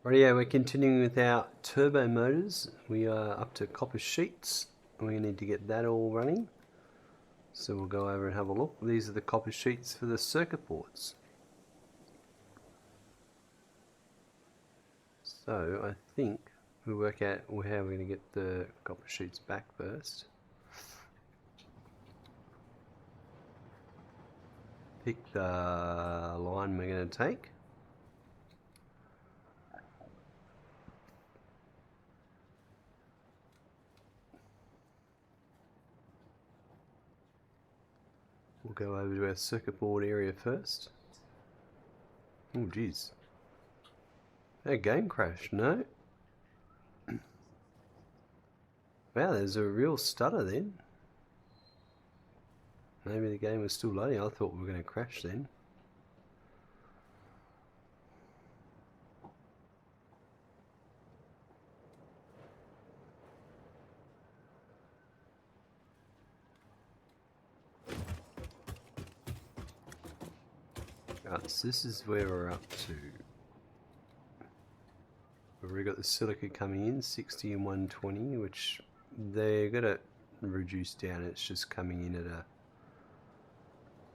Right, yeah, we're continuing with our turbo motors. We are up to copper sheets, and we need to get that all running. So we'll go over and have a look. These are the copper sheets for the circuit boards. So I think we'll work out how we're going to get the copper sheets back first. Pick the line we're going to take. We'll go over to our circuit board area first. Oh geez. Our game crashed, no? Wow, there's a real stutter then. Maybe the game was still loading. I thought we were going to crash then. Right, so this is where we're up to. We've already got the silica coming in, 60 and 120, which they're going to reduce down. It's just coming in at a...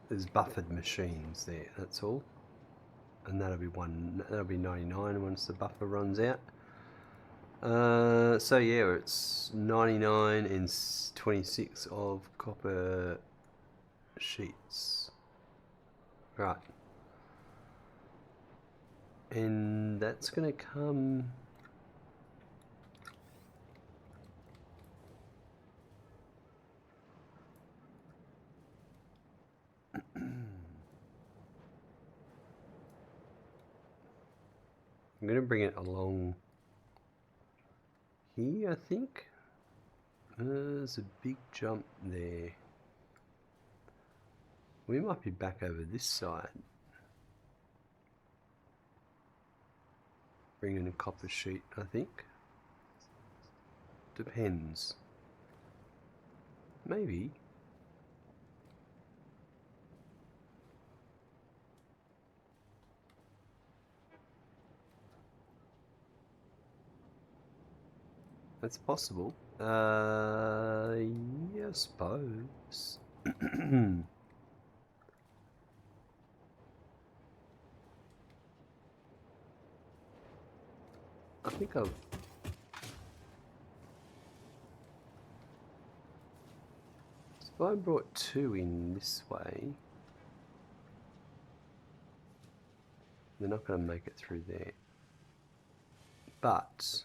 There's buffered machines there, that's all. And that'll be 99 once the buffer runs out. So yeah, it's 99 and 26 of copper sheets. Right. And that's going to come... I'm going to bring it along here, I think. There's a big jump there. We might be back over this side. Bring in a copper sheet, I think. Depends. Maybe. That's possible. Yeah, I suppose. I think I've... So if I brought two in this way, they're not going to make it through there. But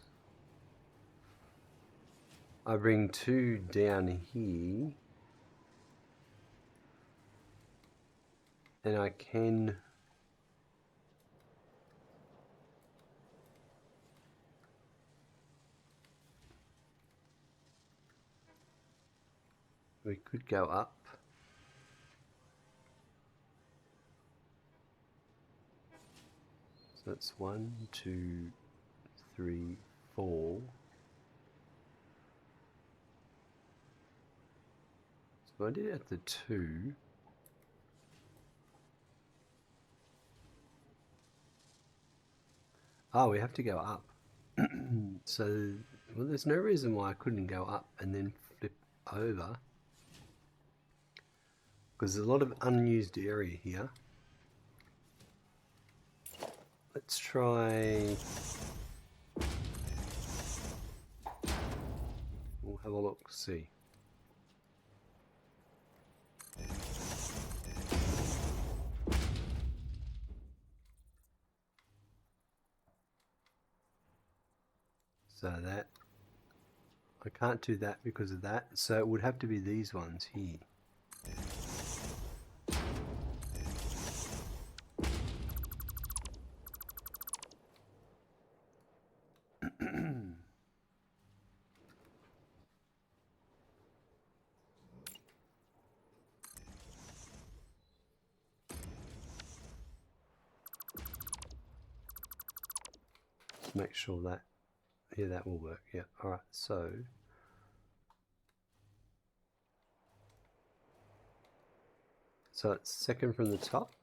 I bring two down here, and I can... We could go up. So that's 1, 2, 3, 4. So I did it at the 2. Oh, we have to go up. So, well, there's no reason why I couldn't go up and then flip over. Because there's a lot of unused area here. Let's try... We'll have a look, see. So that... I can't do that because of that. So it would have to be these ones here. Make sure that, yeah, that will work. Yeah, all right. So it's second from the top.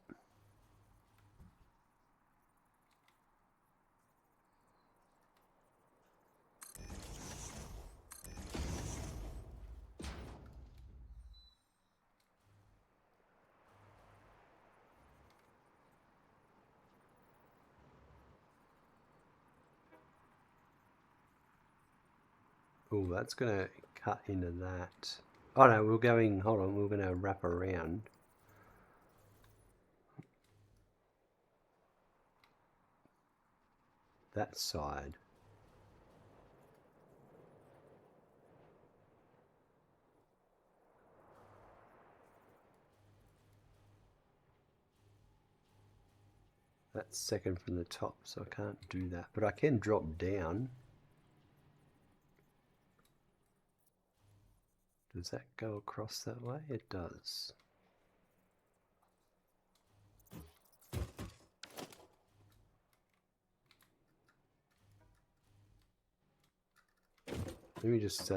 Oh, that's going to cut into that. Oh no, we're going, hold on, we're going to wrap around. That side. That's second from the top, so I can't do that. But I can drop down. Does that go across that way? It does. Let me just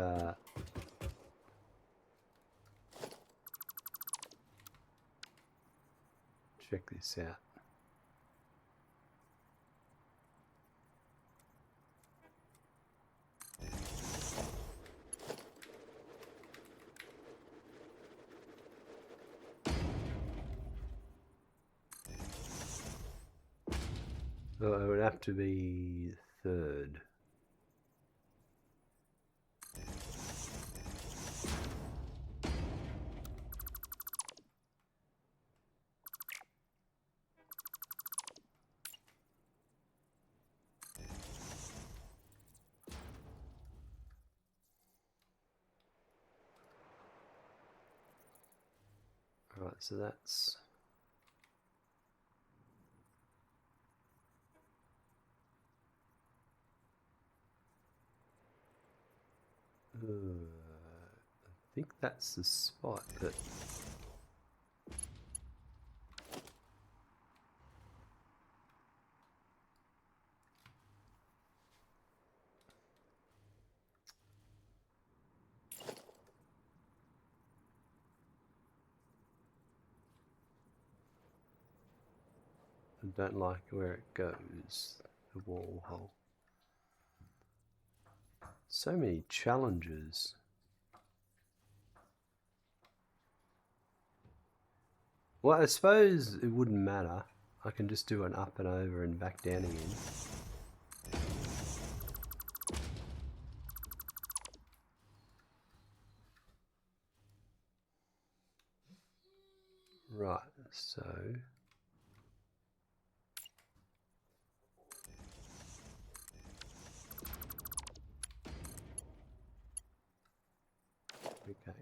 check this out. Oh, it would have to be third. Alright, so that's... I think that's the spot that... I don't like where it goes, the wall hole. So many challenges. Well, I suppose it wouldn't matter. I can just do an up and over and back down again. Right, so... Okay.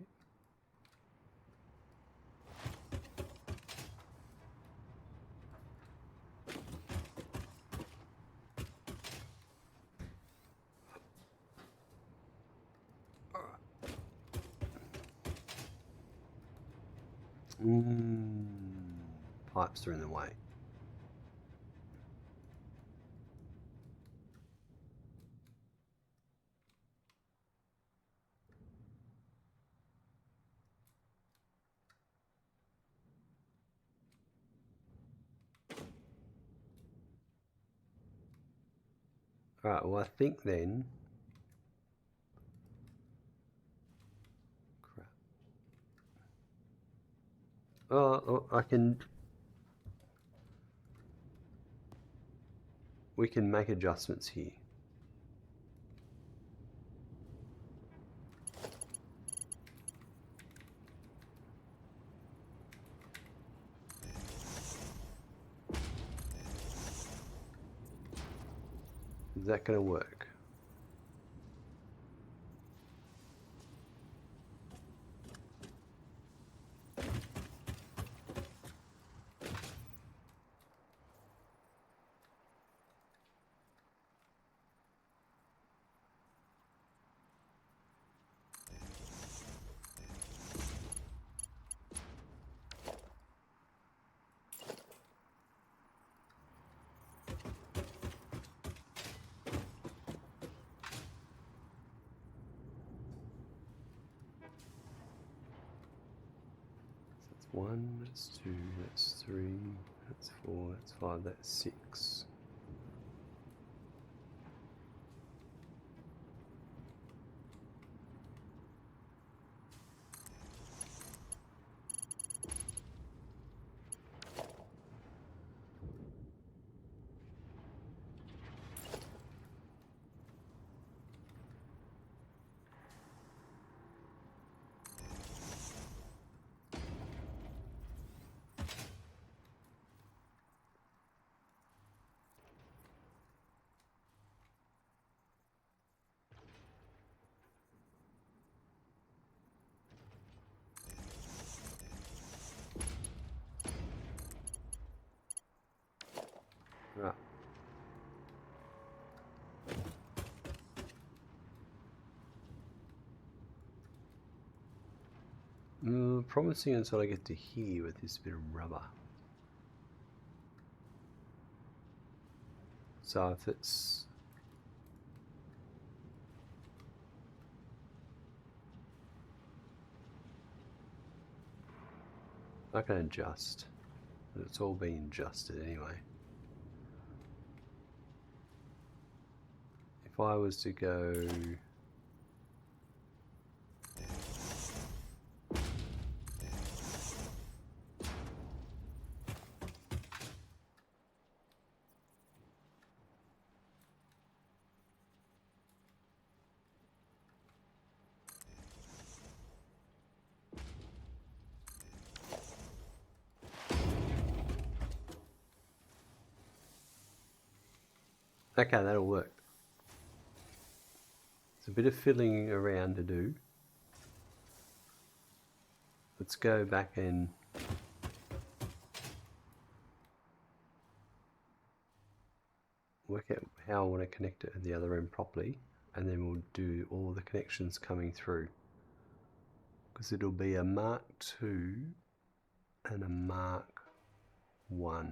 Pipes are in the way. Alright, well I think then... Crap. Oh, I can... We can make adjustments here. Is that going to work? One, that's two, that's three, that's four, that's five, that's six. Promising until I get to here with this bit of rubber. So if it's I can adjust, but it's all being adjusted anyway. If I was to go okay, that'll work. It's a bit of fiddling around to do. Let's go back and work out how I want to connect it at the other end properly, and then we'll do all the connections coming through, because it'll be a Mark II and a Mark I.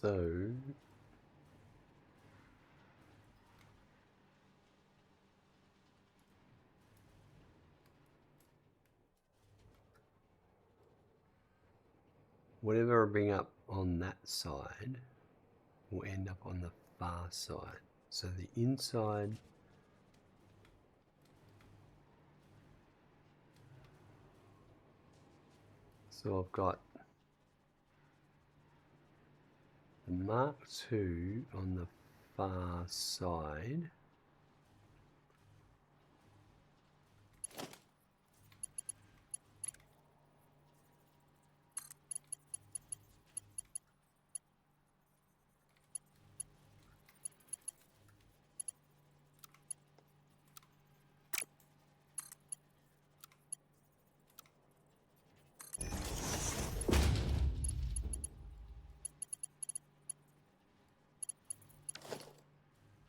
So whatever I bring up on that side will end up on the far side. So the inside so I've got the Mark II on the far side.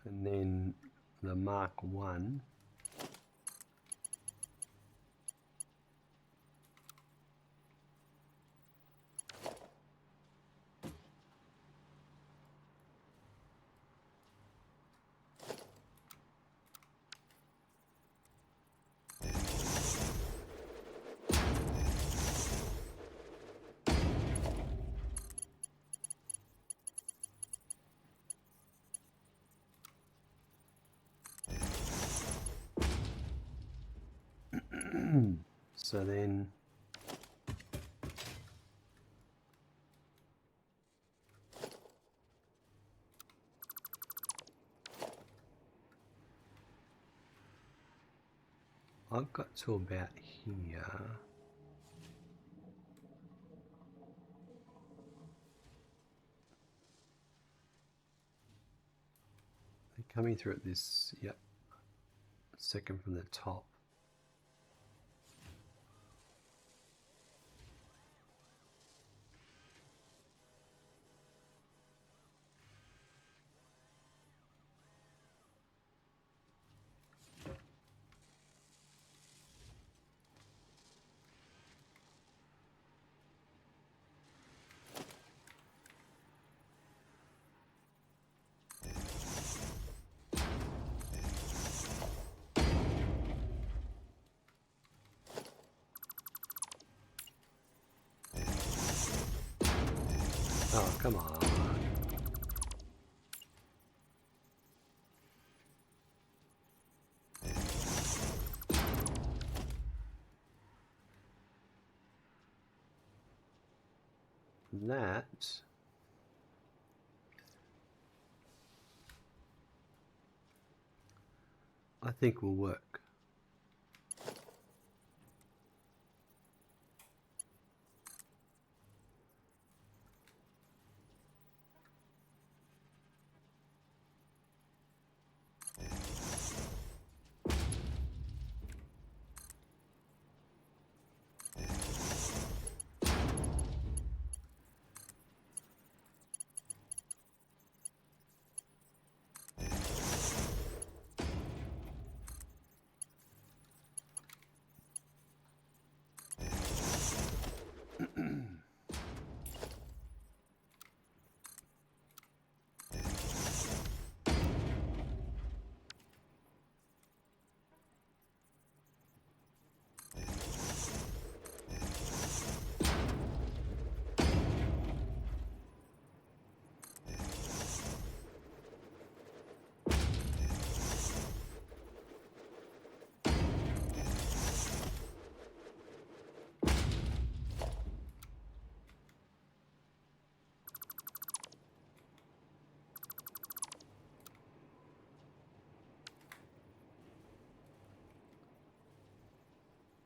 And then the Mark I so then I've got to about here. They're coming through at this, yep, second from the top. Oh, come on. that I think will work.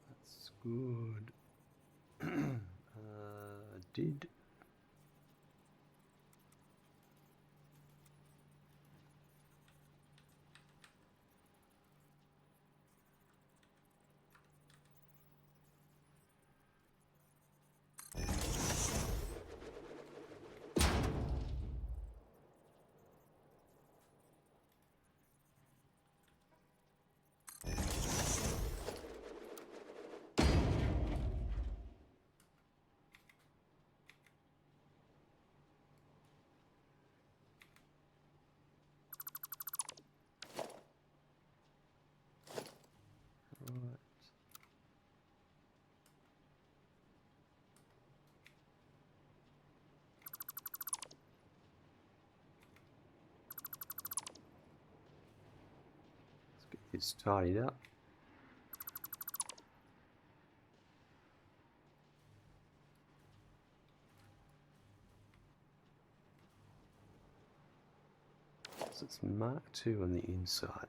That's good. Did right. Let's get this tidied up. So it's Mark II on the inside.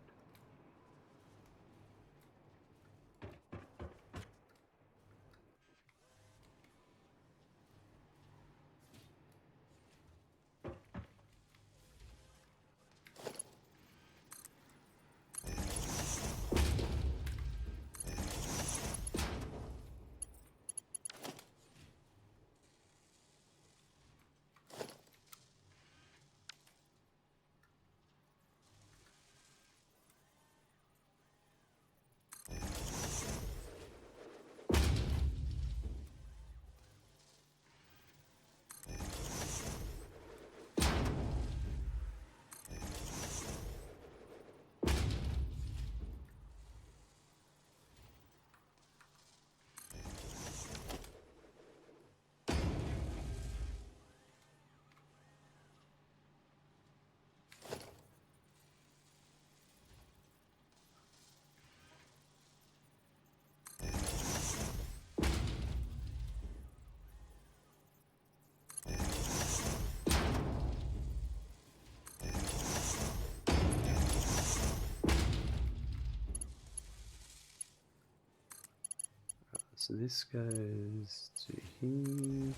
So this goes to here.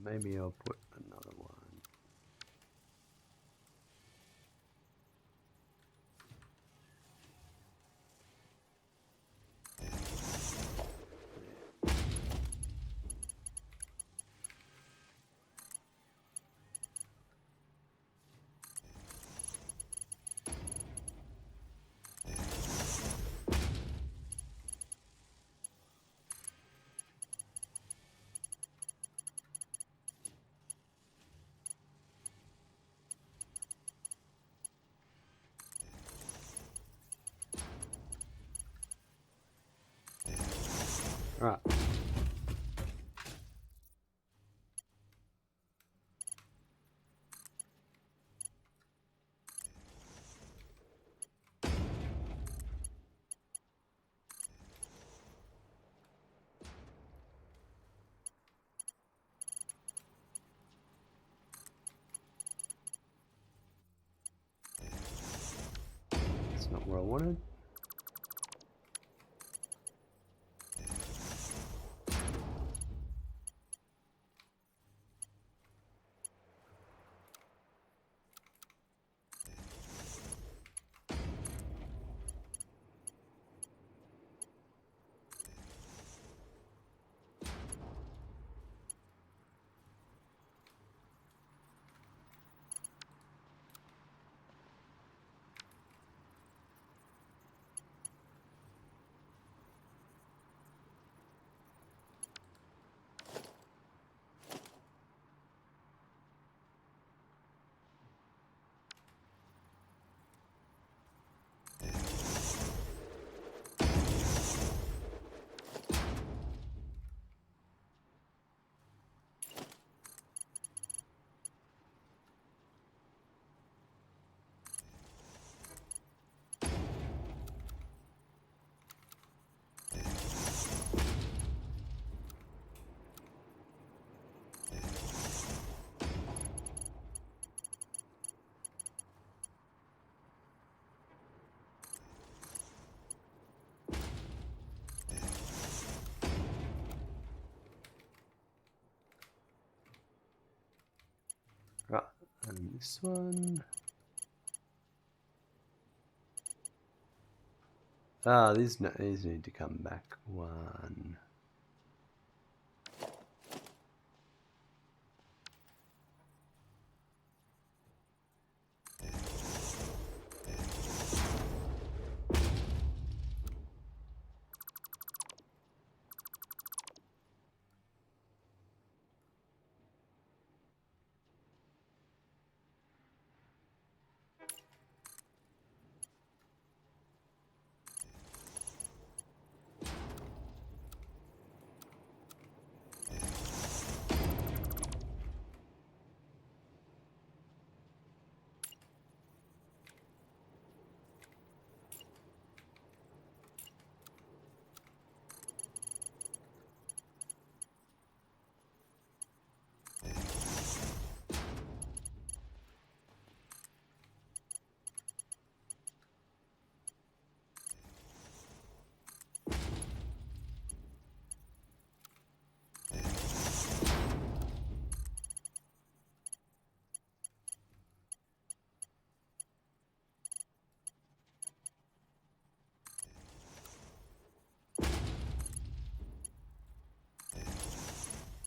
Maybe I'll put another one. That's not what I wanted. Right, and this one. Ah, these need to come back one.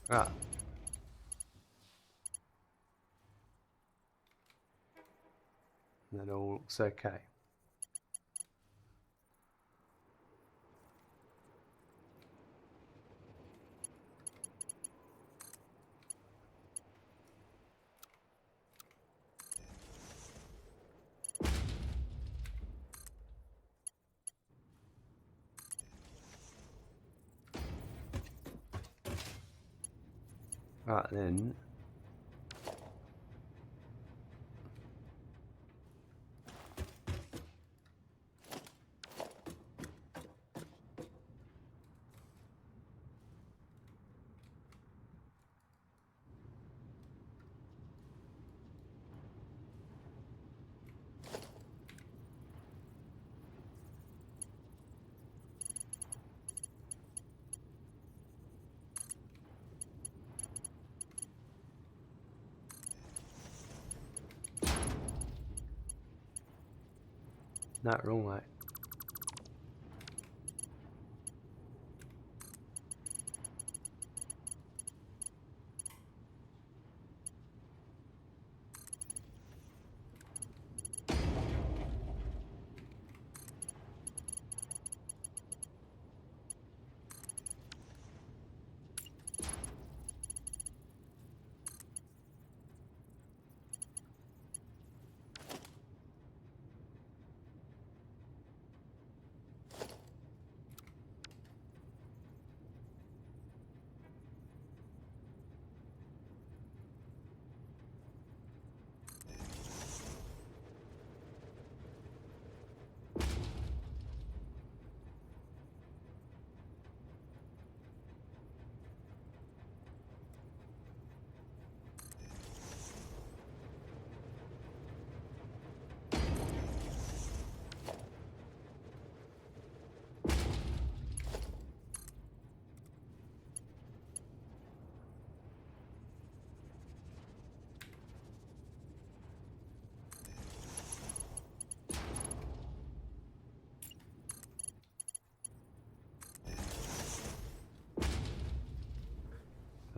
Right. That all looks okay. Right then. No, wrong way.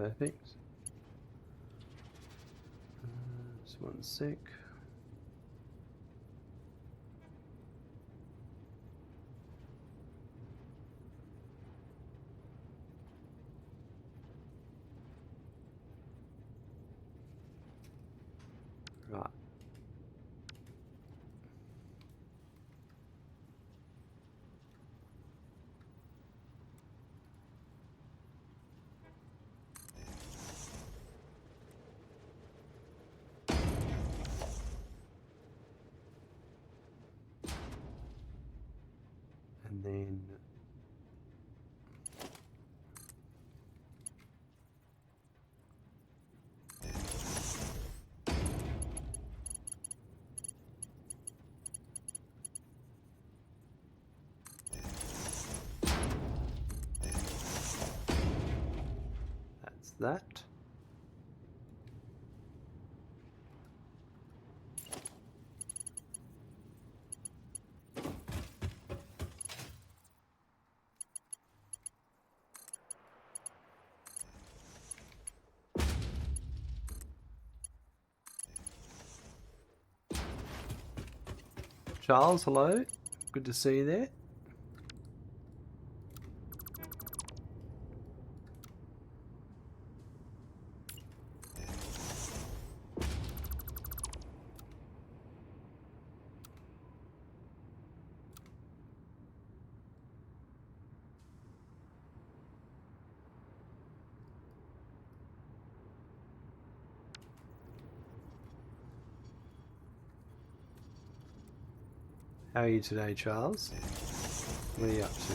Perfect. Just one sec. Right. And then that's that. Charles, hello. Good to see you there. How are you today, Charles? What are you up to?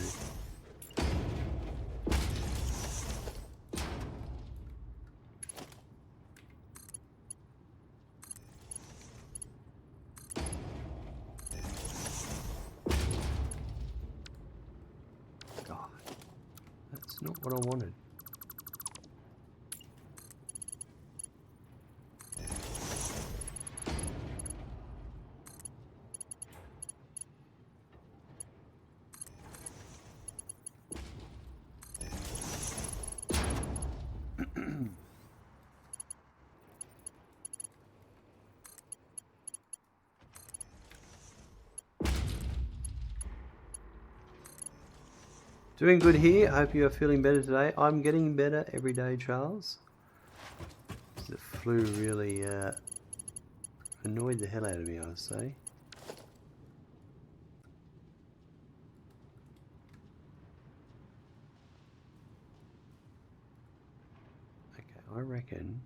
God, that's not what I wanted. Doing good here. I hope you are feeling better today. I'm getting better every day, Charles. The flu really annoyed the hell out of me, I say. Okay, I reckon.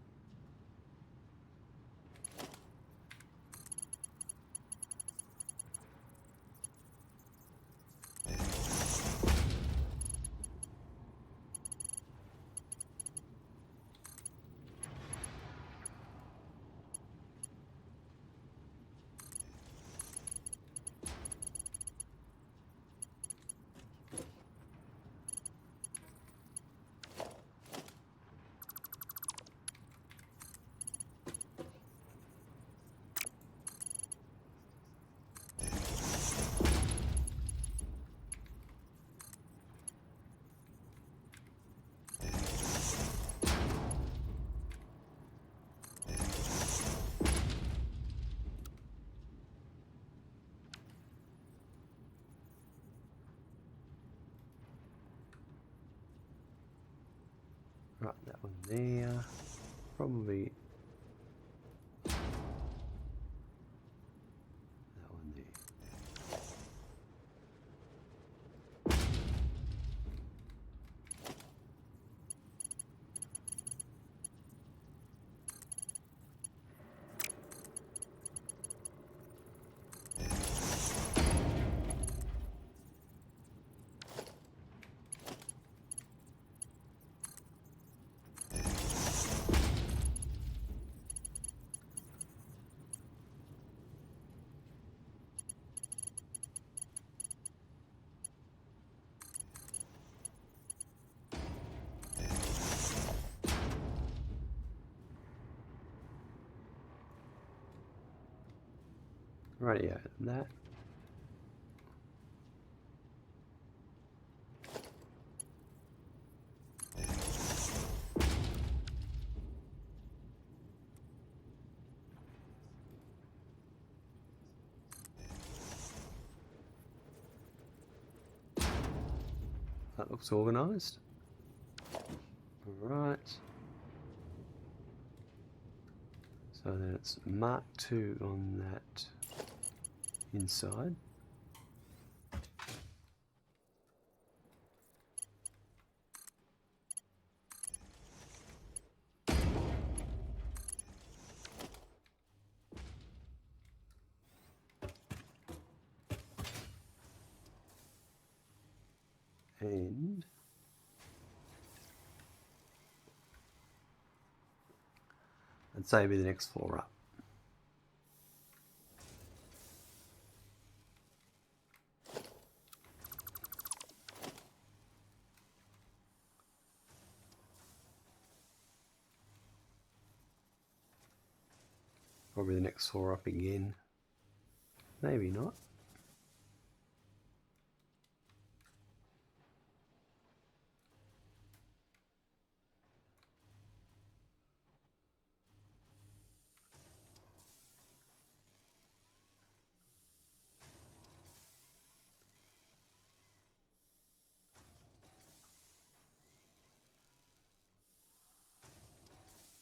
Right, that one there. Probably that one there. Rightio, that. looks organised. Alright. So then it's Mark II on that inside. And I'd say it'd be the next floor up. Probably the next floor up again. Maybe not.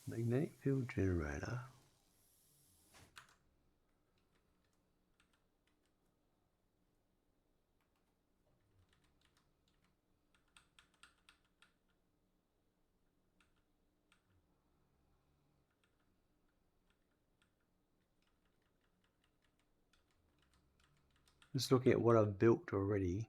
Magnetic field generator. Just looking at what I've built already.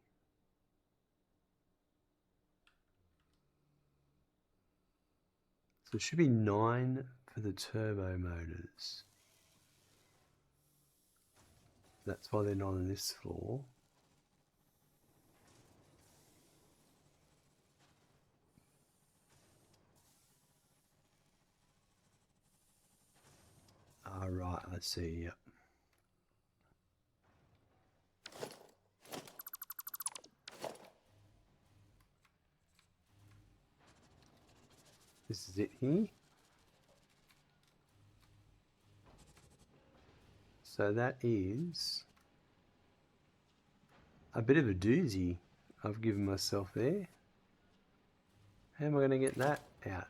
So it should be 9 for the turbo motors. That's why they're not on this floor. Ah, right, I see, yep. This is it here. So that is a bit of a doozy I've given myself there. How am I going to get that out?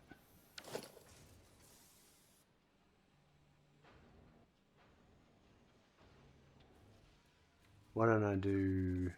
Why don't I do...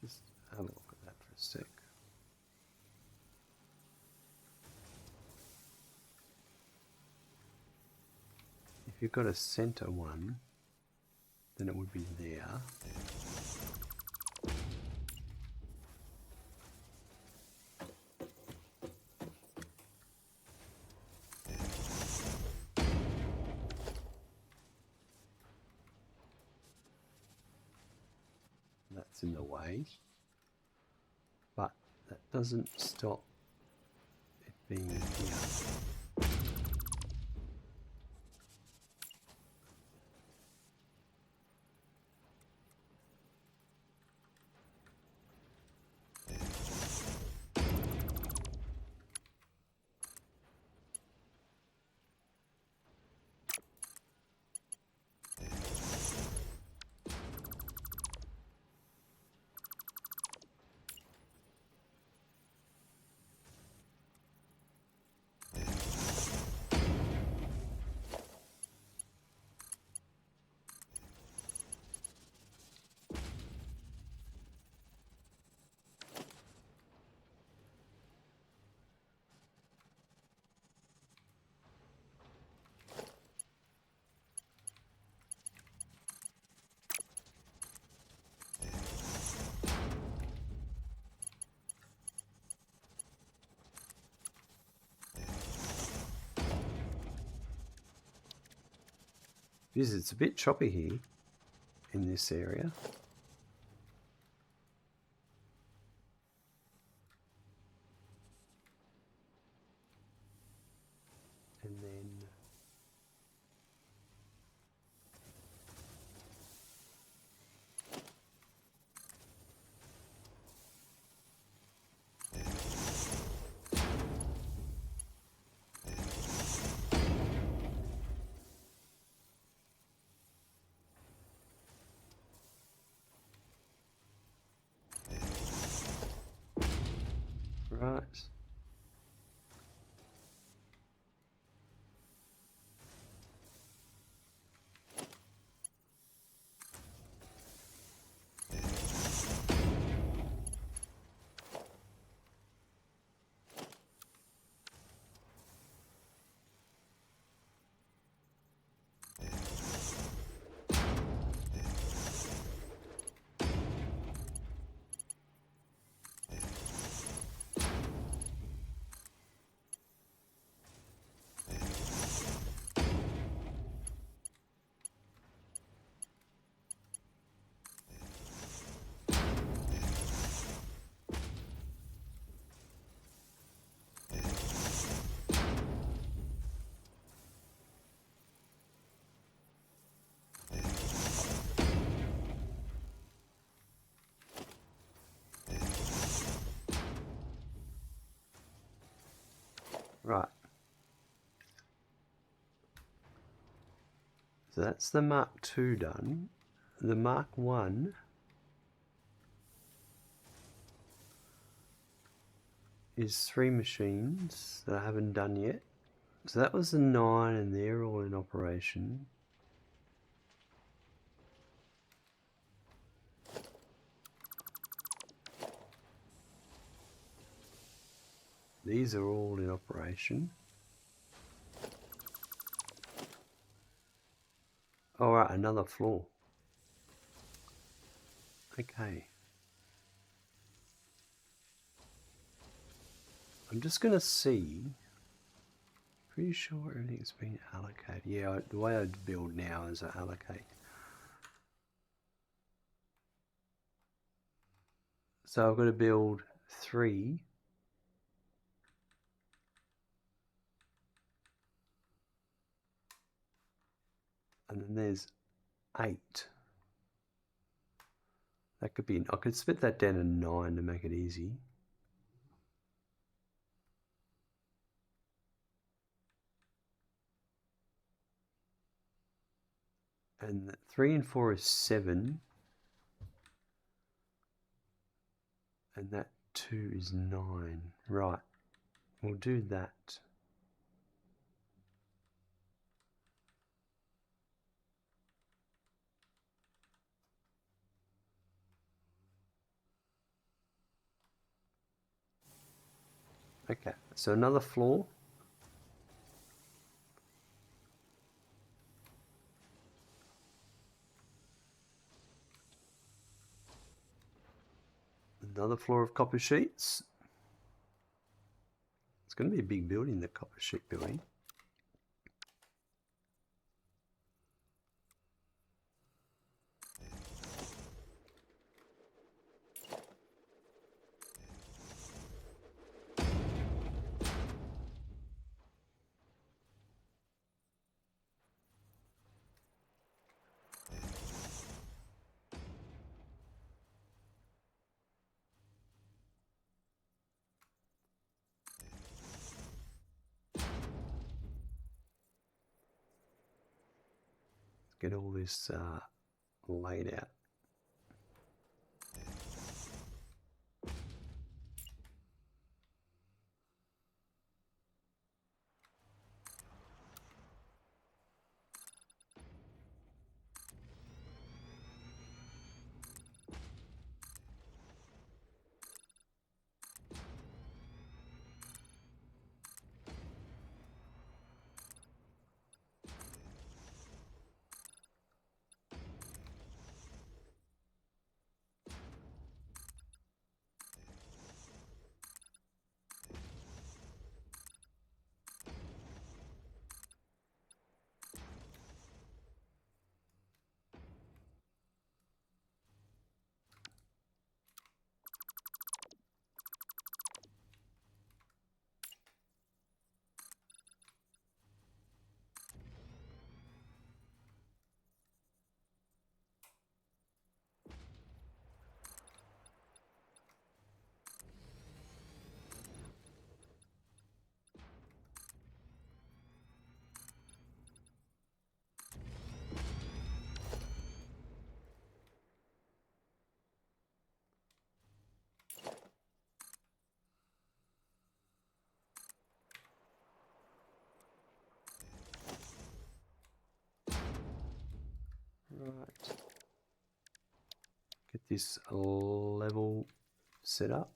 Just have a look at that for a sec. If you've got a center one, then it would be there. That's in the way, but that doesn't stop it being here. It's a bit choppy here in this area. And then right. Right. So that's the Mark II done. The Mark I is 3 machines that I haven't done yet. So that was the 9 and they're all in operation. These are all in operation. All right, another floor. Okay. I'm just going to see. Pretty sure everything's been allocated. Yeah, the way I build now is I allocate. So I've got to build 3. And then there's 8. That could be, I could split that down to 9 to make it easy. And 3 and 4 is 7. And that 2 is 9. Right. We'll do that. Okay, so another floor. Another floor of copper sheets. It's going to be a big building, the copper sheet building. Get all this laid out. Right. Get this level set up.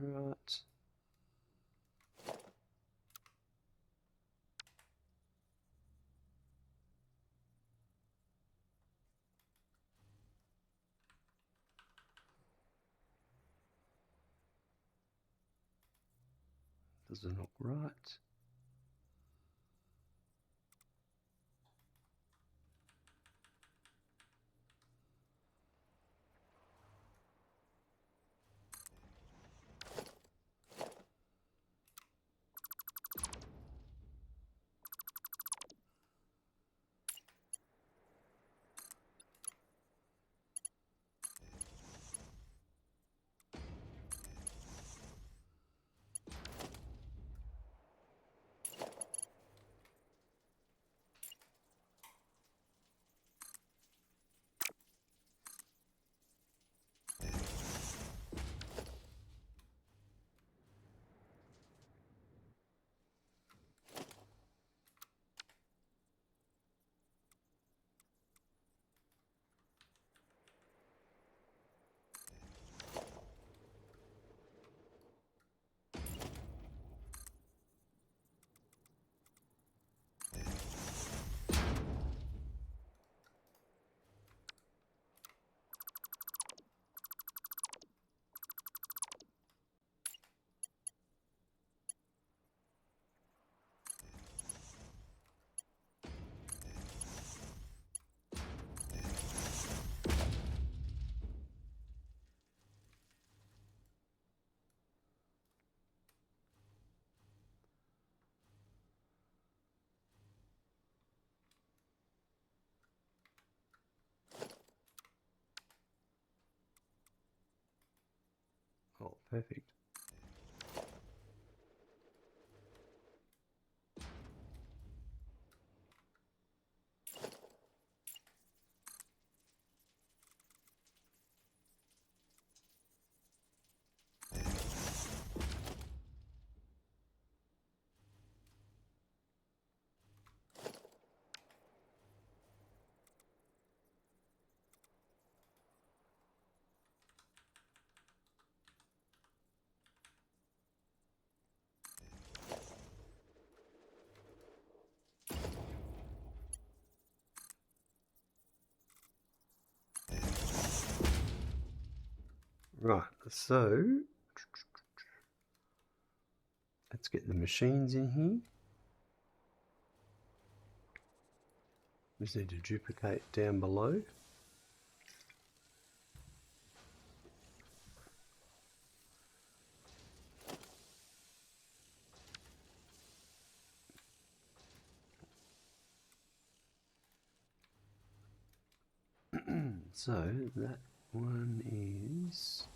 Right. Doesn't look right. Oh, perfect. Right, so let's get the machines in here. Just need to duplicate down below. So that one is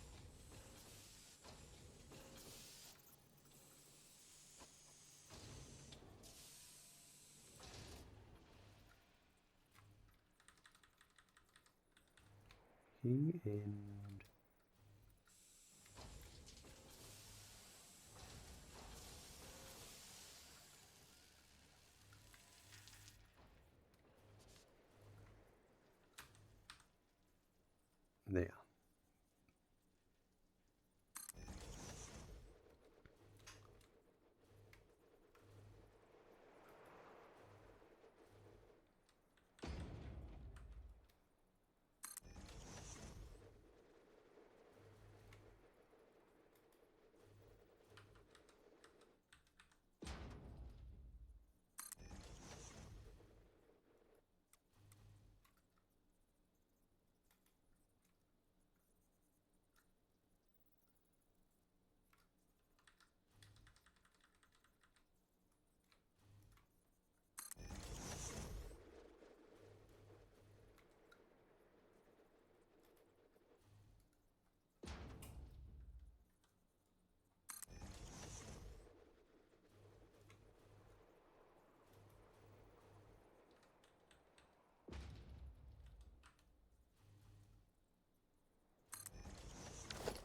here and there.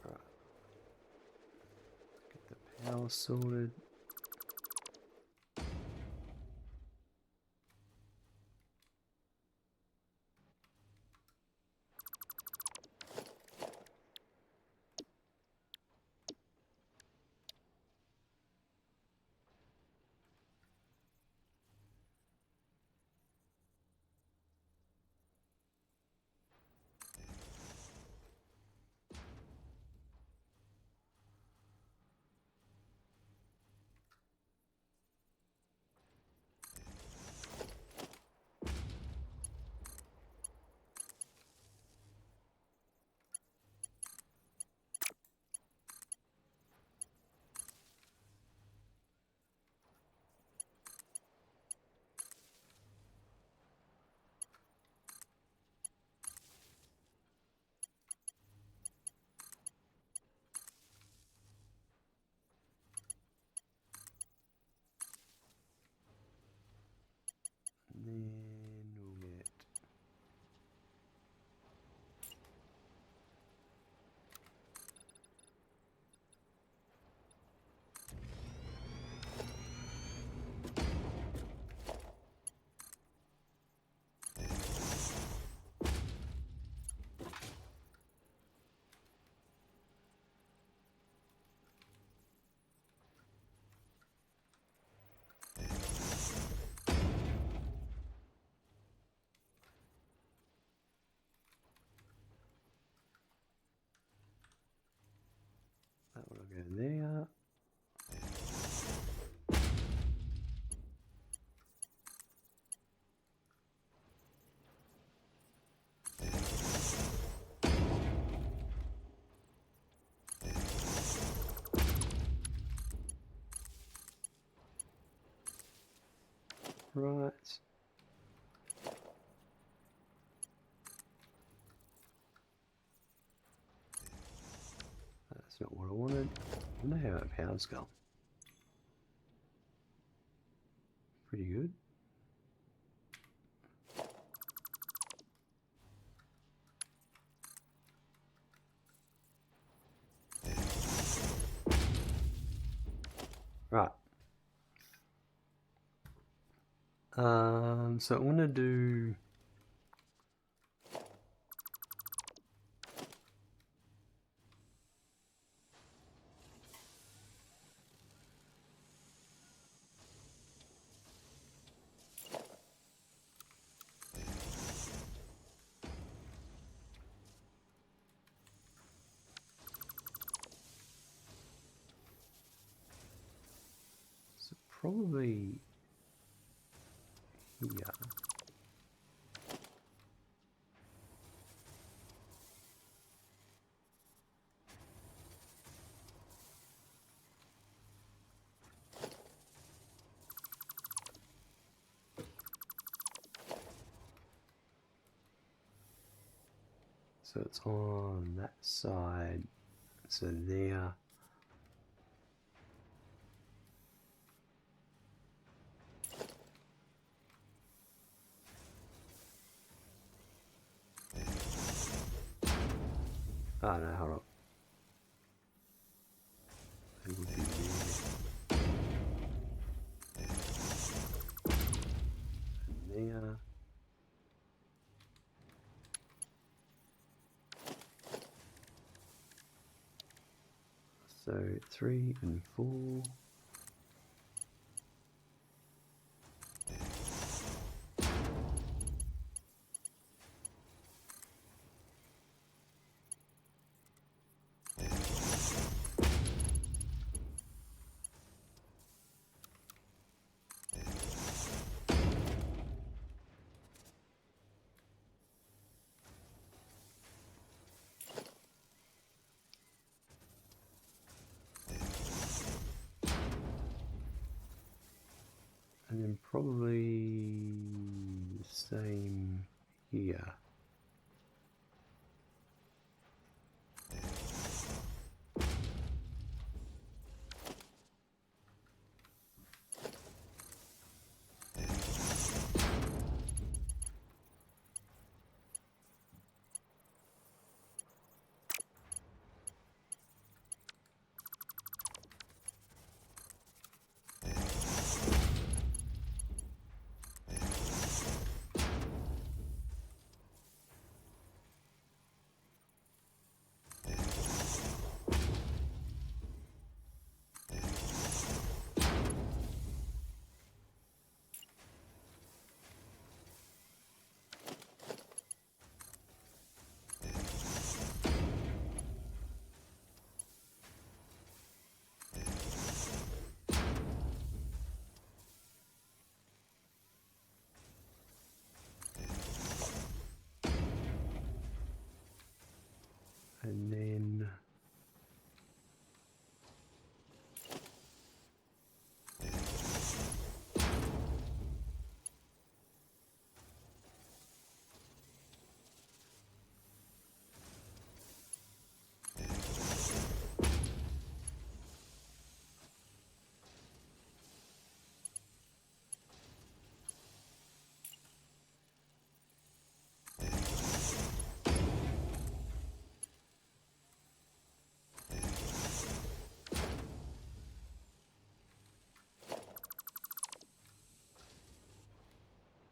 Right. Get the power sorted. And then we'll get that one will go there. Right. That's not what I wanted. I wonder how our power's gone. Pretty good. Right. So I'm gonna do probably here. So it's on that side. So there. Oh no, hold on. It would be there. And there. So 3 and 4. And then probably the same here. And then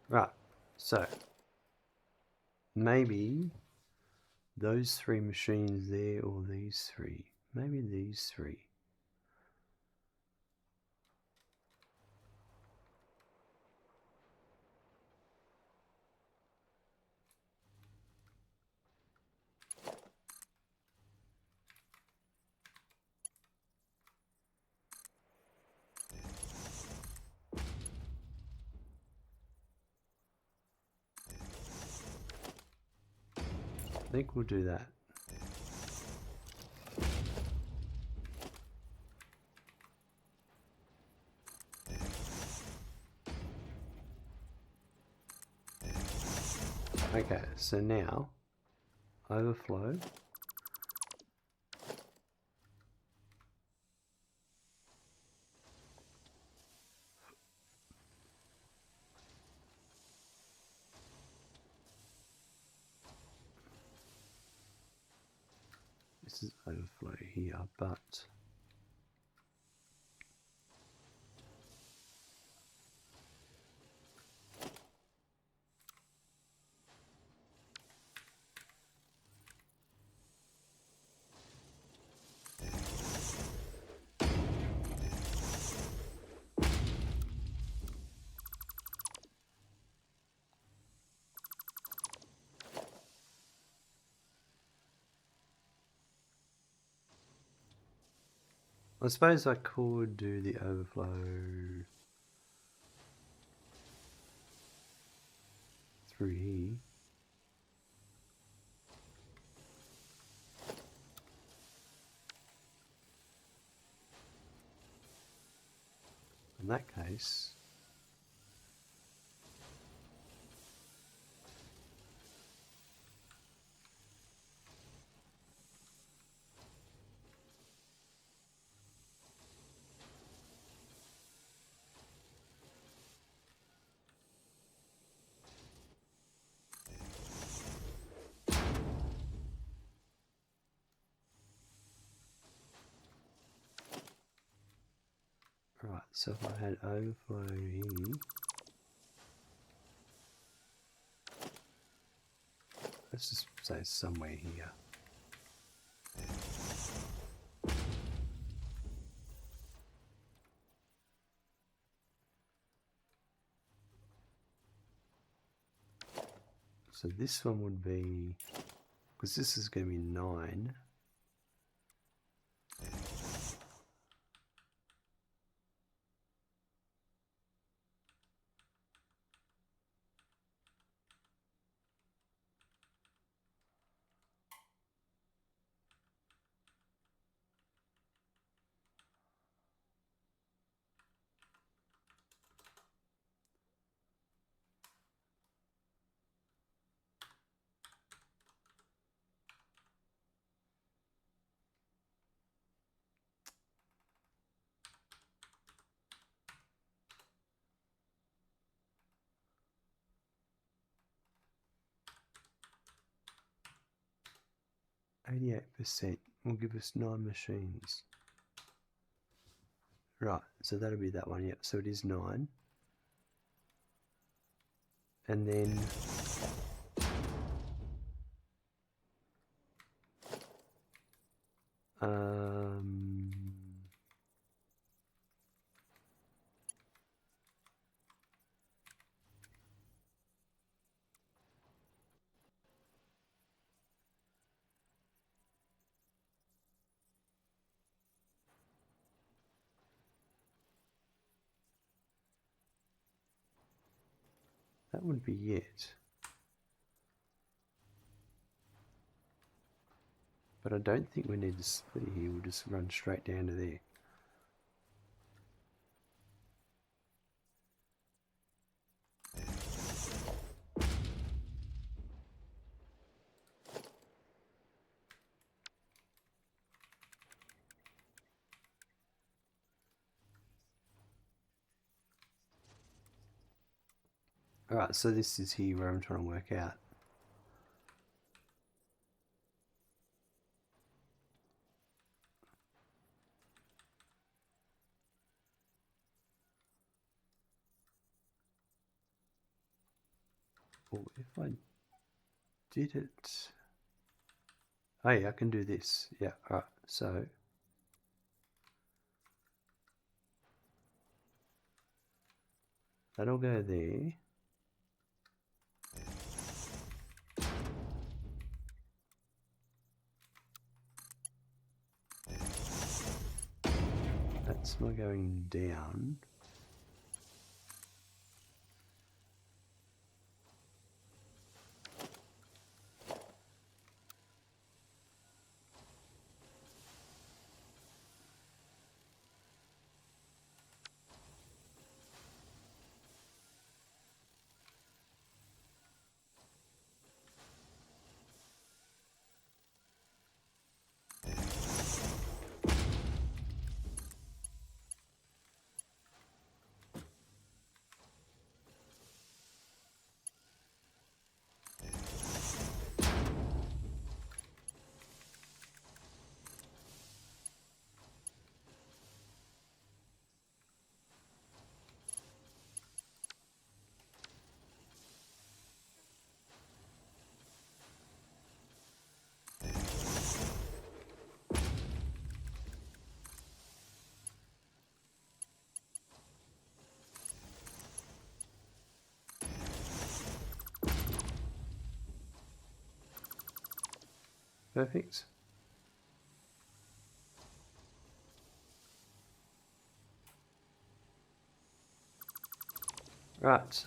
right, so maybe those 3 machines there, or these 3. Maybe these 3. I think we'll do that. Okay, so now overflow. This is overflow here, but I suppose I could do the overflow through here. In that case, Right, so if I had overflow here, let's just say somewhere here. So this one would be, because this is going to be 9. %, will give us 9 machines. Right, so that'll be that one, yep. So it is 9. And then that would be it. But I don't think we need to split here, we'll just run straight down to there. Alright, so this is here where I'm trying to work out. Well, if I did it... Hey, I can do this. Yeah, alright, so... that'll go there. That's my going down. Perfect. Right,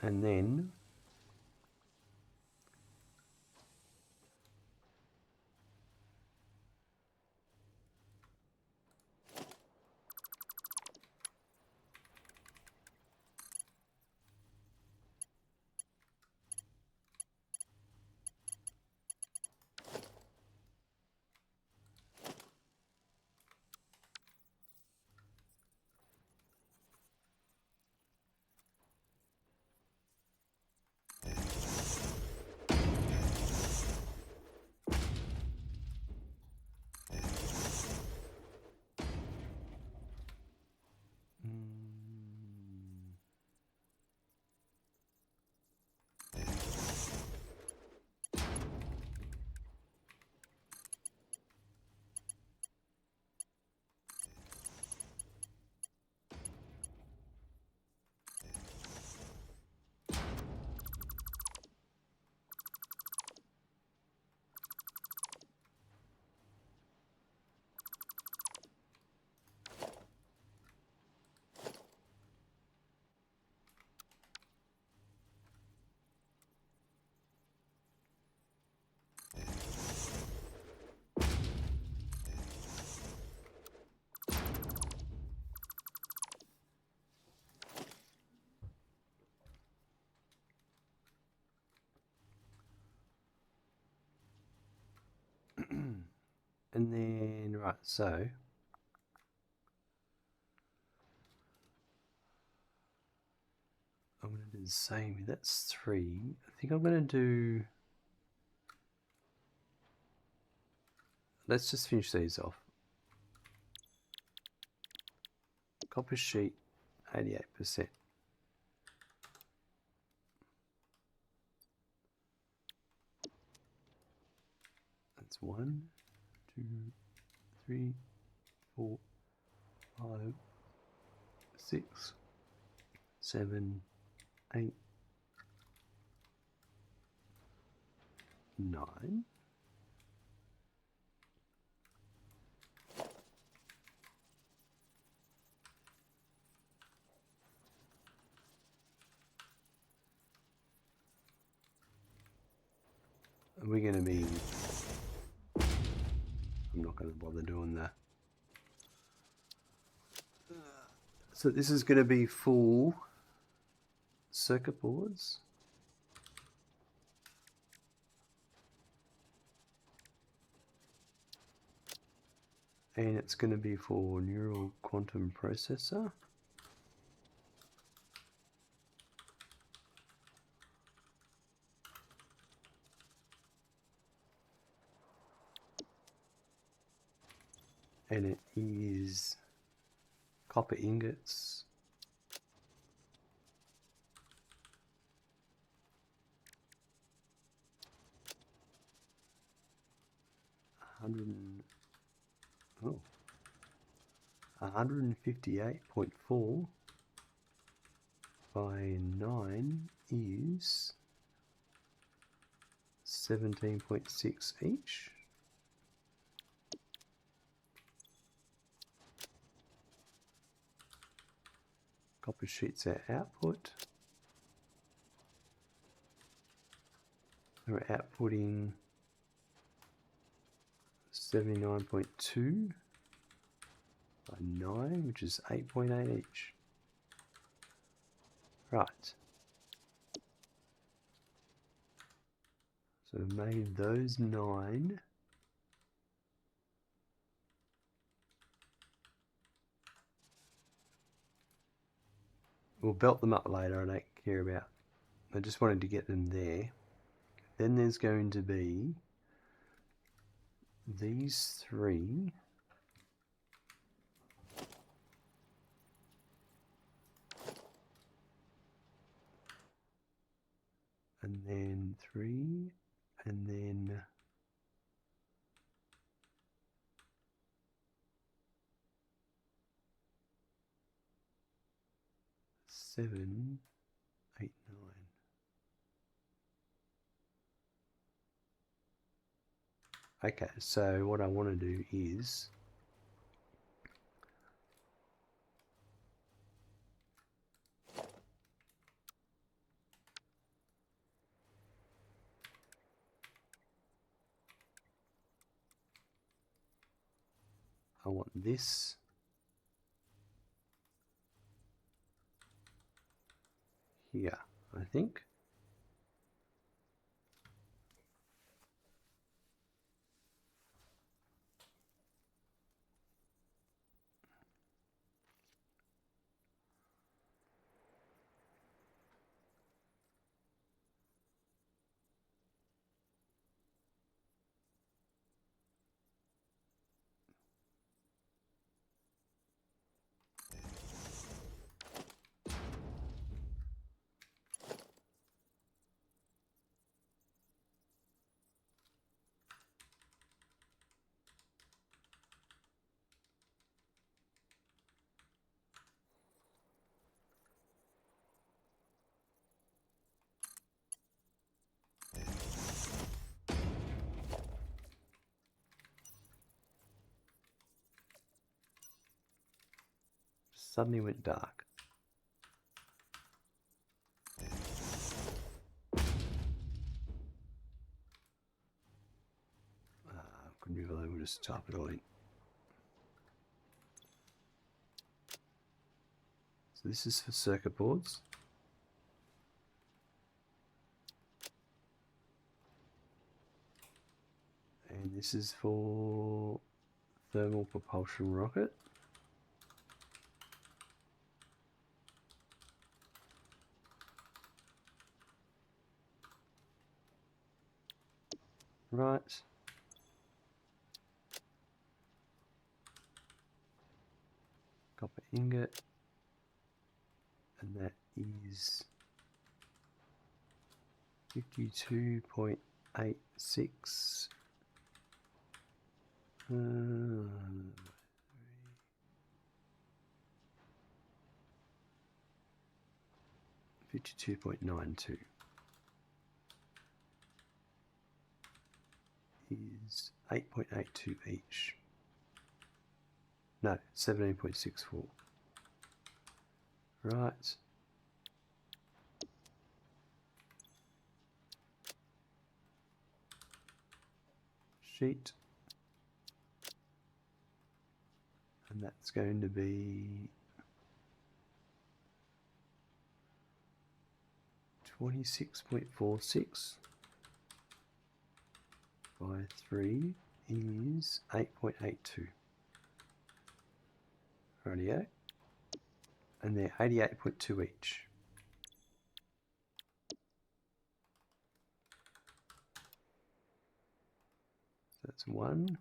and then And then, right, so I'm going to do the same. That's 3. I think I'm going to do... Let's just finish these off. Copper sheet, 88%. That's 1, 2, 3, 4, 5, 6, 7, 8, 9. We're going to be... I'm not going to bother doing that. So this is going to be full circuit boards. And it's going to be for neural quantum processor. And it is copper ingots. Oh, 158.4 by 9 is 17.6 each. Copper sheets our output. We're outputting 79.2 by 9, which is 8.8 each. Right. So we've made those 9. We'll belt them up later, I don't care about. I just wanted to get them there. Then there's going to be these 3. And then 3, and then 7, 8, 9. Okay, so what I want to do is I want this here, I think. Suddenly went dark. Couldn't be able to just type it all in. So this is for circuit boards. And this is for thermal propulsion rocket. Right. Copper ingot. And that is 52.86. 52.92 is 8.82 each. No, 17.64. Right. Sheet. And that's going to be 26.46 by 3 is 8.82. Rightio. And they're 88.2 each. So that's 1,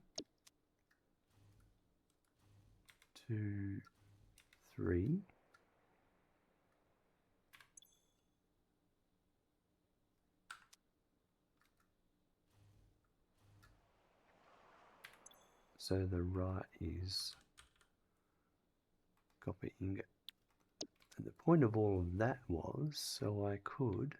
2, 3. So the right is copper ingot. And the point of all of that was so I could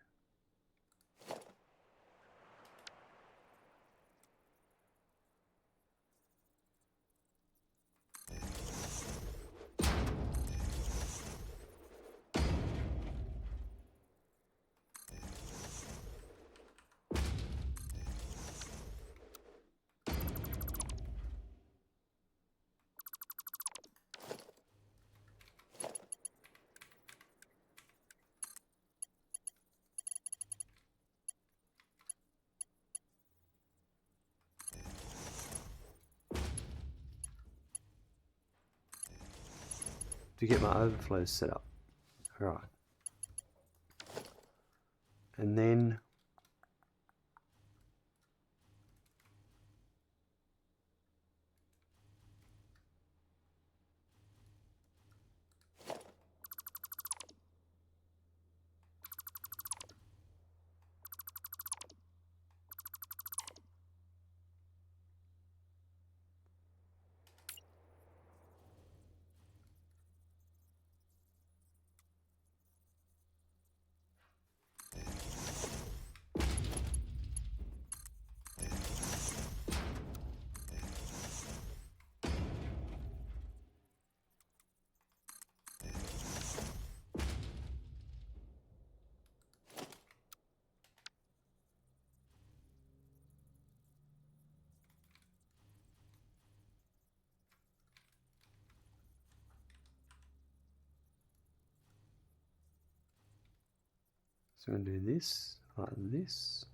get my overflows set up. All right. And then so I'm going to do this like this.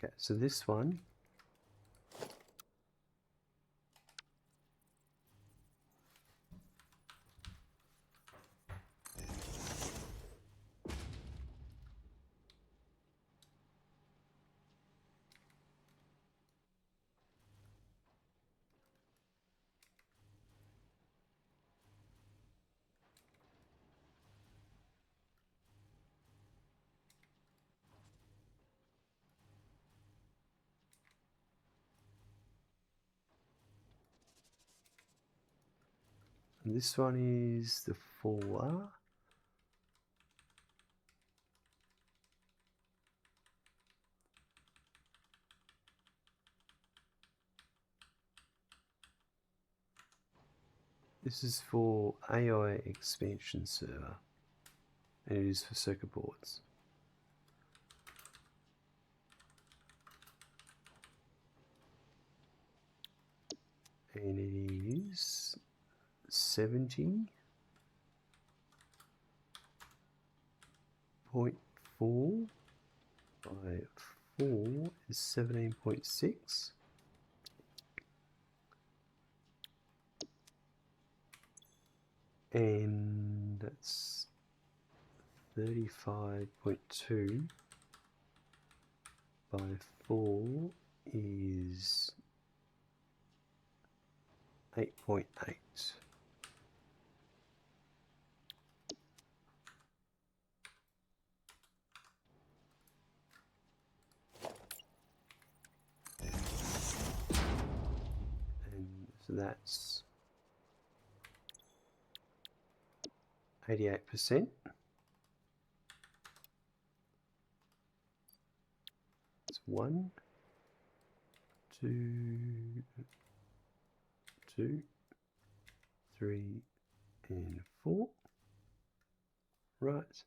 Okay, so this one and this one is the 4. This is for AI expansion server, and it is for circuit boards. And it is 70.4 by 4 is 17.6. And that's 35.2 by 4 is 8.8. And so that's 88%. It's 1, 2, 2, 3, and 4. Right.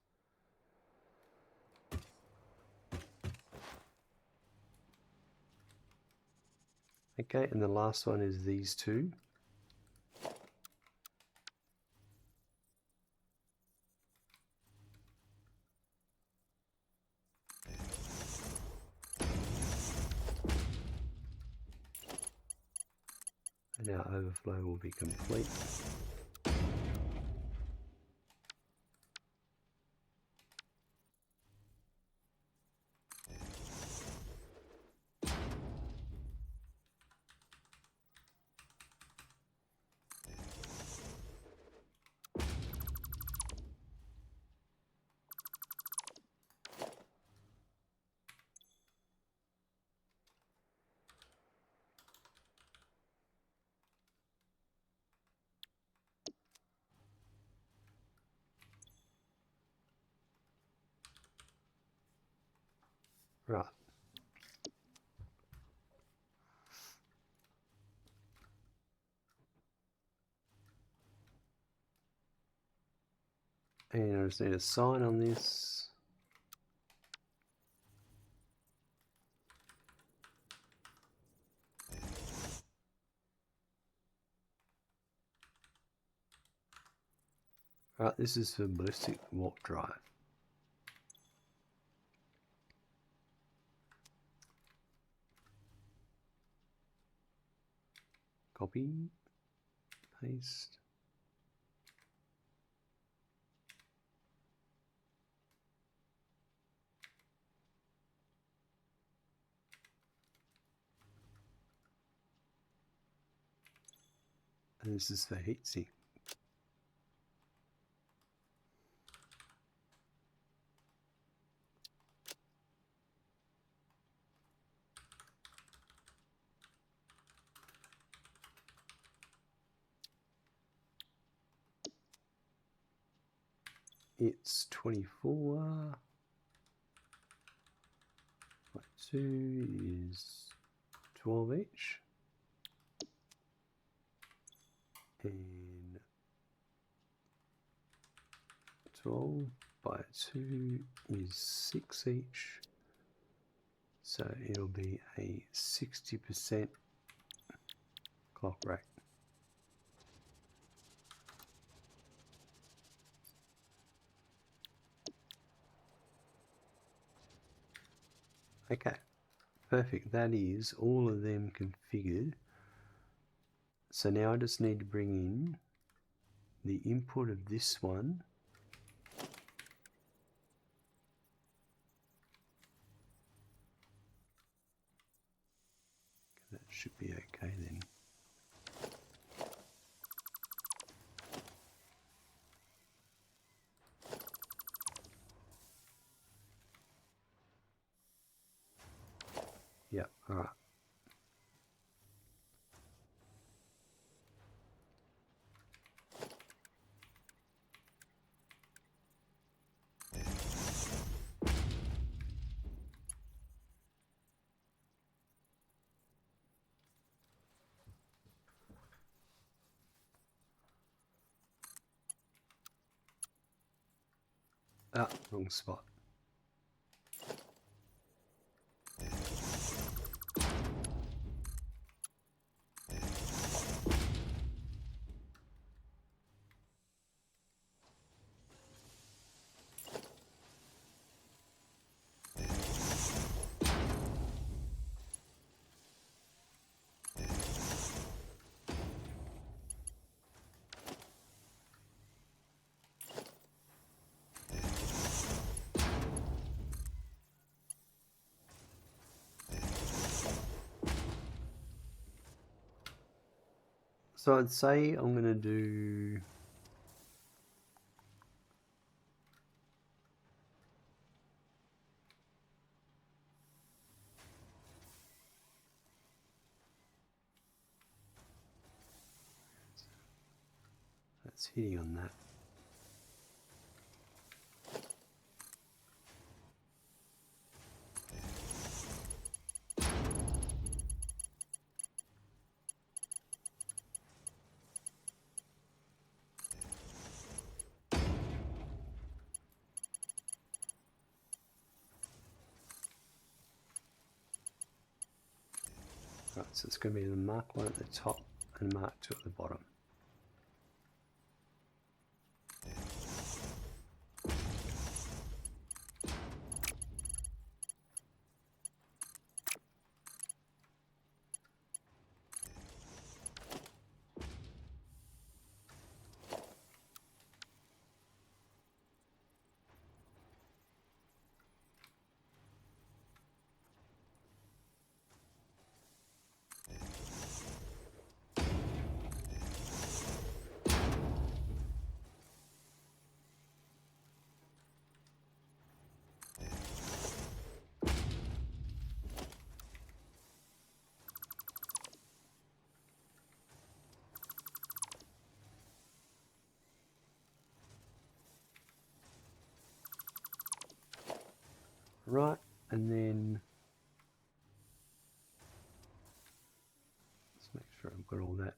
Okay, and the last one is these two. And our overflow will be complete. Right. And I just need a sign on this. Right, this is for ballistic warp drive. Copy, paste. And this is for heatsink. It's 24 by 2 is 12 each. And 12 by 2 is 6 each. So it'll be a 60% clock rate. Okay, Perfect, that is all of them configured. So now I just need to bring in the input of this one. That should be okay then. Yep, alright. Ah, wrong spot. So I'd say I'm going to do that's hitting on that. Right, so it's going to be the mark 1 at the top and mark 2 at the bottom. Right, and then let's make sure I've got all that.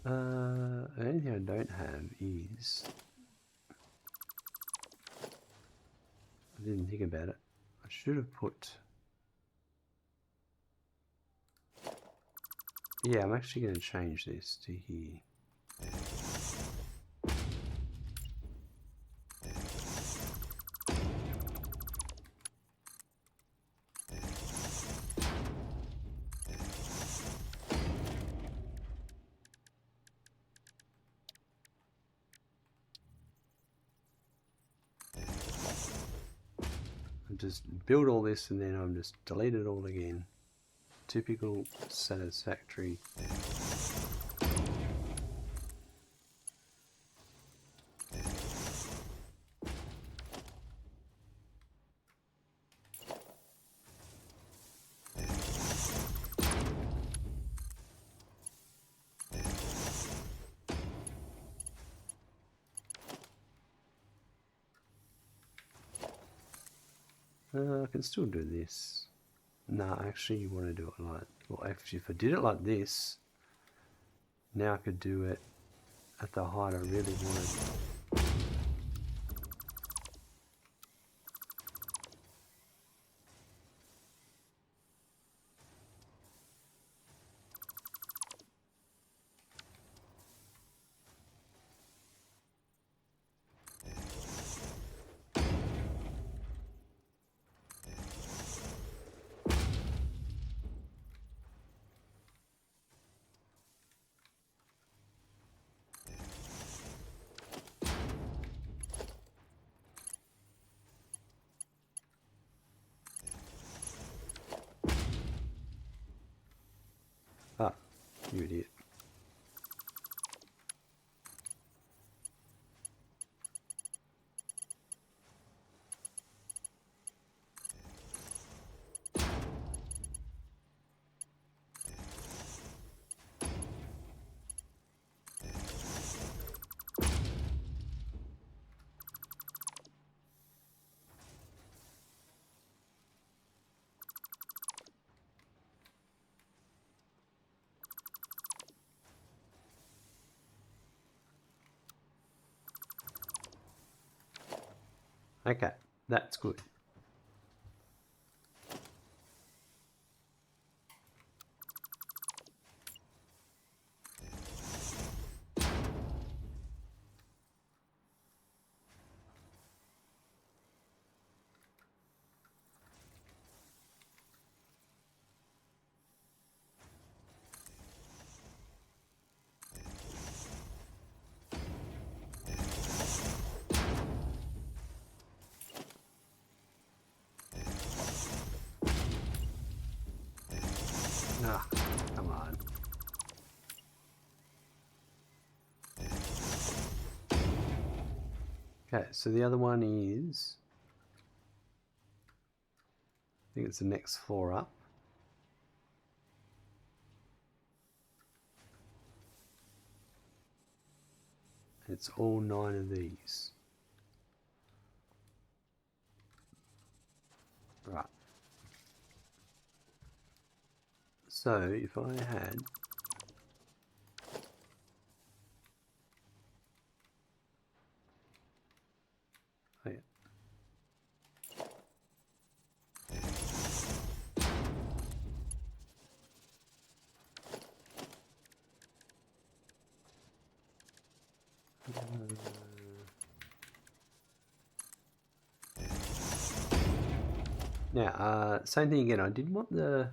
The only thing I don't have is, I didn't think about it. I should have put, yeah, I'm actually going to change this to here. Just build all this and then I'm just delete it all again. Typical Satisfactory. I can still do this. Nah, actually you want to do it like, well, actually if I did it like this, now I could do it at the height I really wanted. You idiot. Okay, that's good. Ah, come on. Okay, so the other one is, I think it's the next floor up. It's all 9 of these. Right. So if I had oh, yeah. Now, same thing again. I didn't want the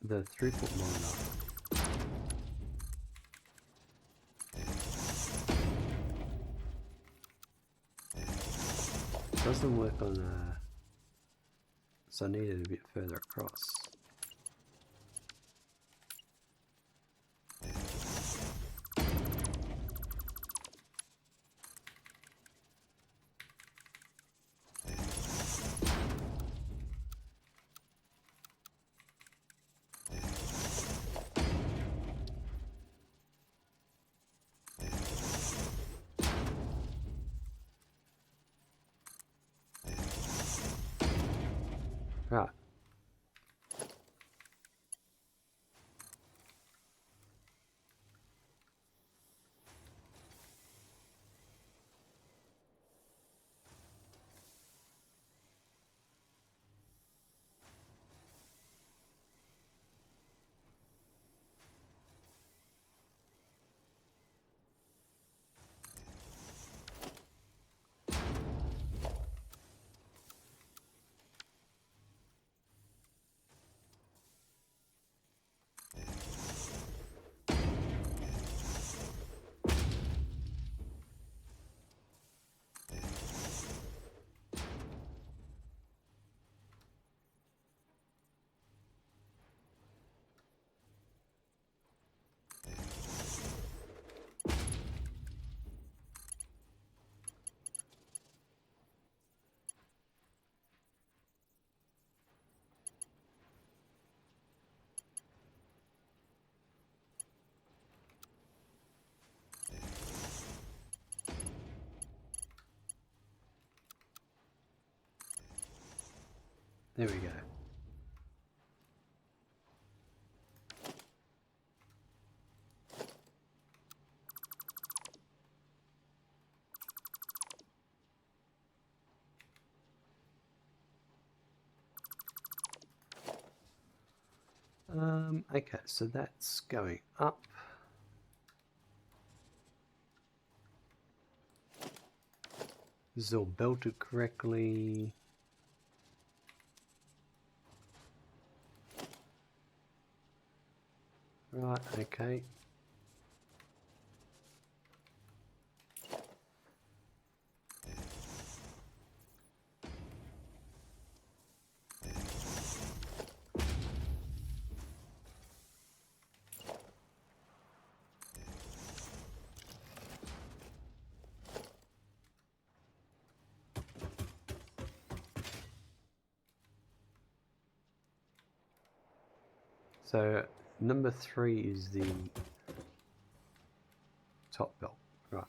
throughput monitor. Doesn't work on so I need it a bit further across. Right. There we go. Okay, so that's going up. This is all belted correctly. Right, okay. So number 3 is the top belt, right?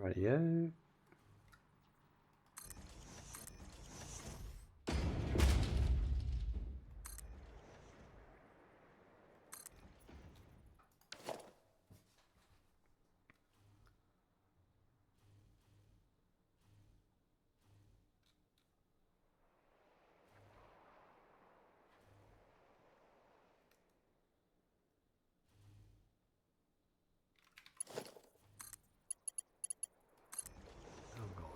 Rightio. Oh God.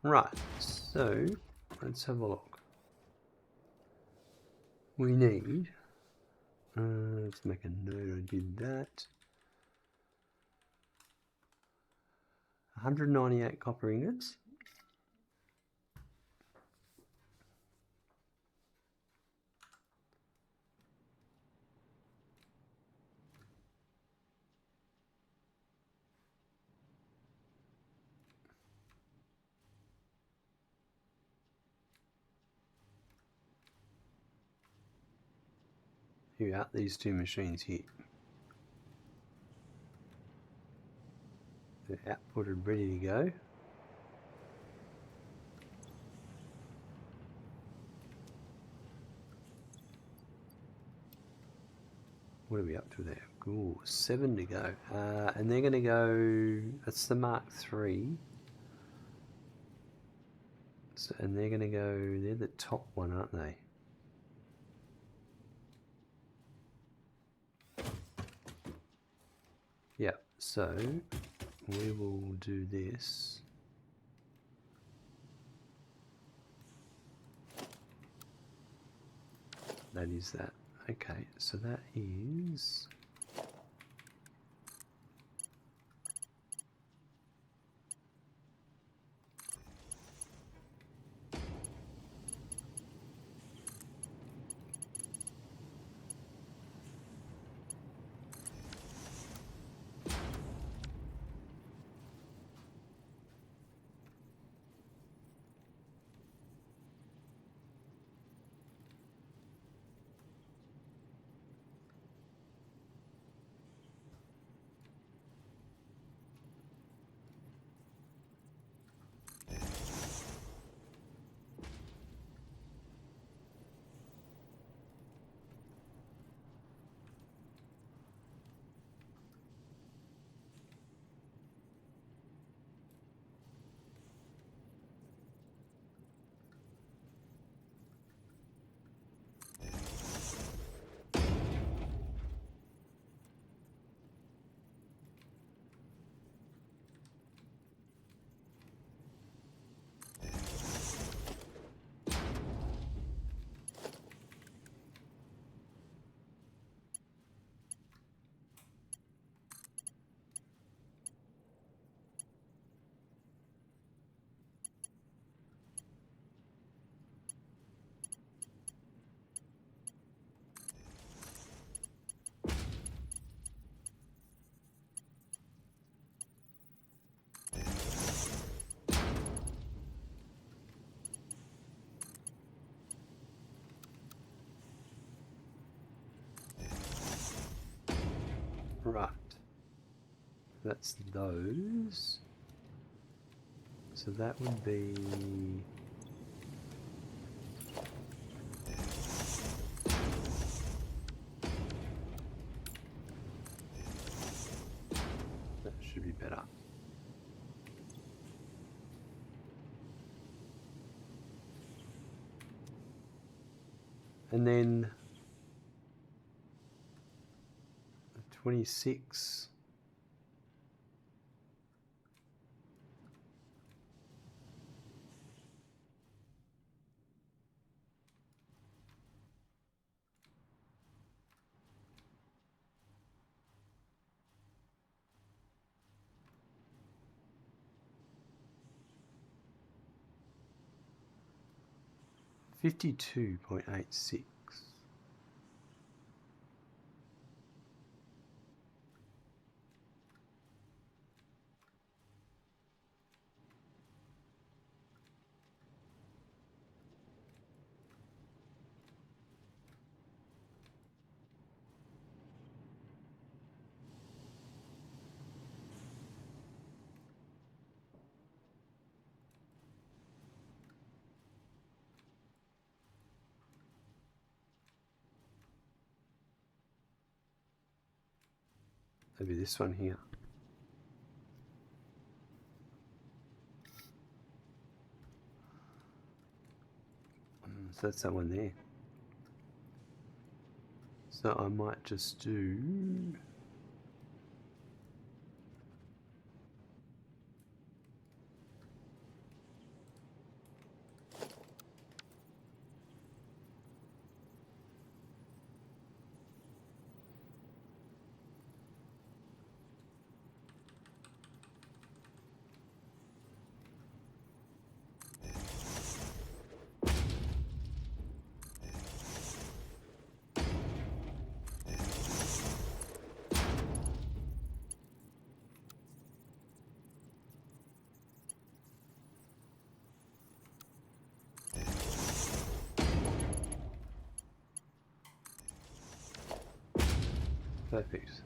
Right, so let's have a look. We need, let's make a note, I did that. 198 copper ingots. Here we are, these two machines here. They're outputted, ready to go. What are we up to there? Ooh, 7 to go. And they're going to go, that's the Mark III. So, and they're going to go, they're the top one, aren't they? Yeah, so we will do this. That is that. Okay, so that is... Right. That's those. So that would be... that should be better. And then 26. $52.86. Maybe this one here. So that's that one there. So I might just do... Perfect.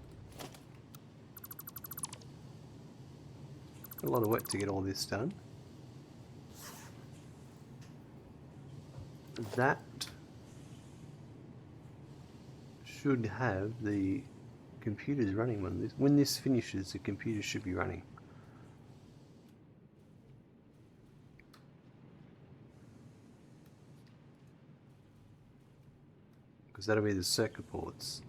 A lot of work to get all this done. That should have the computers running when this finishes. The computer should be running. Because that'll be the circuit boards.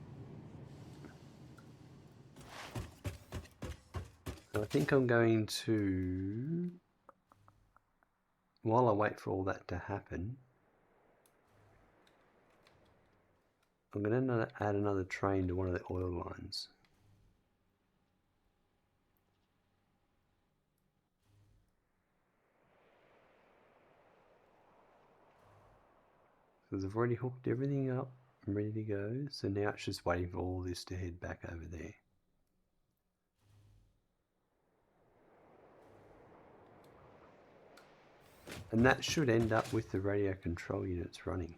So I think I'm going to, while I wait for all that to happen, I'm going to add another train to one of the oil lines. Because I've already hooked everything up and ready to go, so now it's just waiting for all this to head back over there. And that should end up with the radio control units running.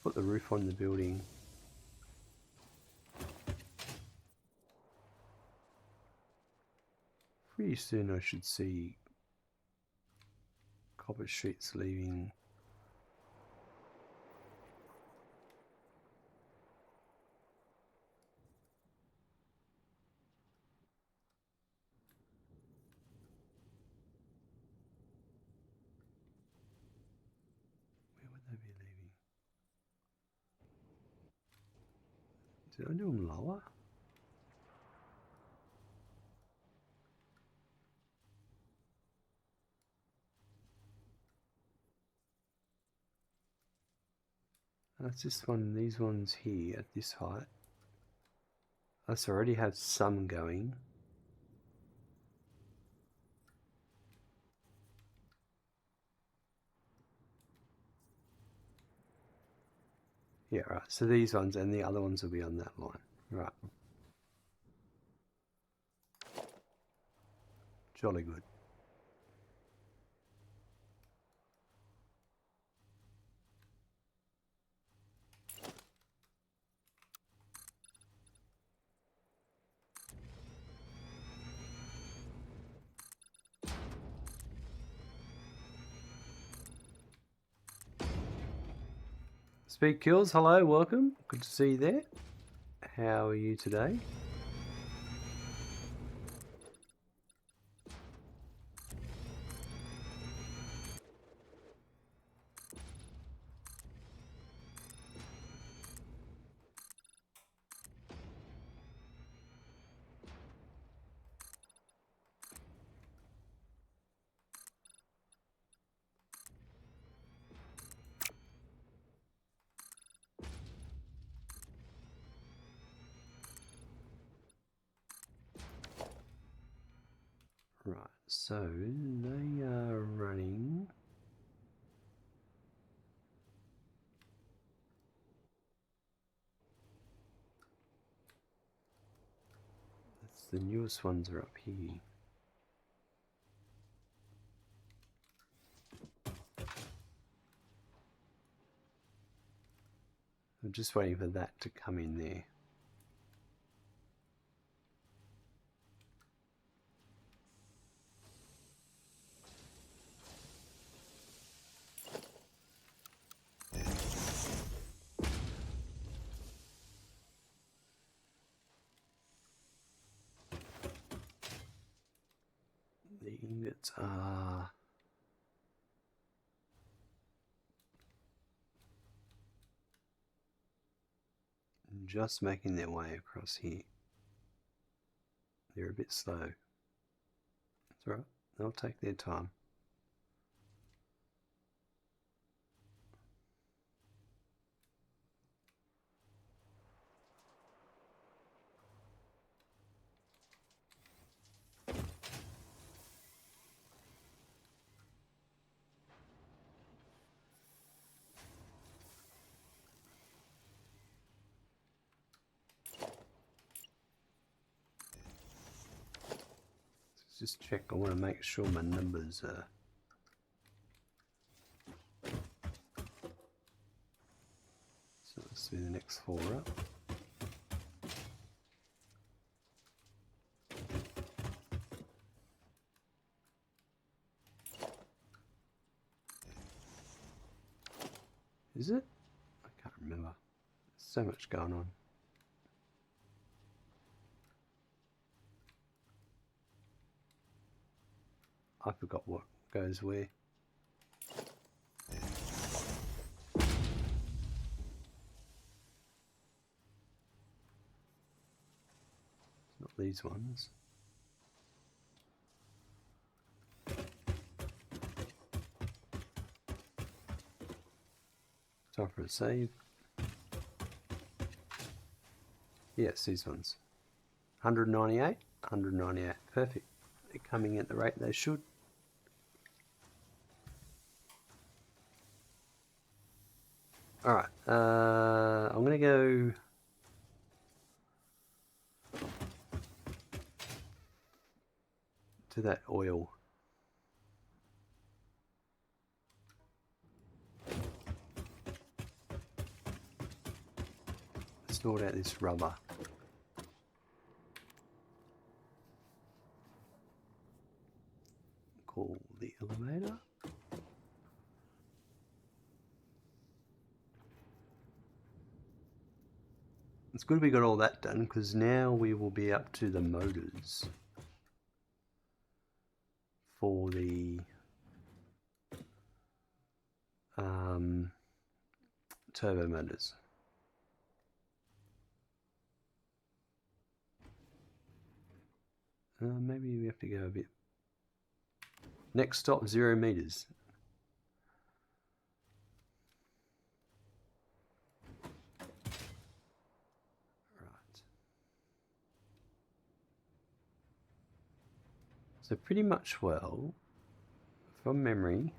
Put the roof on the building. Pretty soon I should see copper sheets leaving. Where would they be leaving? Did I do them lower? That's this one, these ones here at this height. That's already had some going. Yeah, right. So these ones and the other ones will be on that line. Right. Jolly good. Speed Kills, hello, welcome. Good to see you there. How are you today? Right, so they are running. That's the newest ones are up here. I'm just waiting for that to come in there. The ingots are just making their way across here. They're a bit slow. That's all right. They'll take their time. Let's just check. I want to make sure my numbers are. So let's do the next 4 up. Is it? I can't remember. There's so much going on. I forgot what goes where. Not these ones. Time for a save. Yes, these ones. 198, 198. Perfect. They're coming at the rate they should. Alright, I'm going to go to that oil. Sort out this rubber. Call the elevator. It's good we got all that done because now we will be up to the motors for the turbo motors. Maybe we have to go a bit. Next stop, 0 meters. So pretty much, well, from memory,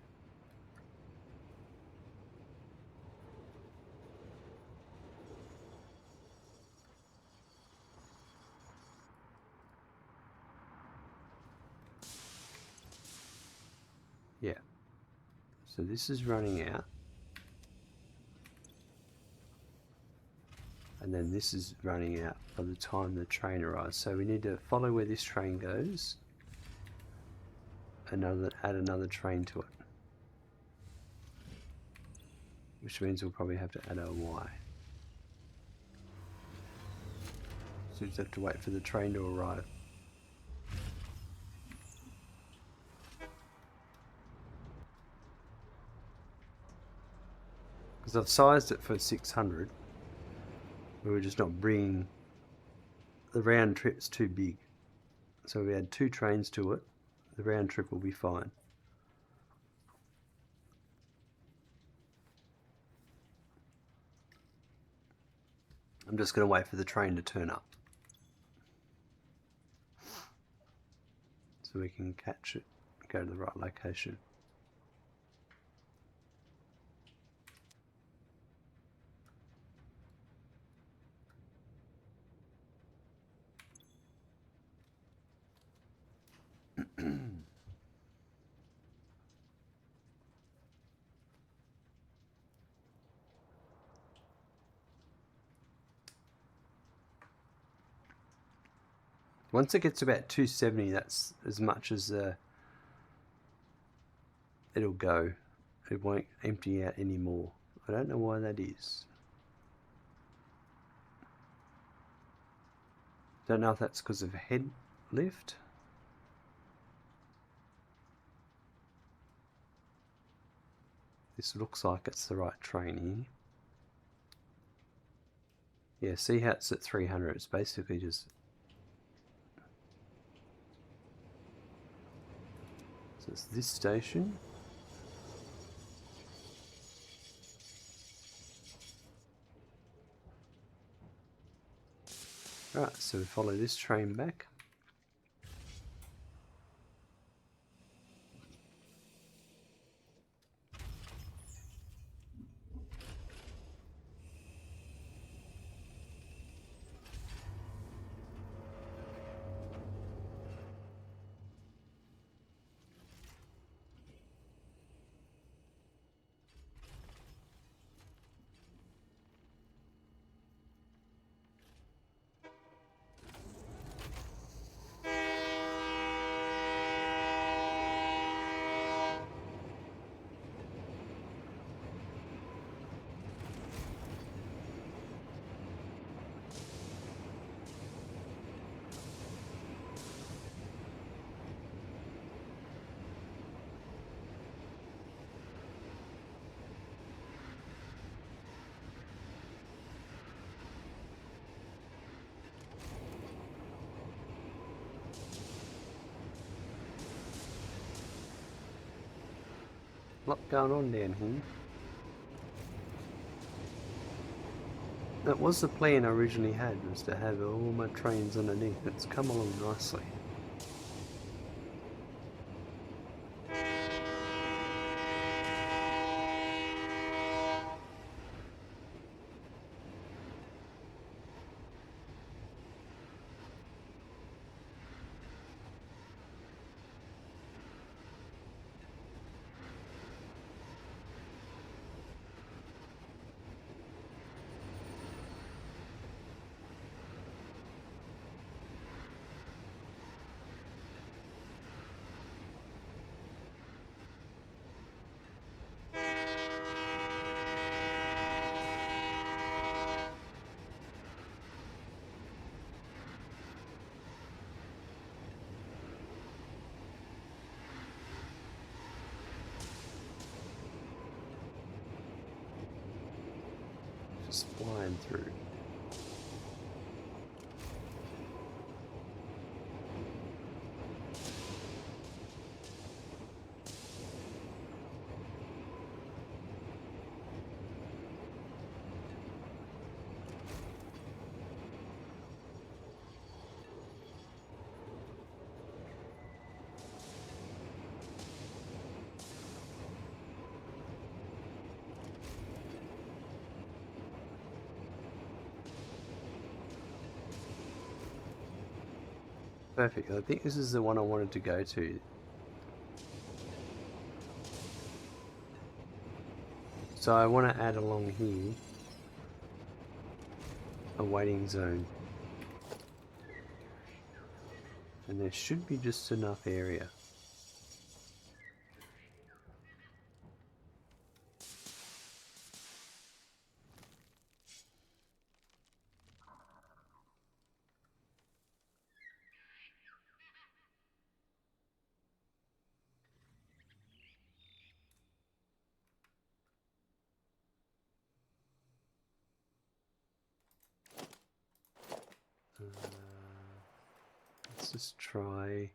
yeah. So this is running out. And then this is running out by the time the train arrives. So we need to follow where this train goes. Add another train to it. Which means we'll probably have to add a Y. So we just have to wait for the train to arrive. Because I've sized it for 600. We were just not bringing... The round trip's too big. So if we add 2 trains to it, the round trip will be fine. I'm just going to wait for the train to turn up. So we can catch it, go to the right location. Once it gets to about 270, that's as much as it'll go. It won't empty out anymore. I don't know why that is. Don't know if that's because of head lift. This looks like it's the right train here. Yeah, see how it's at 300. It's basically just... So it's this station. Right, so we follow this train back. Lot going on down here. That was the plan I originally had, was to have all my trains underneath. It's come along nicely. Just flying through. Perfect. I think this is the one I wanted to go to. So I want to add along here a waiting zone. And there should be just enough area. Let's just try.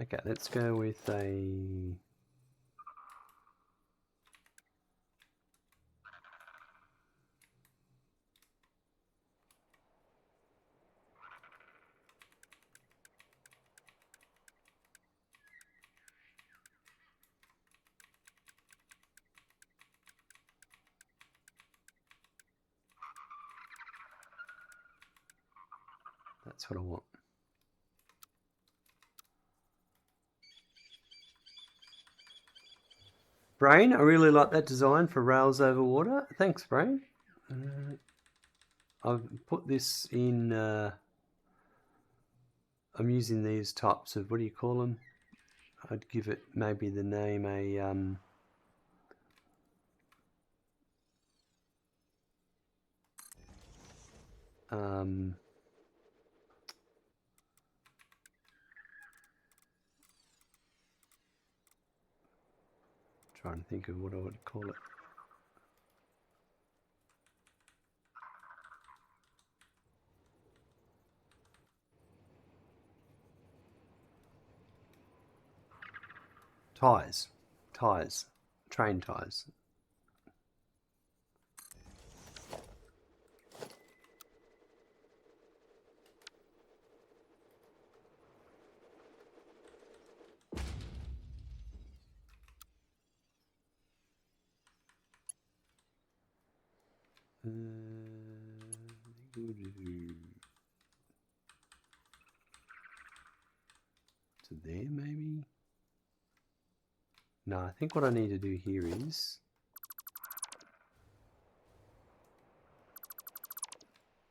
Okay, let's go with a... That's what I want. Brain, I really like that design for rails over water. Thanks, Brain. I've put this in... I'm using these types of... What do you call them? I'd give it maybe the name a... trying to think of what I would call it. Tyres. Tyres. Train tyres. To there, maybe? No, I think what I need to do here is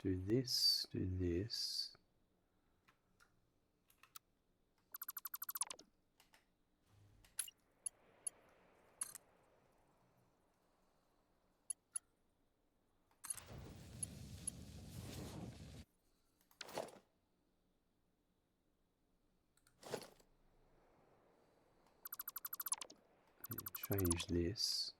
do this, do this. Change this.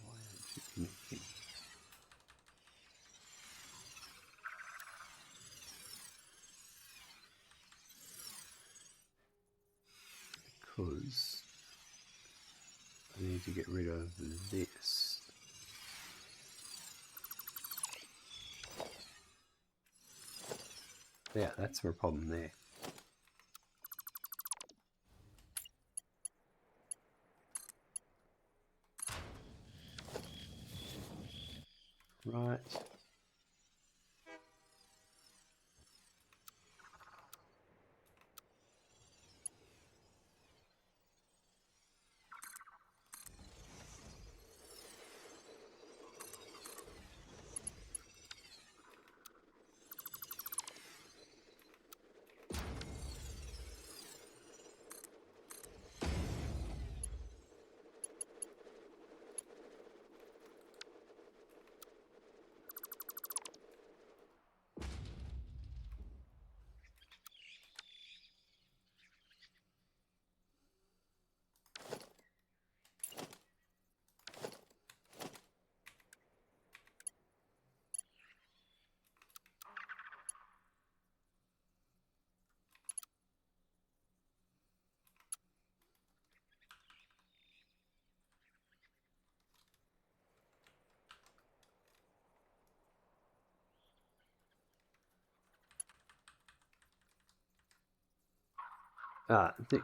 Why aren't you connecting? Because I need to get rid of this. Yeah, that's my problem there. Right.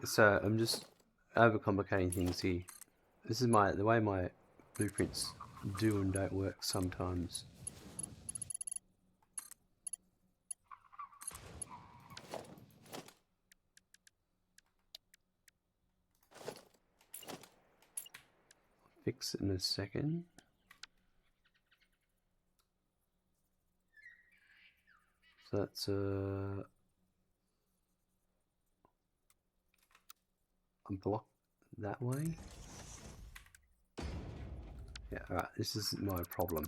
So I'm just overcomplicating things here. This is the way my blueprints do and don't work sometimes. Fix it in a second. So that's a block that way. Yeah, alright, this is my problem.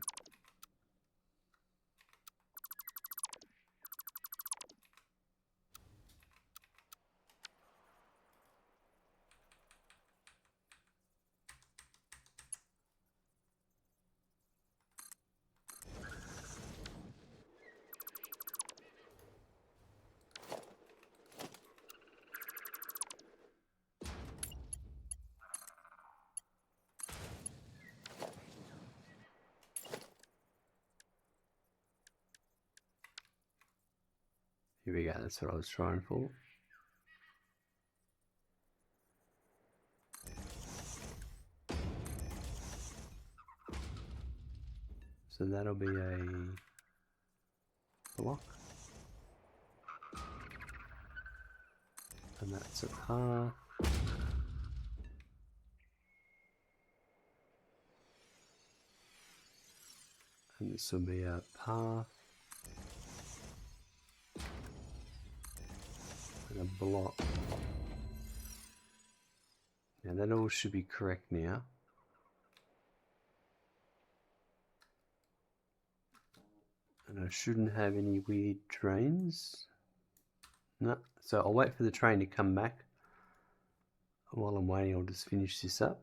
Here we go, that's what I was trying for. So that'll be a block. And that's a path. And this will be a path. And a block. Now that all should be correct now. And I shouldn't have any weird drains. No, so I'll wait for the train to come back. While I'm waiting, I'll just finish this up.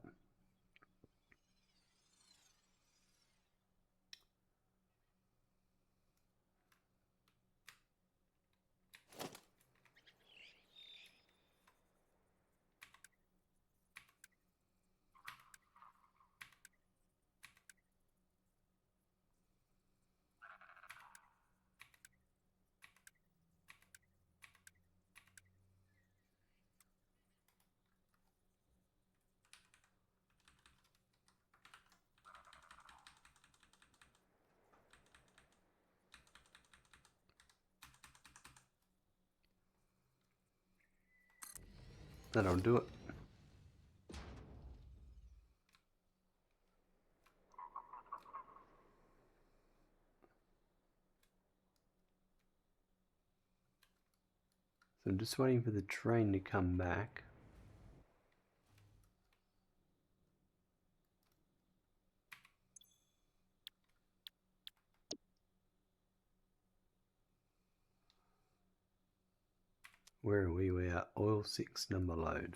That'll do it. So I'm just waiting for the train to come back. Where are we? We are oil 6 number load.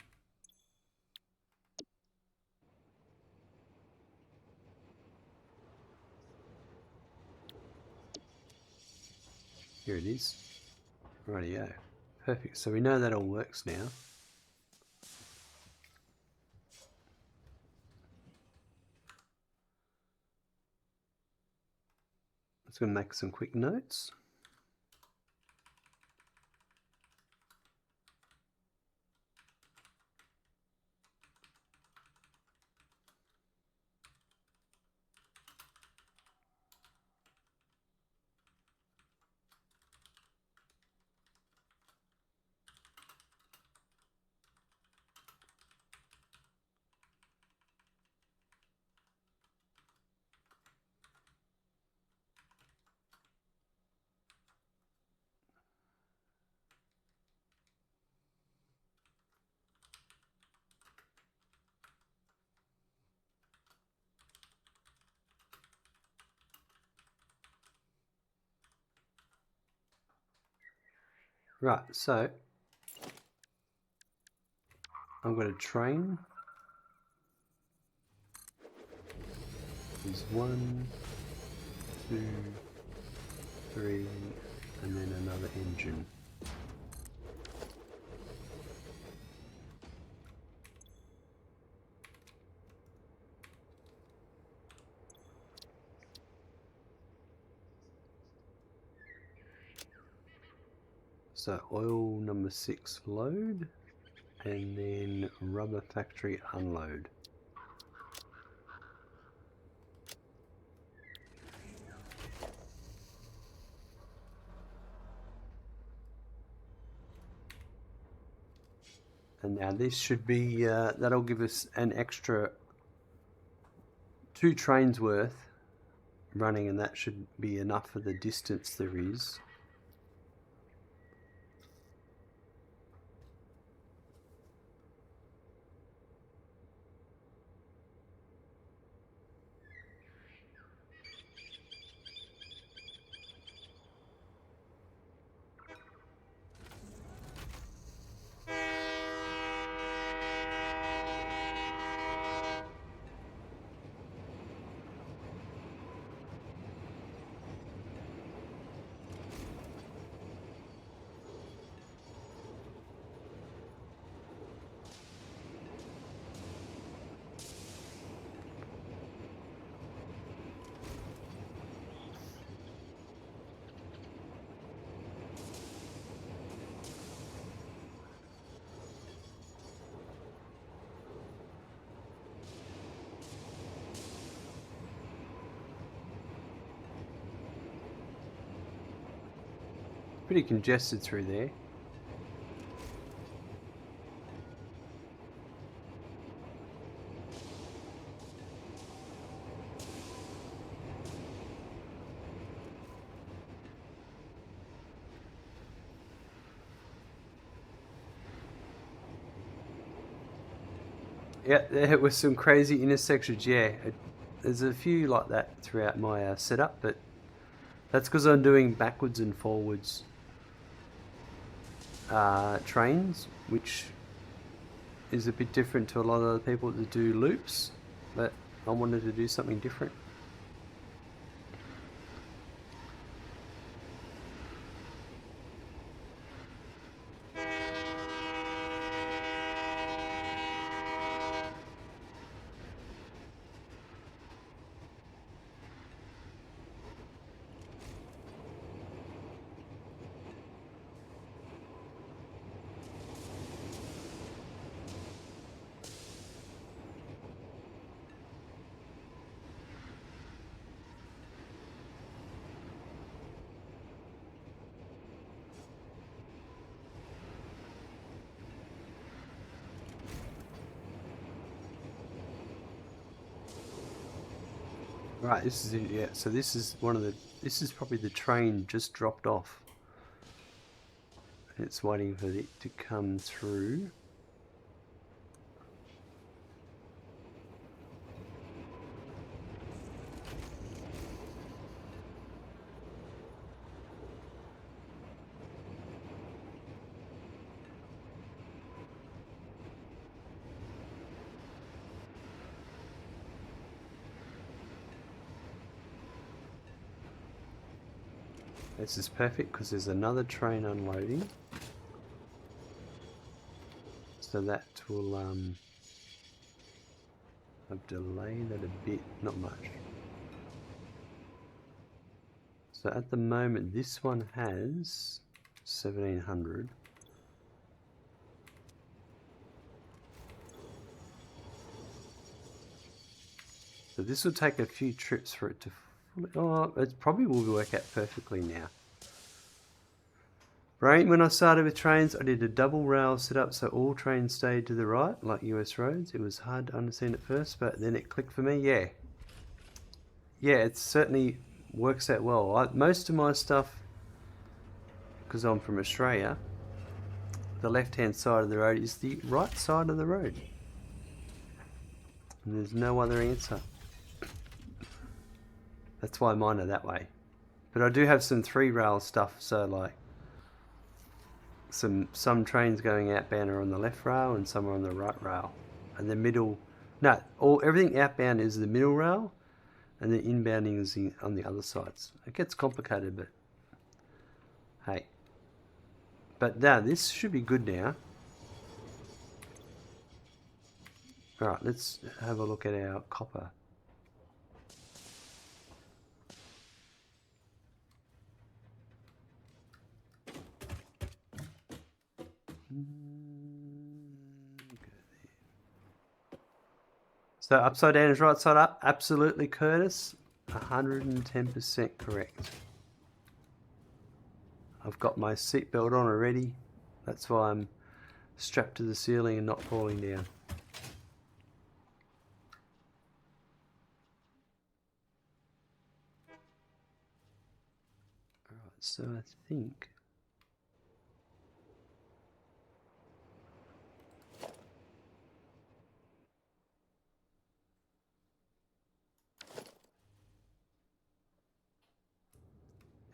Here it is. Rightio. Perfect. So we know that all works now. Let's go make some quick notes. Right, so I'm going to train. There's 1, 2, 3, and then another engine. So oil number 6 load. and then rubber factory unload. And now this should be, that'll give us an extra 2 trains worth running, and that should be enough for the distance there is. Pretty congested through there. Yeah, there was some crazy intersections. Yeah, there's a few like that throughout my setup, but that's because I'm doing backwards and forwards trains, which is a bit different to a lot of other people that do loops, but I wanted to do something different. Right, this is it, yeah. So this is this is probably the train just dropped off. It's waiting for it to come through. This is perfect because there's another train unloading. So that will I've delayed that a bit, not much. So at the moment this one has 1700. So this will take a few trips for it to... Oh, it probably will work out perfectly now. Right, when I started with trains, I did a double rail setup so all trains stayed to the right, like US roads. It was hard to understand at first, but then it clicked for me, yeah. Yeah, it certainly works out well. Most of my stuff, because I'm from Australia, the left-hand side of the road is the right side of the road. And there's no other answer. That's why mine are that way. But I do have some 3-rail stuff, so like some trains going outbound are on the left rail and some are on the right rail. And the middle, no, everything outbound is the middle rail, and the inbounding is on the other sides. It gets complicated, but hey. But now this should be good now. Alright, let's have a look at our copper. So upside down is right side up. Absolutely, Curtis. 110% correct. I've got my seatbelt on already. That's why I'm strapped to the ceiling and not falling down. Alright, so I think...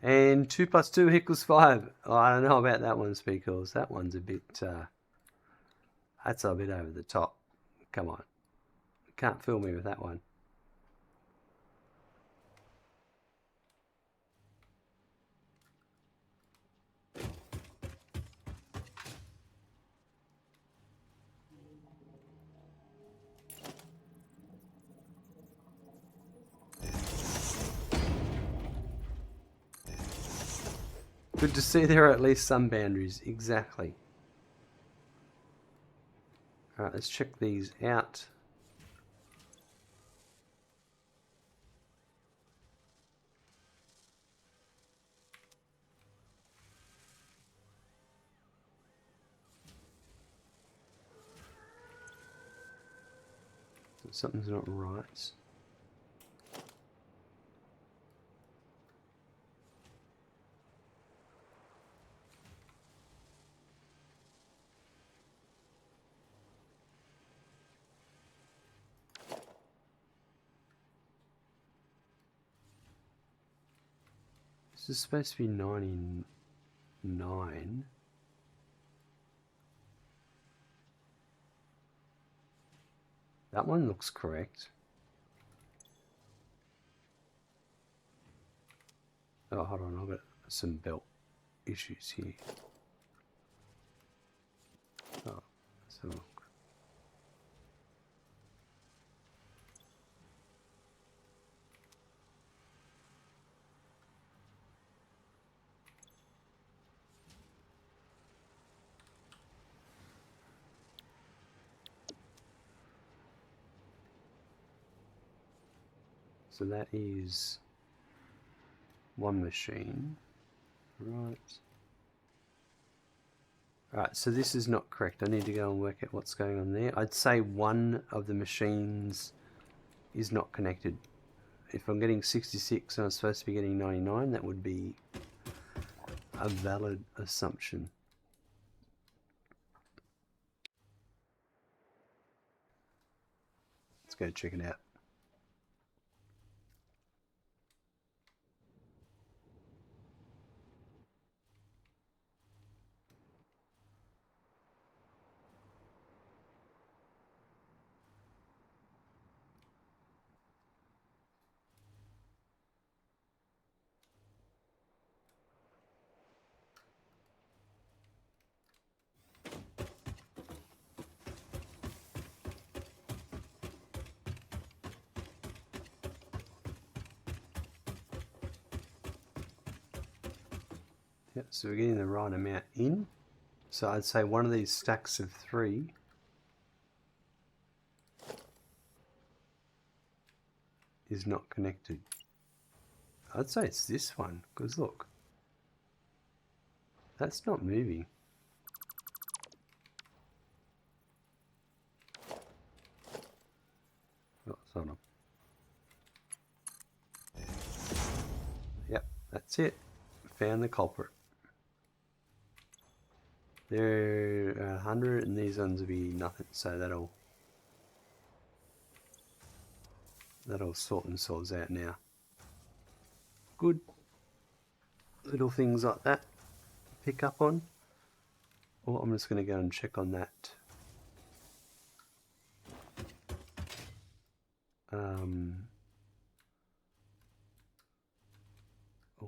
And 2 plus 2 equals 5. Oh, I don't know about that one, Speakles. That one's a bit... that's a bit over the top. Come on. Can't fool me with that one. Good to see there are at least some boundaries. Exactly. Alright, let's check these out. Something's not right. This is supposed to be 99. That one looks correct. Oh, hold on, I've got some belt issues here. Oh, so so that is one machine, right? Alright, so this is not correct. I need to go and work out what's going on there. I'd say one of the machines is not connected. If I'm getting 66 and I'm supposed to be getting 99, that would be a valid assumption. Let's go check it out. Yep, so we're getting the right amount in. So I'd say one of these stacks of 3 is not connected. I'd say it's this one, because look, that's not moving. Oh, it's on. Yep, that's it. Found the culprit. They're 100 and these ones will be nothing, so that'll sort themselves out now. Good little things like that pick up on. Oh, I'm just going to go and check on that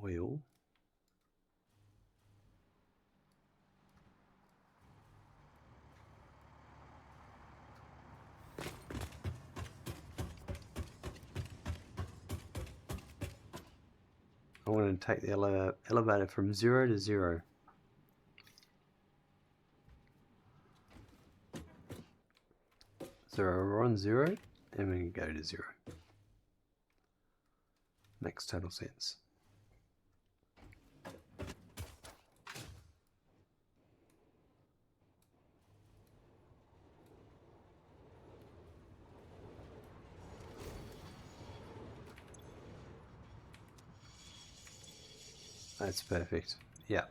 oil. I'm going to take the elevator from 0 to 0. So we're on 0. and we can go to 0. Makes total sense. That's perfect. Yeah.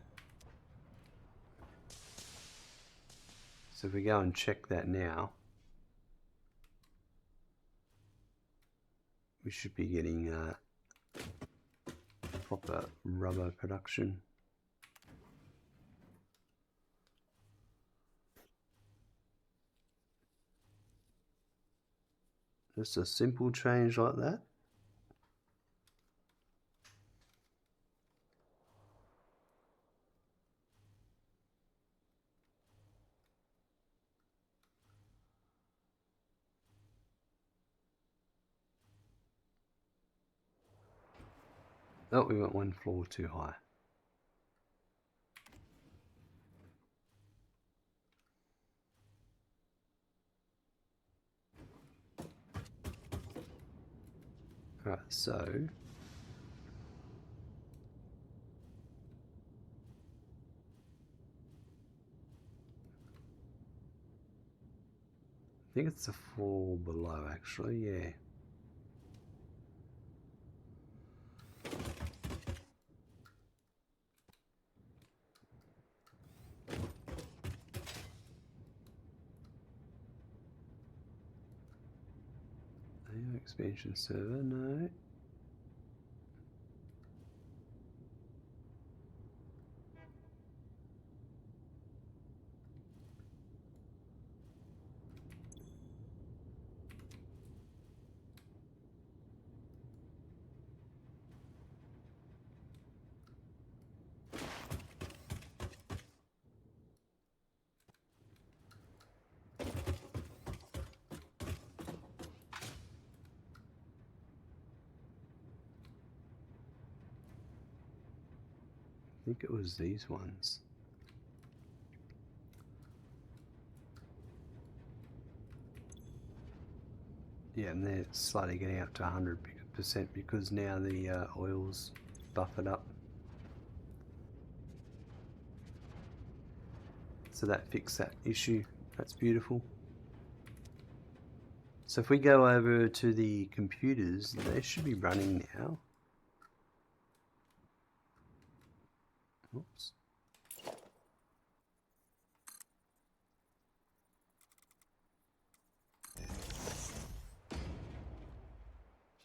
So if we go and check that now, we should be getting proper rubber production. Just a simple change like that. Oh, we went one floor too high. Alright, so I think it's the floor below actually, yeah. Expansion server, no. I think it was these ones. Yeah, and they're slightly getting up to 100% because now the oil's buffered up. So that fixed that issue. That's beautiful. So if we go over to the computers, they should be running now. Oops.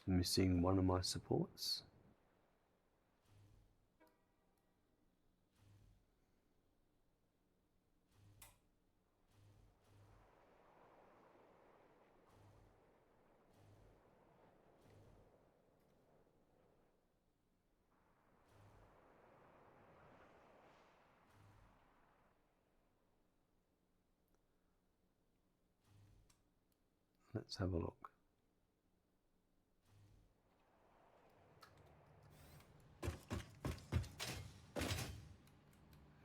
Missing one of my supports. Let's have a look.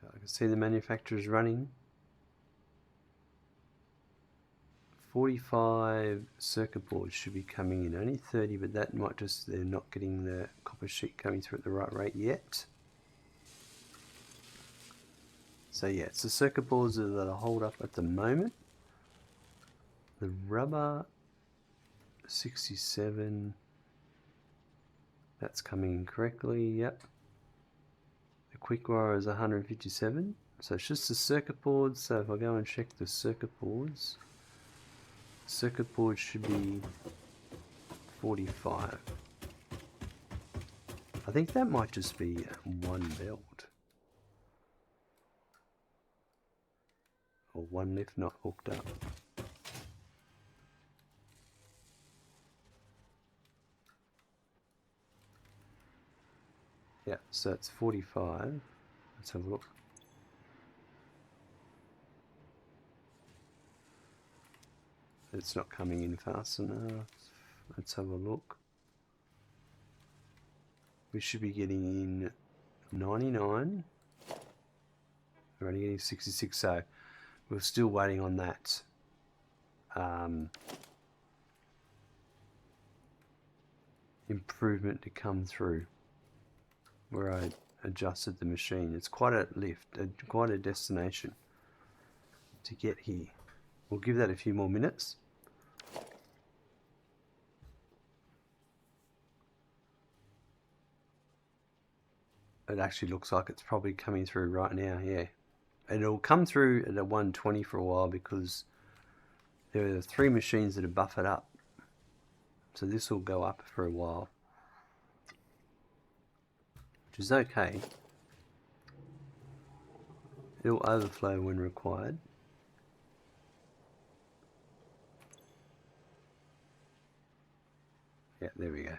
I can see the manufacturer's running. 45 circuit boards should be coming in, only 30, but that might just, they're not getting the copper sheet coming through at the right rate yet. So yeah, it's the circuit boards that are hold up at the moment. The rubber 67, that's coming in correctly, yep. The quick wire is 157, so it's just the circuit boards. So if I go and check the circuit boards should be 45. I think that might just be one belt or one lift not hooked up. Yeah, so it's 45. Let's have a look. It's not coming in fast enough. Let's have a look. We should be getting in 99. We're only getting 66, so we're still waiting on that improvement to come through where I adjusted the machine. It's quite a lift, quite a destination to get here. We'll give that a few more minutes. It actually looks like it's probably coming through right now, yeah. And it'll come through at a 120 for a while because there are 3 machines that are buffered up. So this will go up for a while, which is okay. It'll overflow when required. Yeah, there we go.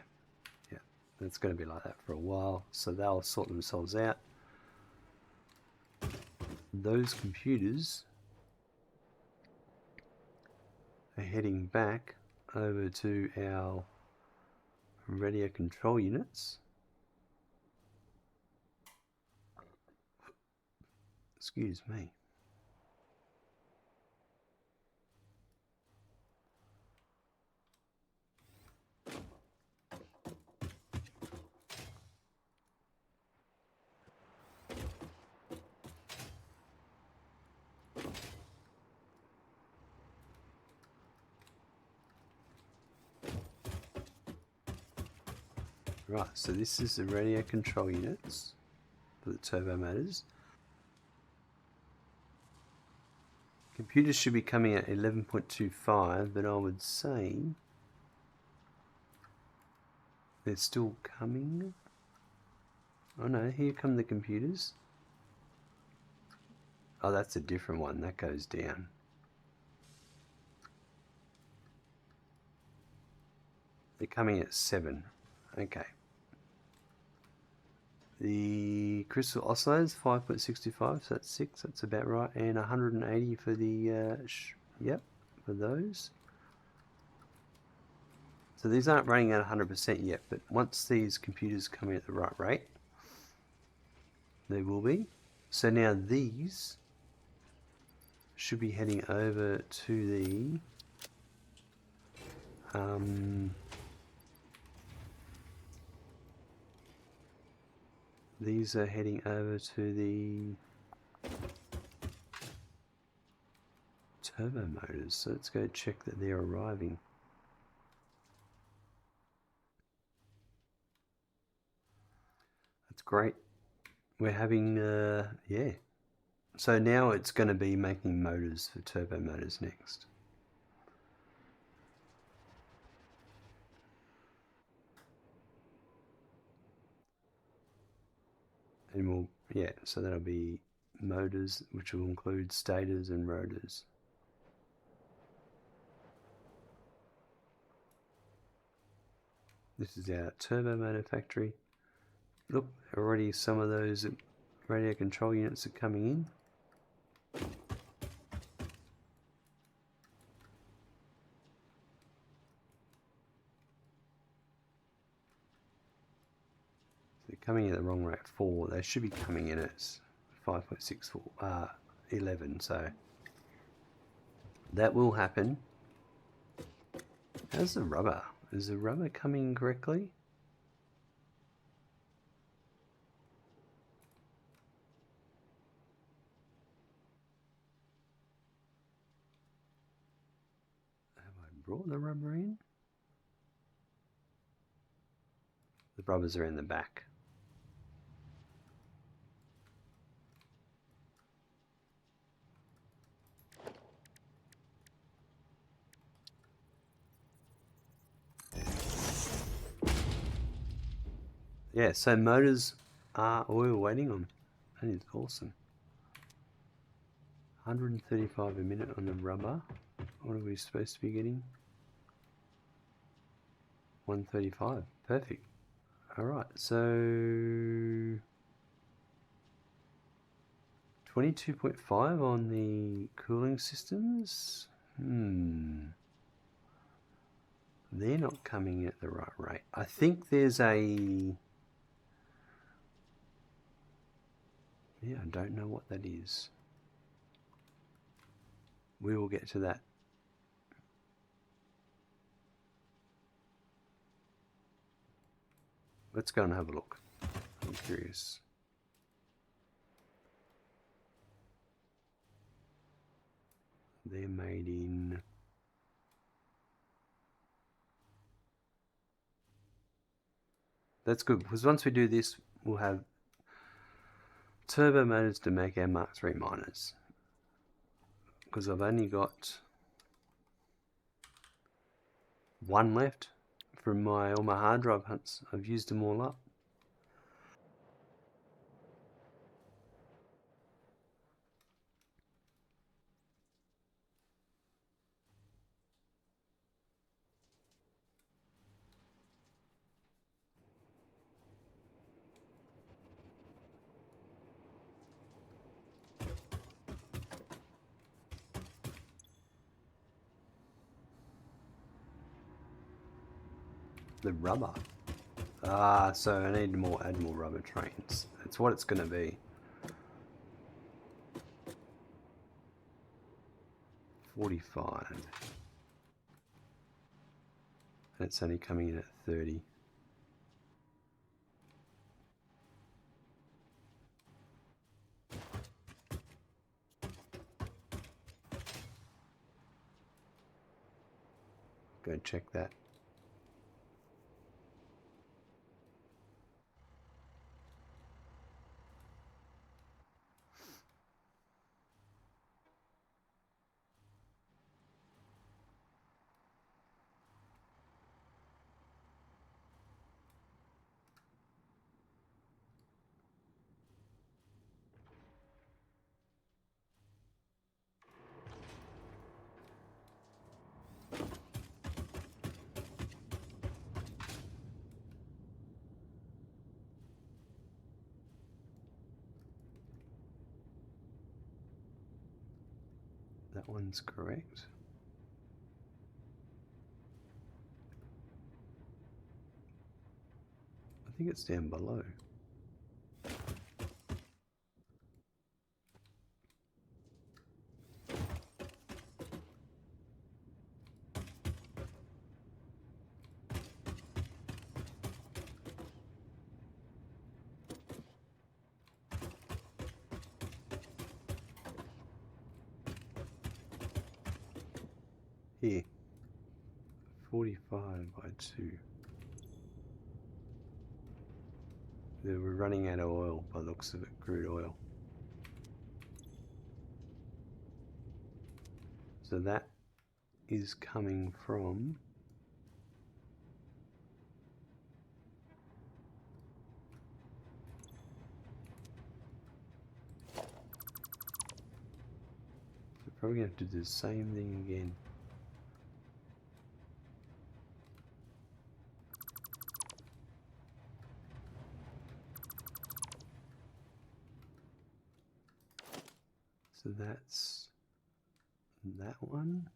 Yeah, it's going to be like that for a while. So they'll sort themselves out. Those computers are heading back over to our radio control units. Excuse me. Right, so this is the radio control units for the turbo motors. Computers should be coming at 11.25, but I would say they're still coming. Oh no, here come the computers. Oh, that's a different one. That goes down. They're coming at 7. Okay. The crystal oscillators, 5.65, so that's 6, that's about right. And 180 for the, yep, for those. So these aren't running at 100% yet, but once these computers come in at the right rate, they will be. So now these should be heading over to the these are heading over to the turbo motors. So let's go check that they're arriving. That's great. We're having, yeah. So now it's going to be making motors for turbo motors next. And we'll, yeah, so that'll be motors, which will include stators and rotors. This is our turbo motor factory. Look, already some of those radio control units are coming in. They're coming in at the wrong rate, 4. They should be coming in at 5.64, 11. So that will happen. How's the rubber? Is the rubber coming correctly? Have I brought the rubber in? The rubbers are in the back. Yeah, so motors are, we were waiting on. That is awesome. 135 a minute on the rubber. What are we supposed to be getting? 135. Perfect. Alright, so 22.5 on the cooling systems. They're not coming at the right rate. I think there's a... Yeah, I don't know what that is. We will get to that. Let's go and have a look. I'm curious. They're made in... That's good, because once we do this, we'll have turbo motors to make our Mark III miners. Because I've only got one left from all my hard drive hunts. I've used them all up. The rubber. Ah, so I need add more rubber trains. That's what it's going to be. 45. And it's only coming in at 30. Go check that. That one's correct. I think it's down below. Here. 45 by 2. We're running out of oil by the looks of it, crude oil. So that is coming from we're probably going to have to do the same thing again. So that's that one.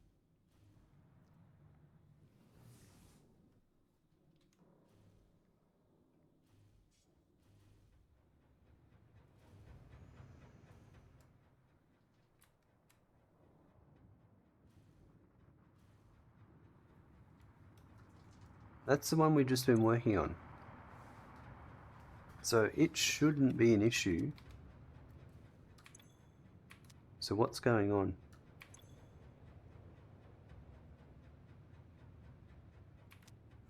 That's the one we've just been working on. So it shouldn't be an issue. So what's going on?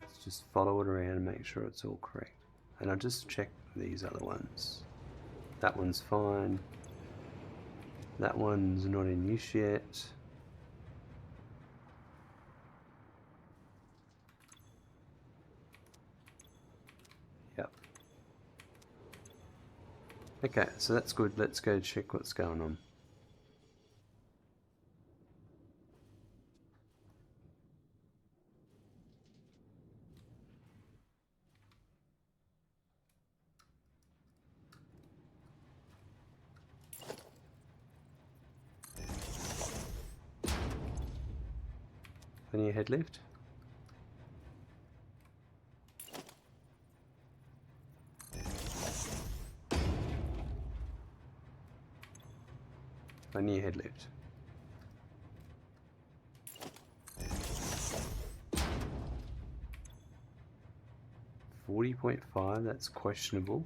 Let's just follow it around and make sure it's all correct. And I'll just check these other ones. That one's fine. That one's not in use yet. Yep. Okay, so that's good. Let's go check what's going on. Plenty of head lift. Plenty of head lift. 40.5, that's questionable.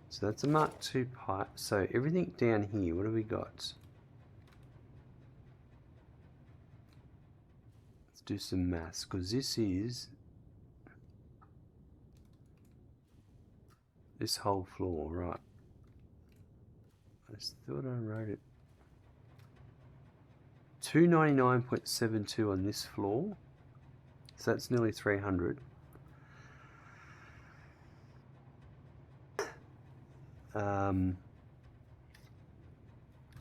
So that's a Mark II pipe. So everything down here, what have we got? Let's do some maths, because this is this whole floor, right? I thought I wrote it. 299.72 on this floor. So that's nearly 300.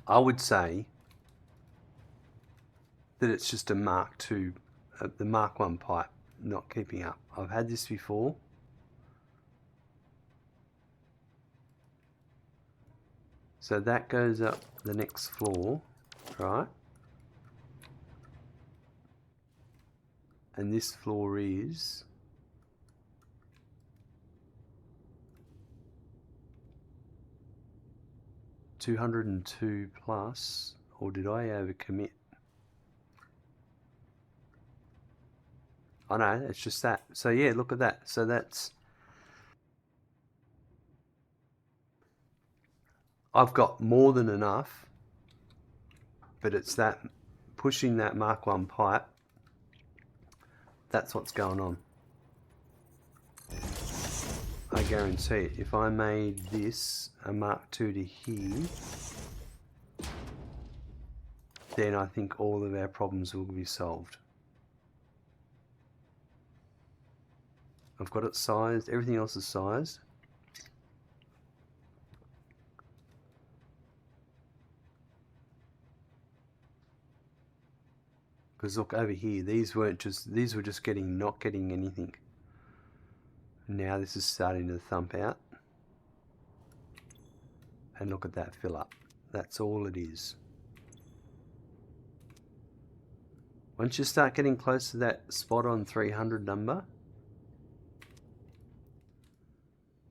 I would say that it's just a Mark II, the Mark I pipe not keeping up. I've had this before. So that goes up the next floor, right? And this floor is 202 plus, or did I overcommit? I know, it's just that. So yeah, look at that. So that's, I've got more than enough, but it's that pushing that Mark I pipe. That's what's going on. I guarantee it. If I made this a Mark II to here, then I think all of our problems will be solved. I've got it sized, everything else is sized. Because look over here, these were just getting, not getting anything. Now this is starting to thump out. And look at that fill up. That's all it is. Once you start getting close to that spot on 300 number,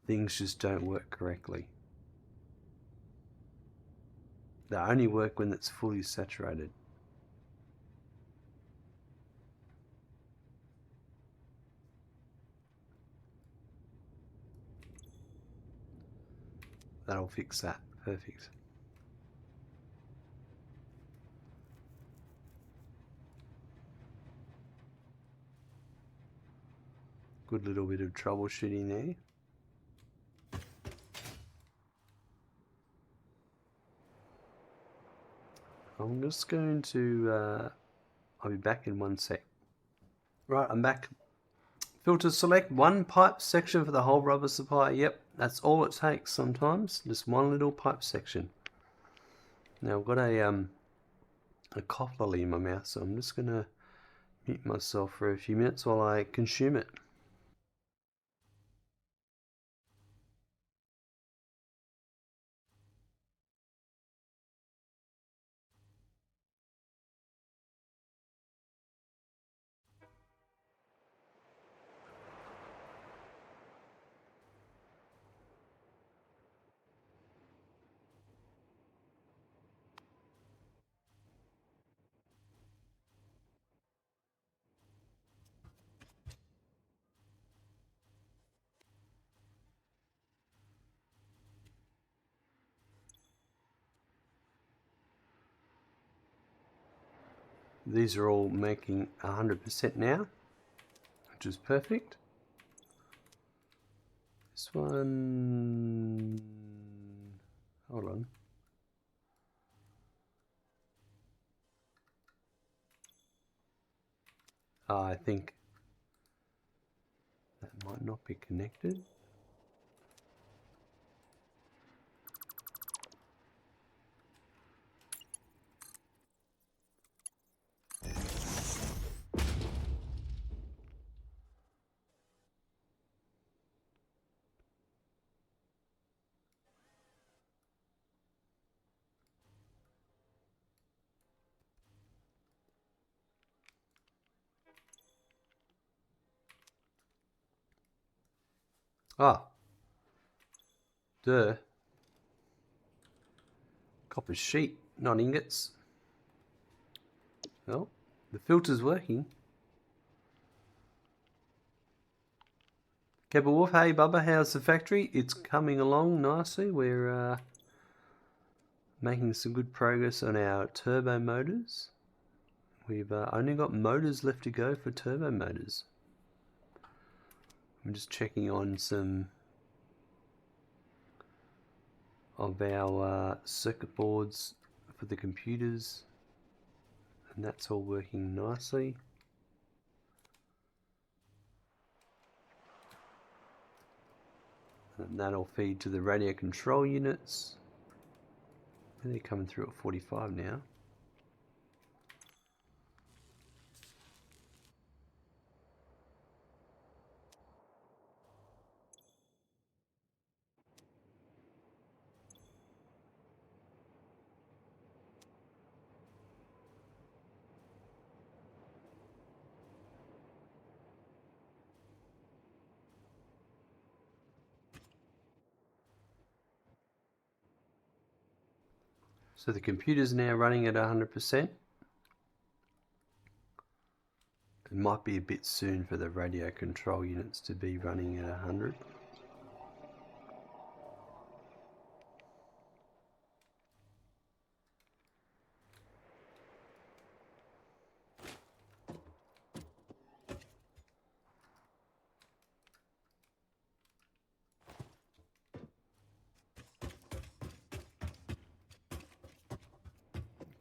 things just don't work correctly. They only work when it's fully saturated. That'll fix that. Perfect. Good little bit of troubleshooting there. I'm just going to, I'll be back in one sec. Right, I'm back. Filter select one pipe section for the whole rubber supply. Yep, that's all it takes sometimes. Just one little pipe section. Now I've got a cough lolly in my mouth, so I'm just going to mute myself for a few minutes while I consume it. These are all making 100% now, which is perfect. This one, hold on. I think that might not be connected. Ah, duh. Copper sheet, not ingots. Well, The filter's working. Keppel Wolf, hey Bubba, how's the factory? It's coming along nicely. We're making some good progress on our turbo motors. We've only got motors left to go for turbo motors. I'm just checking on some of our circuit boards for the computers, and that's all working nicely. And that'll feed to the radio control units. And they're coming through at 45 now. So the computer's now running at 100%. It might be a bit soon for the radio control units to be running at 100.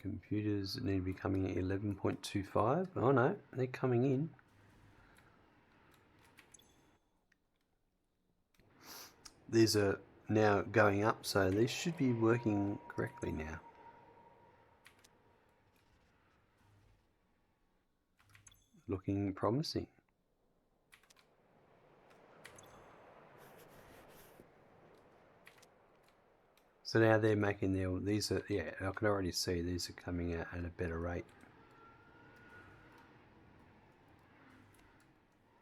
Computers need to be coming at 11.25. Oh no, they're coming in. These are now going up, so these should be working correctly now. Looking promising. So now they're making their, these are, yeah, I can already see these are coming out at a better rate.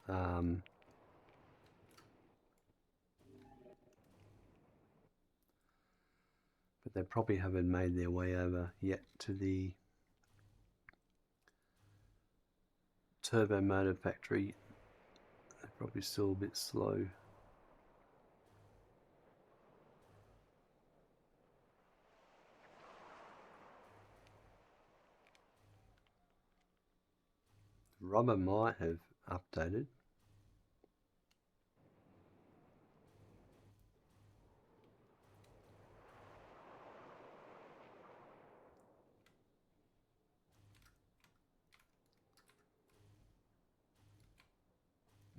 But they probably haven't made their way over yet to the turbo motor factory. They're probably still a bit slow. Rubber might have updated.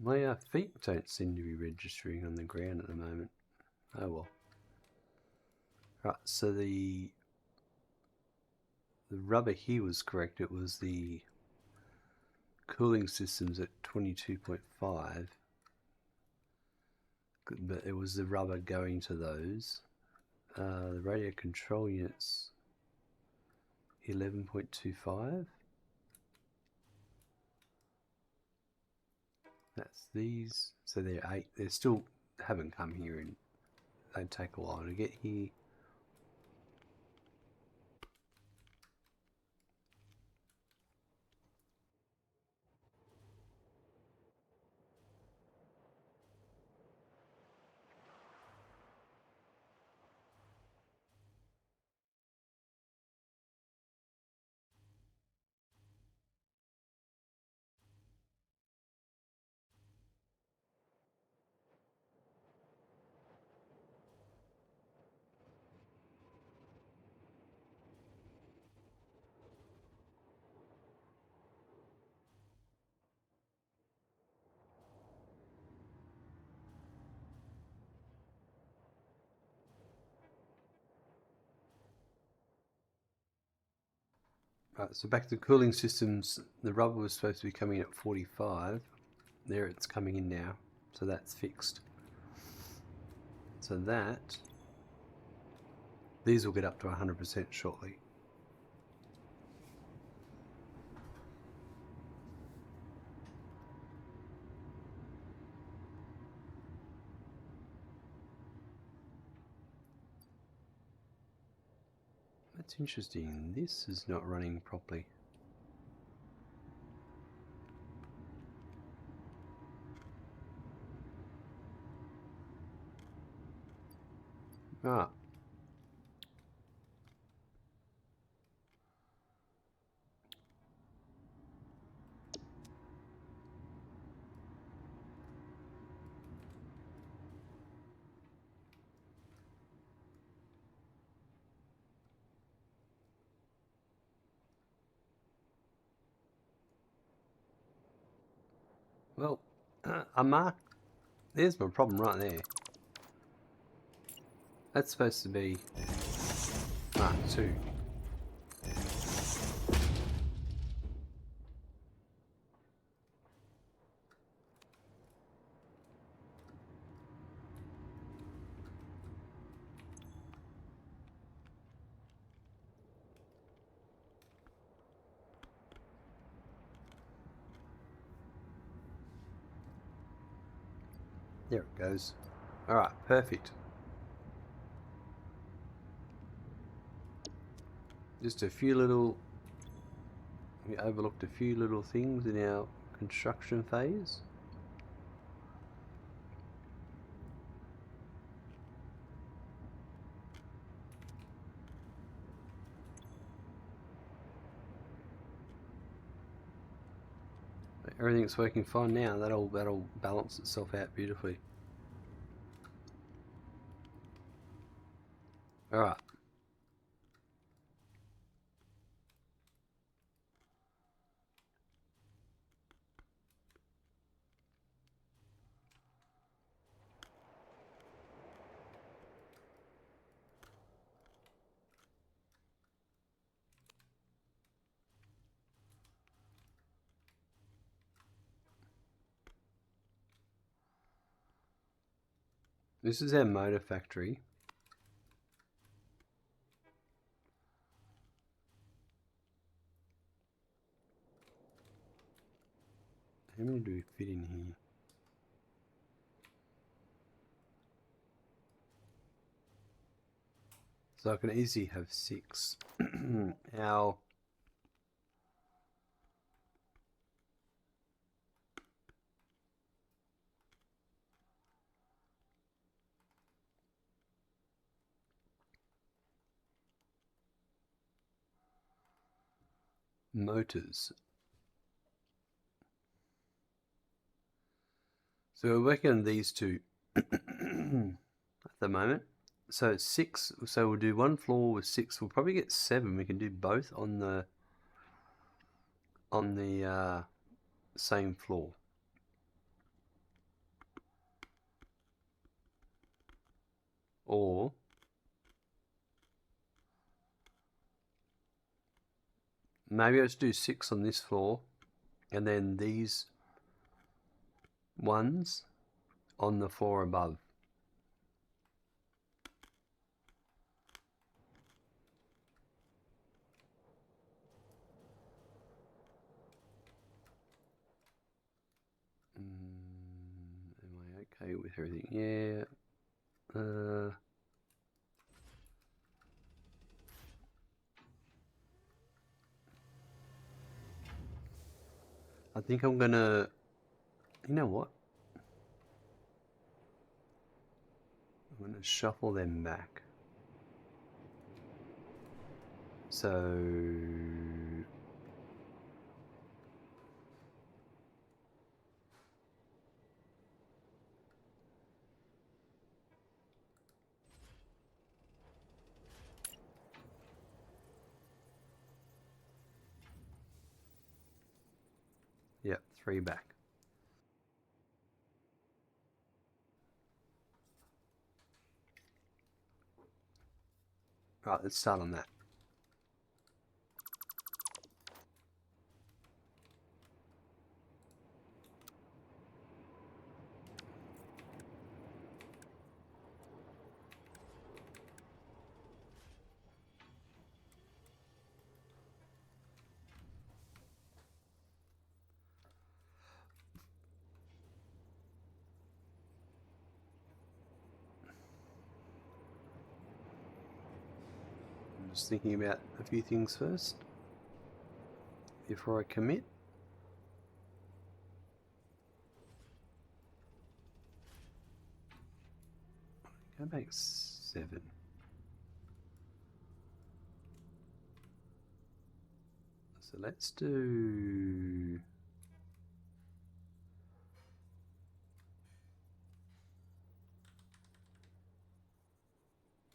My feet don't seem to be registering on the ground at the moment. Oh well. Right, so the rubber here was correct. It was the cooling systems at 22.5. But it was the rubber going to those. The radio control units 11.25. That's these. So they're 8. They still haven't come here, and they take a while to get here. Right, so back to the cooling systems. The rubber was supposed to be coming in at 45. There it's coming in now. So that's fixed. So that, these will get up to 100% shortly. That's interesting. This is not running properly. Ah. Well, I marked. There's my problem right there. That's supposed to be Mark 2. There it goes. Alright, perfect. Just a few little... We overlooked a few little things in our construction phase. Everything's working fine now. That'll balance itself out beautifully. Alright. This is our motor factory. How many do we fit in here? So I can easily have 6. Our motors. So we're working on these two at the moment. So 6. So we'll do one floor with 6. We'll probably get 7. We can do both on the same floor. Or maybe let's do 6 on this floor, and then these ones on the floor above. Am I okay with everything? Yeah. I think I'm gonna... You know what? I'm gonna shuffle them back. So... Yep, 3 back. Right, let's start on that. I'm just thinking about a few things first before I commit. Go back 7. So let's do...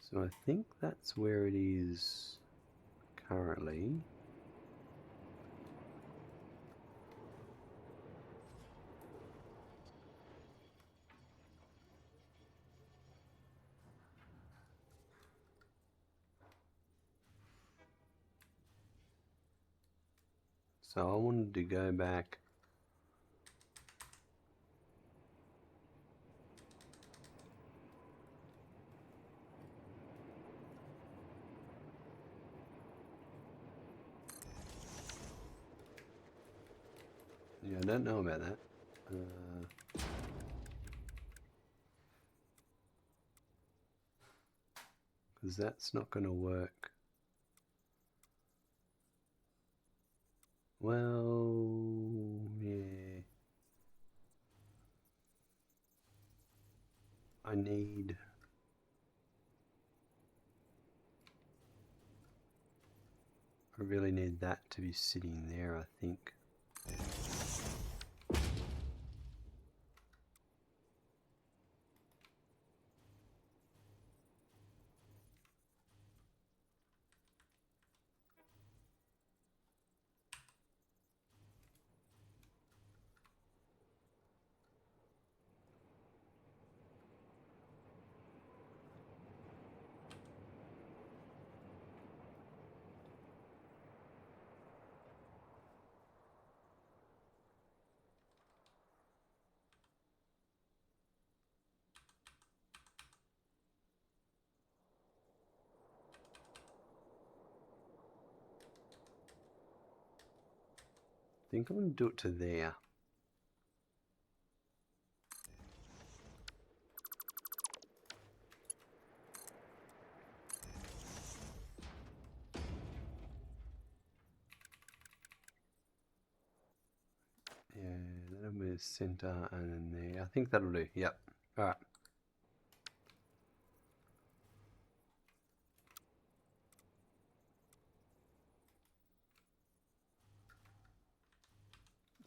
So I think that's where it is currently. So I wanted to go back yeah, I don't know about that. Because that's not going to work. Well, yeah. I really need that to be sitting there, I think. I think I'm going to do it to there. Yeah, that'll be the center and then there. I think that'll do. Yep. Alright.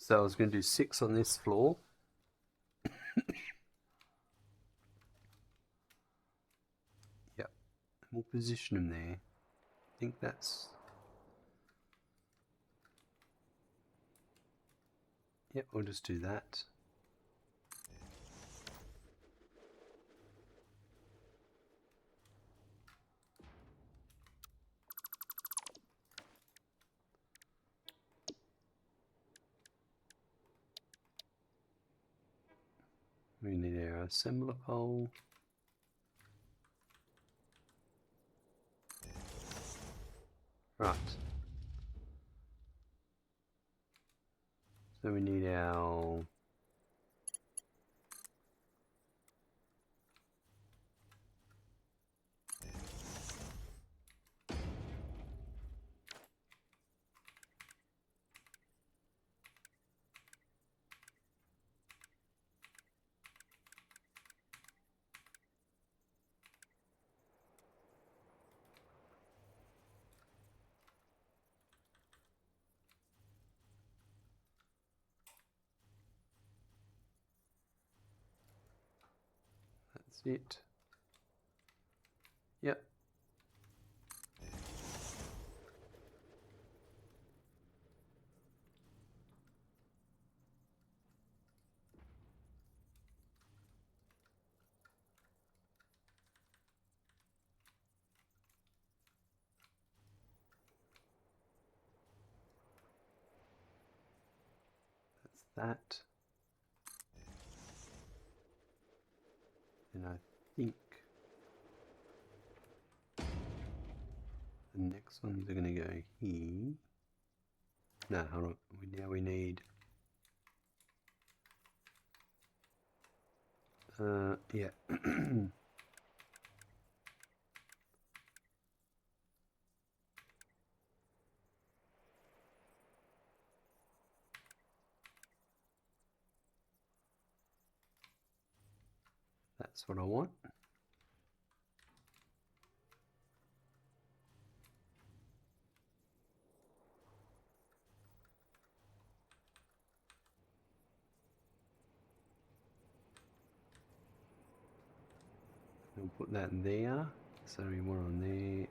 So I was going to do 6 on this floor. Yep. We'll position them there. I think that's... Yep, we'll just do that. We need our assembler pole. Right. So we need our... That's it. Yep. That's that. And I think the next ones are going to go here. No, hold on. Now we need... yeah. That's what I want. We'll put that in there. So we want on there.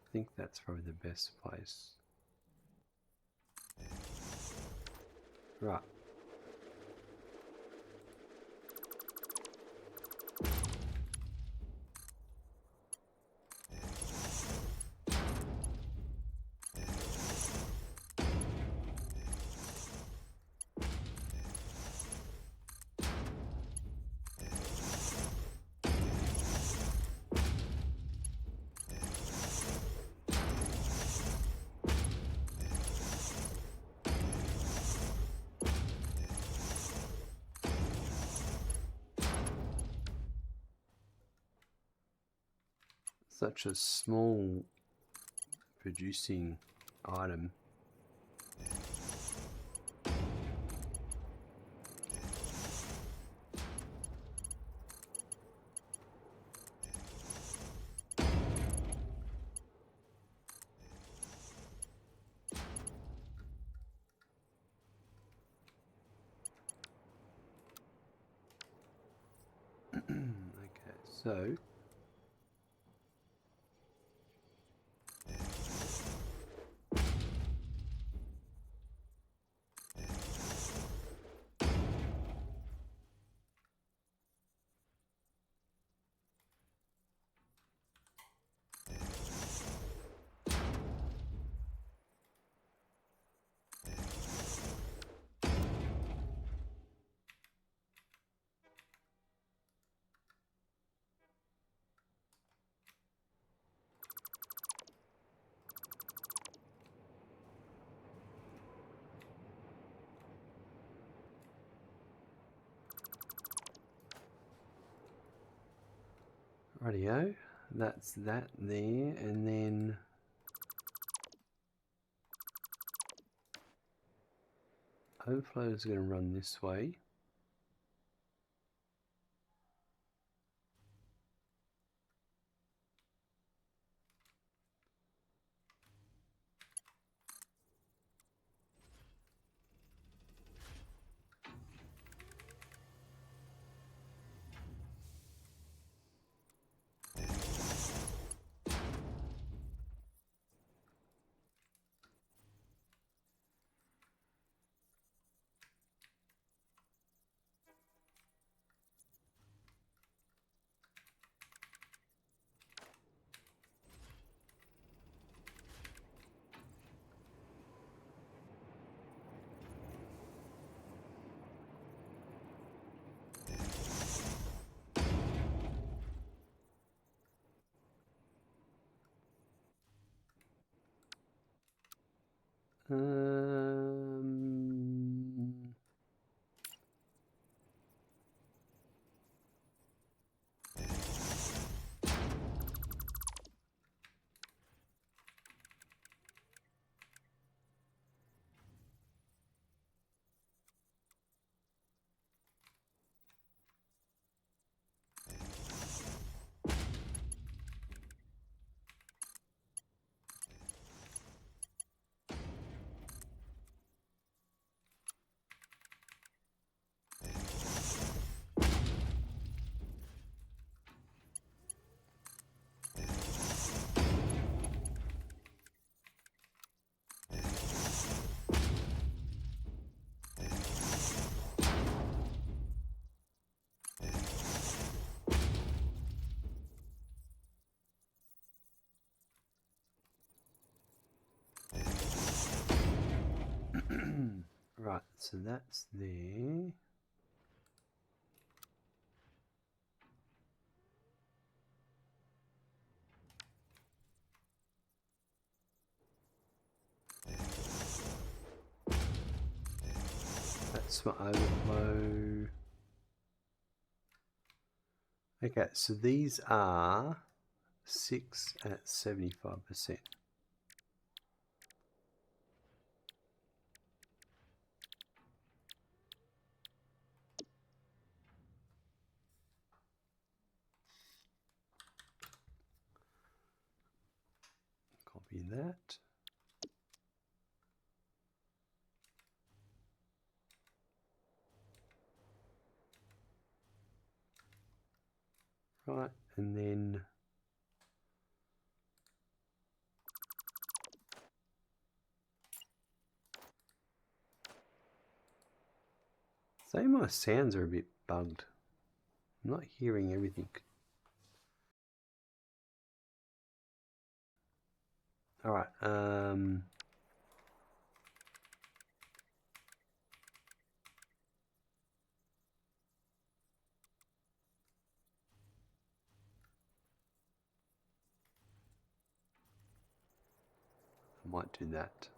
I think that's probably the best place. Right. Such a small producing item. Okay, so rightio, that's that there, and then overflow is going to run this way. Um, right, so that's there. That's my overflow. Okay, so these are 6 at 75%. Copy that. Right, and then say my sounds are a bit bugged. I'm not hearing everything. Alright, I might do that.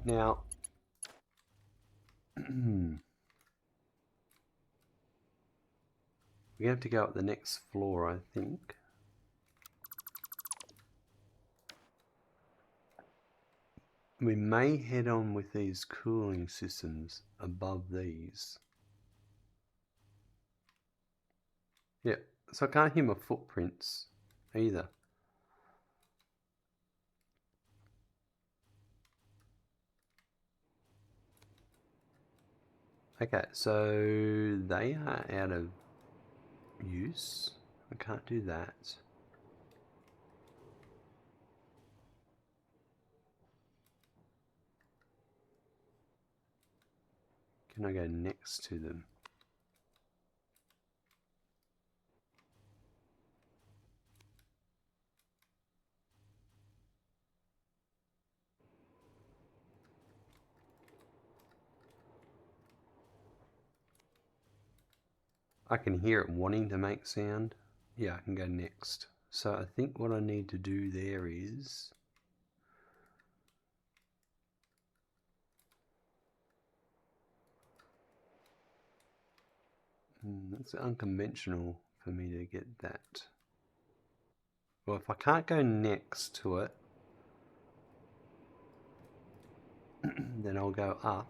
Now, we have to go up the next floor, I think. We may head on with these cooling systems above these. Yeah, so I can't hear my footprints either. Okay, so they are out of use. I can't do that. Can I go next to them? I can hear it wanting to make sound. Yeah, I can go next. So I think what I need to do there is... it's unconventional for me to get that. Well, if I can't go next to it, then I'll go up.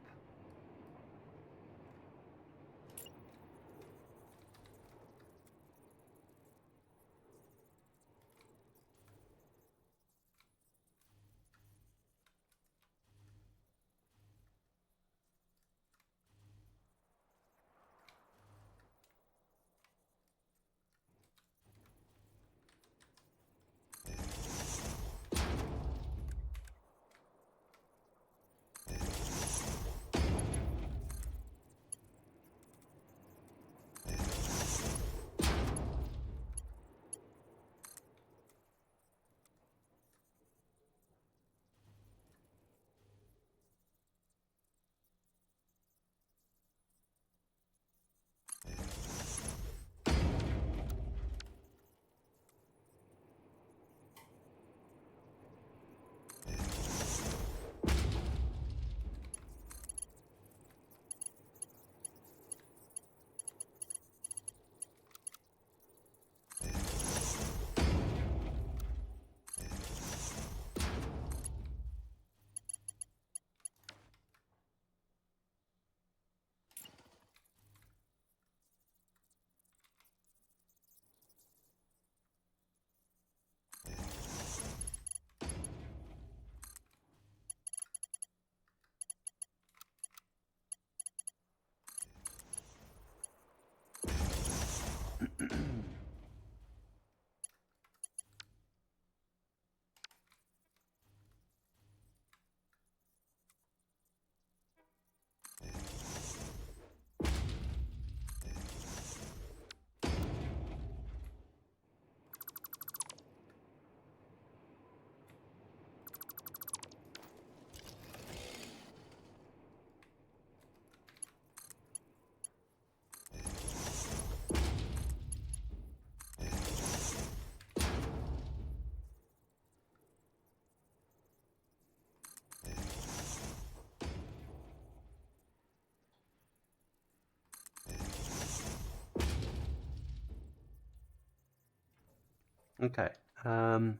Okay, I'm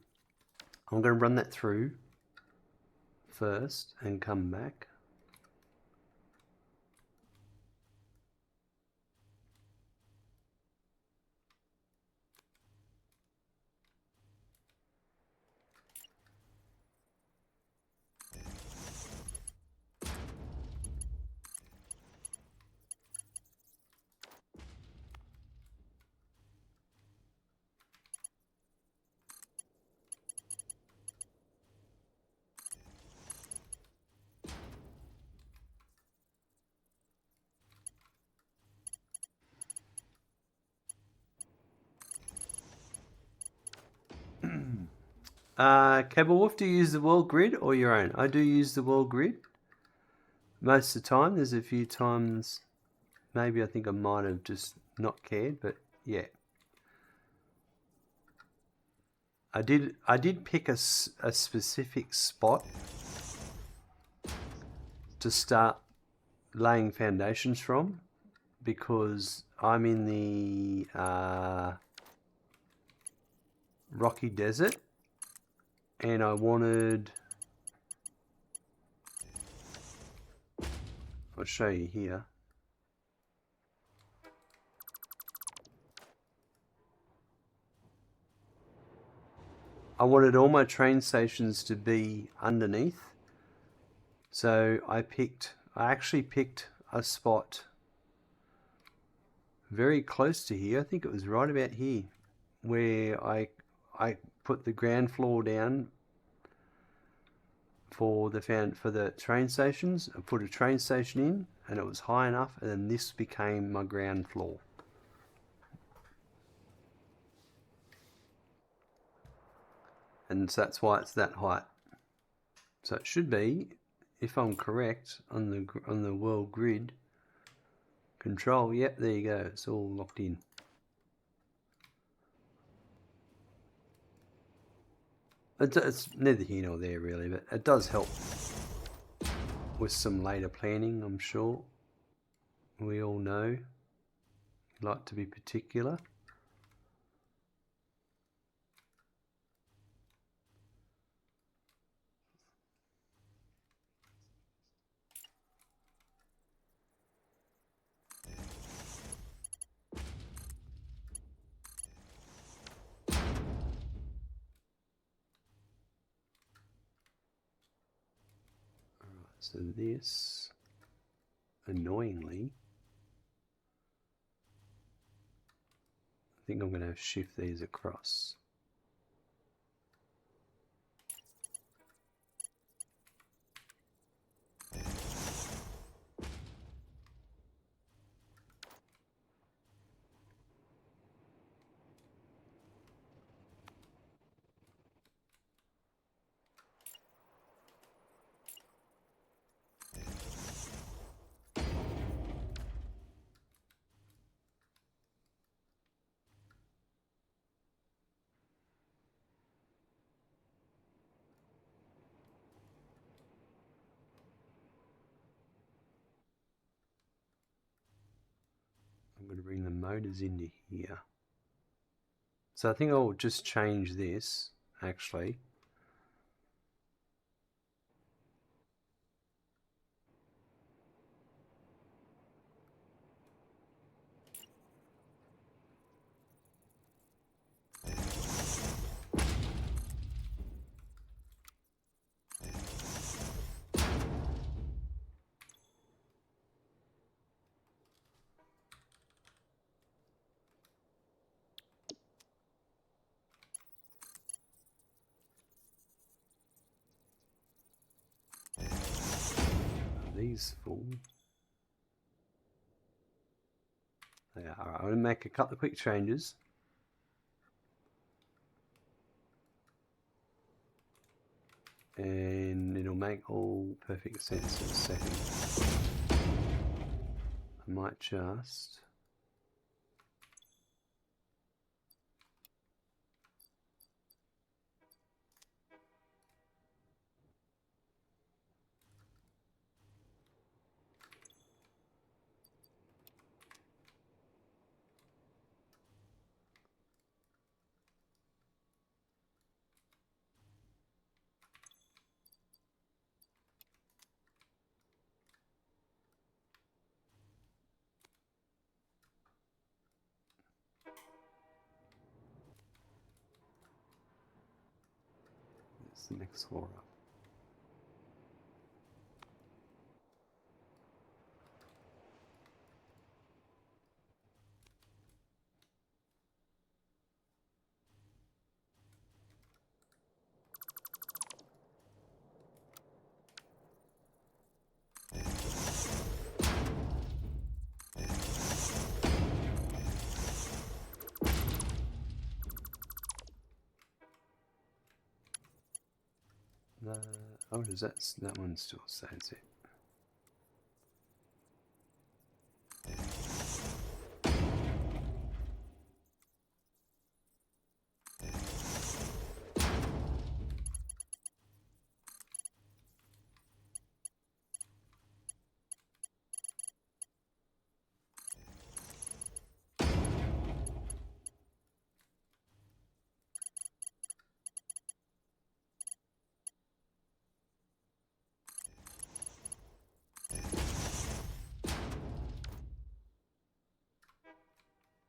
going to run that through first and come back. Cable Wolf, do you use the world grid or your own? I do use the world grid most of the time. There's a few times, maybe I think I might have just not cared, but yeah. I did pick a specific spot to start laying foundations from, because I'm in the rocky desert and I wanted, I'll show you here. I wanted all my train stations to be underneath. So I actually picked a spot very close to here. I think it was right about here, where I put the ground floor down for the train stations. I put a train station in, and it was high enough, and then this became my ground floor. And so that's why it's that height. So it should be, if I'm correct, on the world grid control. Yep, there you go. It's all locked in. It's neither here nor there really, but it does help with some later planning, I'm sure. We all know you like to be particular. So this, annoyingly, I think I'm going to shift these across. I'm going to bring the motors into here. So I think I'll just change this, actually. These full. They are. I'm going to make a couple of quick changes. And it'll make all perfect sense in a second. I might just the next floor up. Oh, does that one still says it?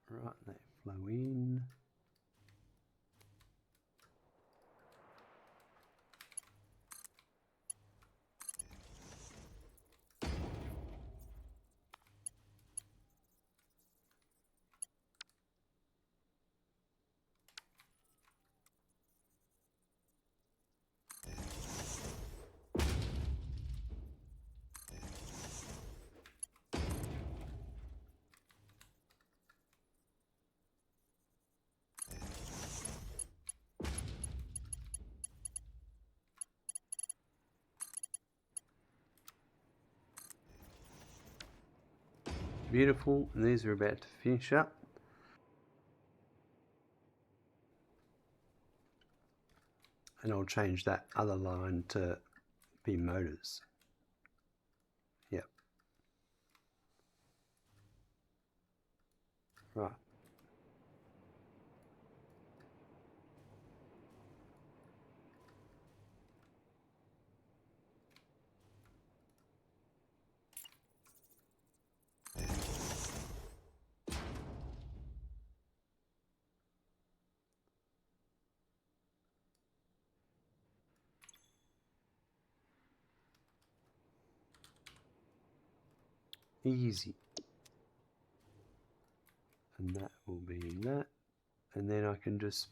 Right, they flow in. Beautiful, and these are about to finish up. And I'll change that other line to be motors. Yep. Right. Easy. And that will be in that. And then I can just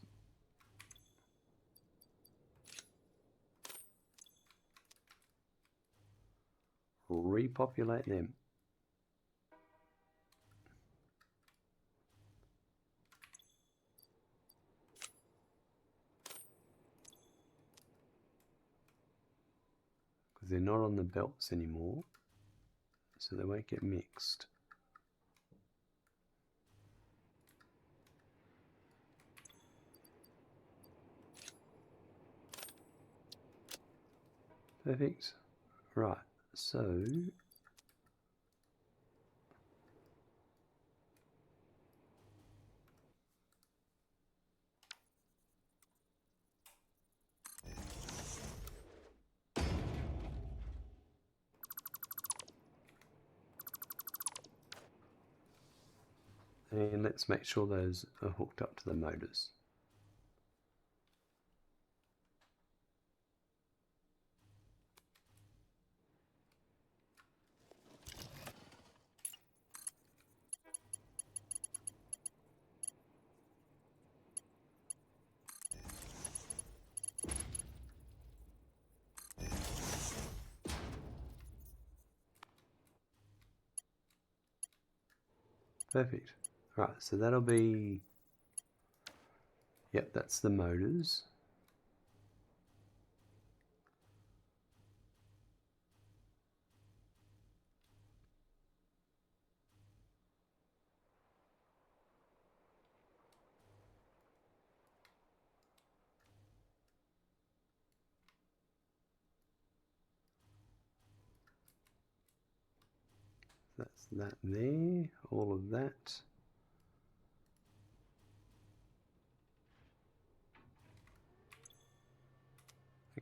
repopulate them. Because they're not on the belts anymore, so they won't get mixed. Perfect. Right, so and let's make sure those are hooked up to the motors. Perfect. Right, so that'll be, yep, that's the motors. That's that there, all of that.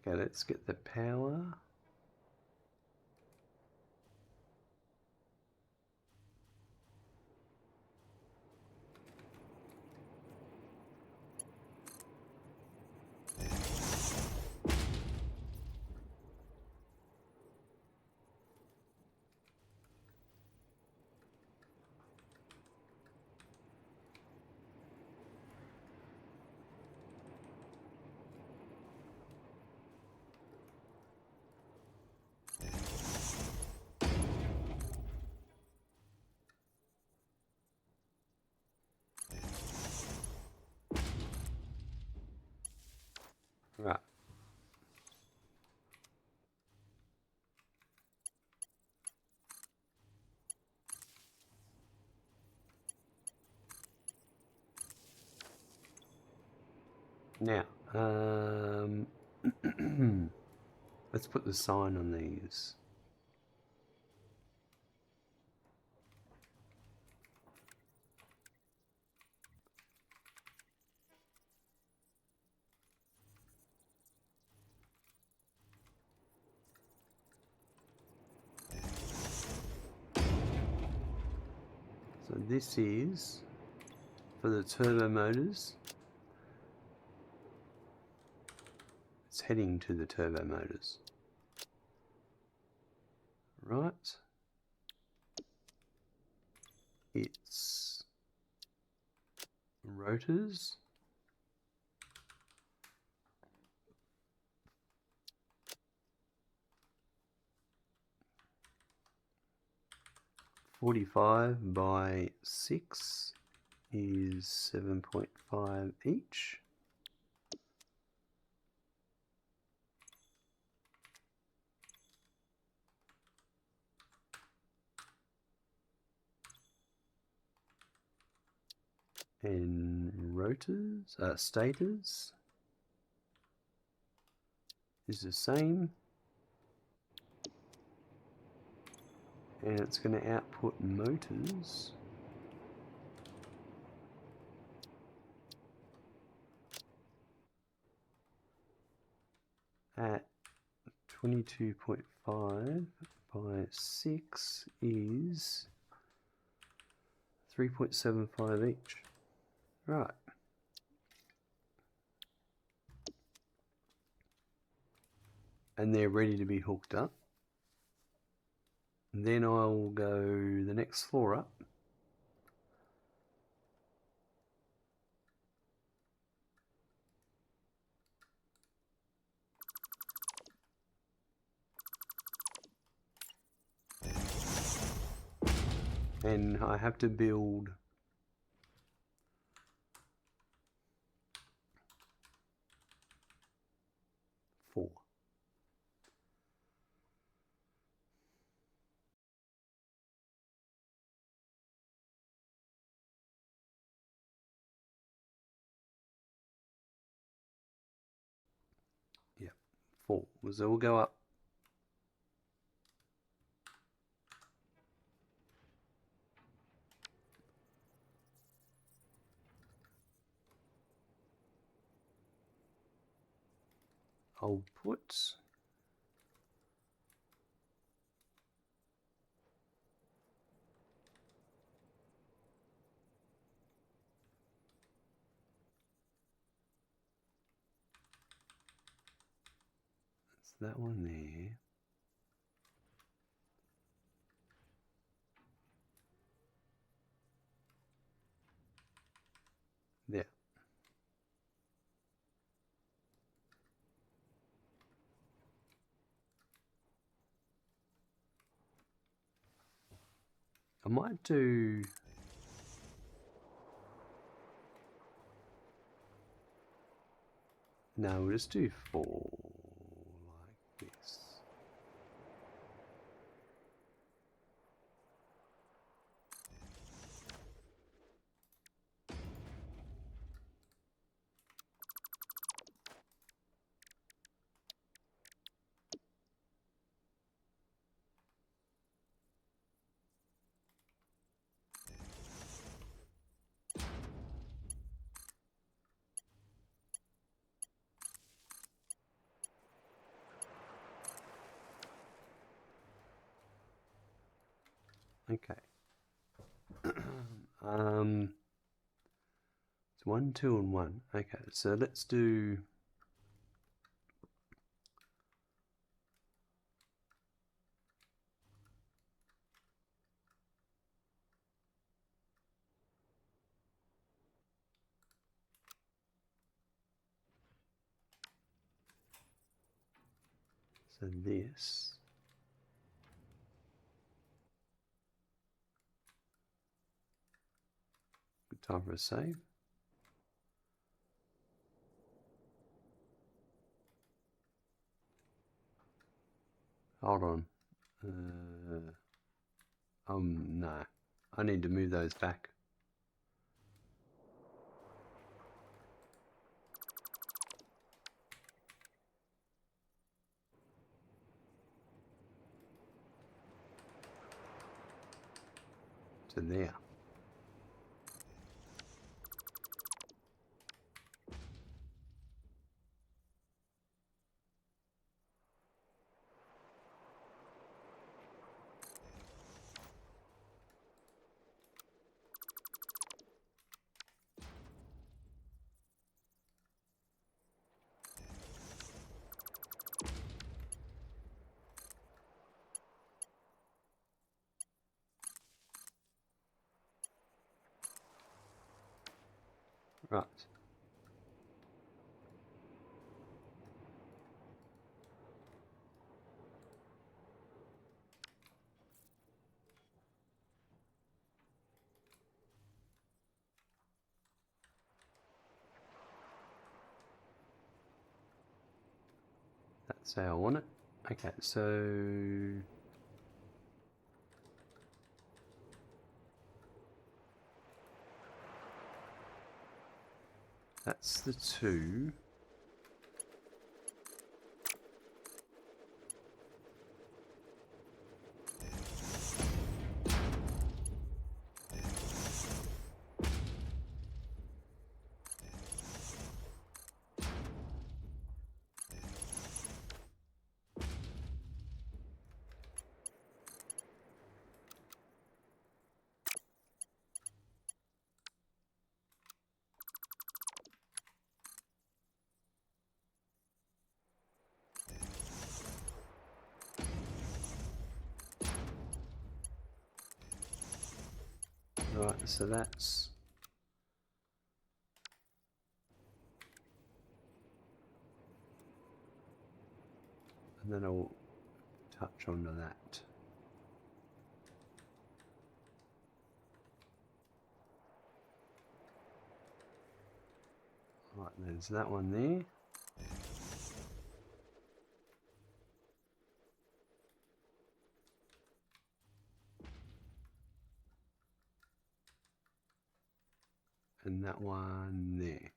Okay, let's get the power. Right. Now, let's put the sign on these. So this is for the turbo motors. It's heading to the turbo motors. Right. It's rotors. .45 by 6 is 7.5 each. And rotors, stators is the same, and it's going to output motors at 22.5 by 6 is 3.75 each. Right. And they're ready to be hooked up. Then I'll go the next floor up. And I have to build four. Yeah, 4. So we'll go up. I'll put that one there. There. I might do... No, we'll just do 4 like this. Okay. It's 1, 2, and 1. Okay, so let's do... So this... Good time for a save. Hold on. No. I need to move those back. to there. Right. That's how I want it. Okay, so that's the 2. Right, so that's... And then I'll touch onto that. Right, there's that one there. And that one there.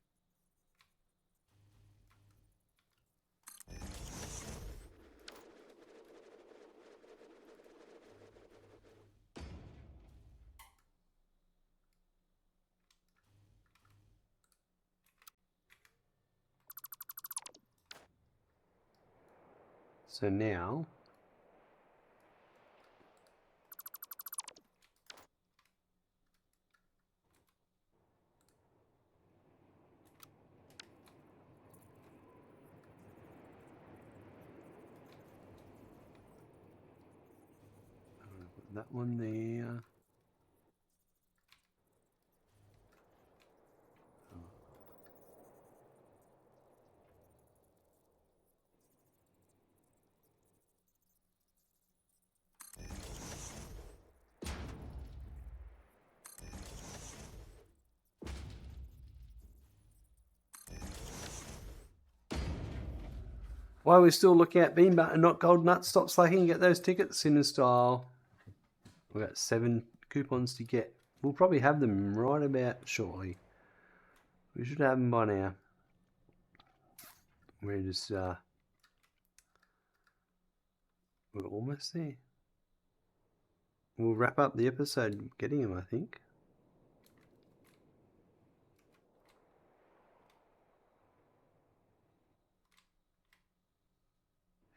So now put that one there. While we still look at Beanbut and not Gold Nuts, stop slacking, get those tickets in style. We've got 7 coupons to get. We'll probably have them right about shortly. We should have them by now. We're just, we're almost there. We'll wrap up the episode getting them, I think.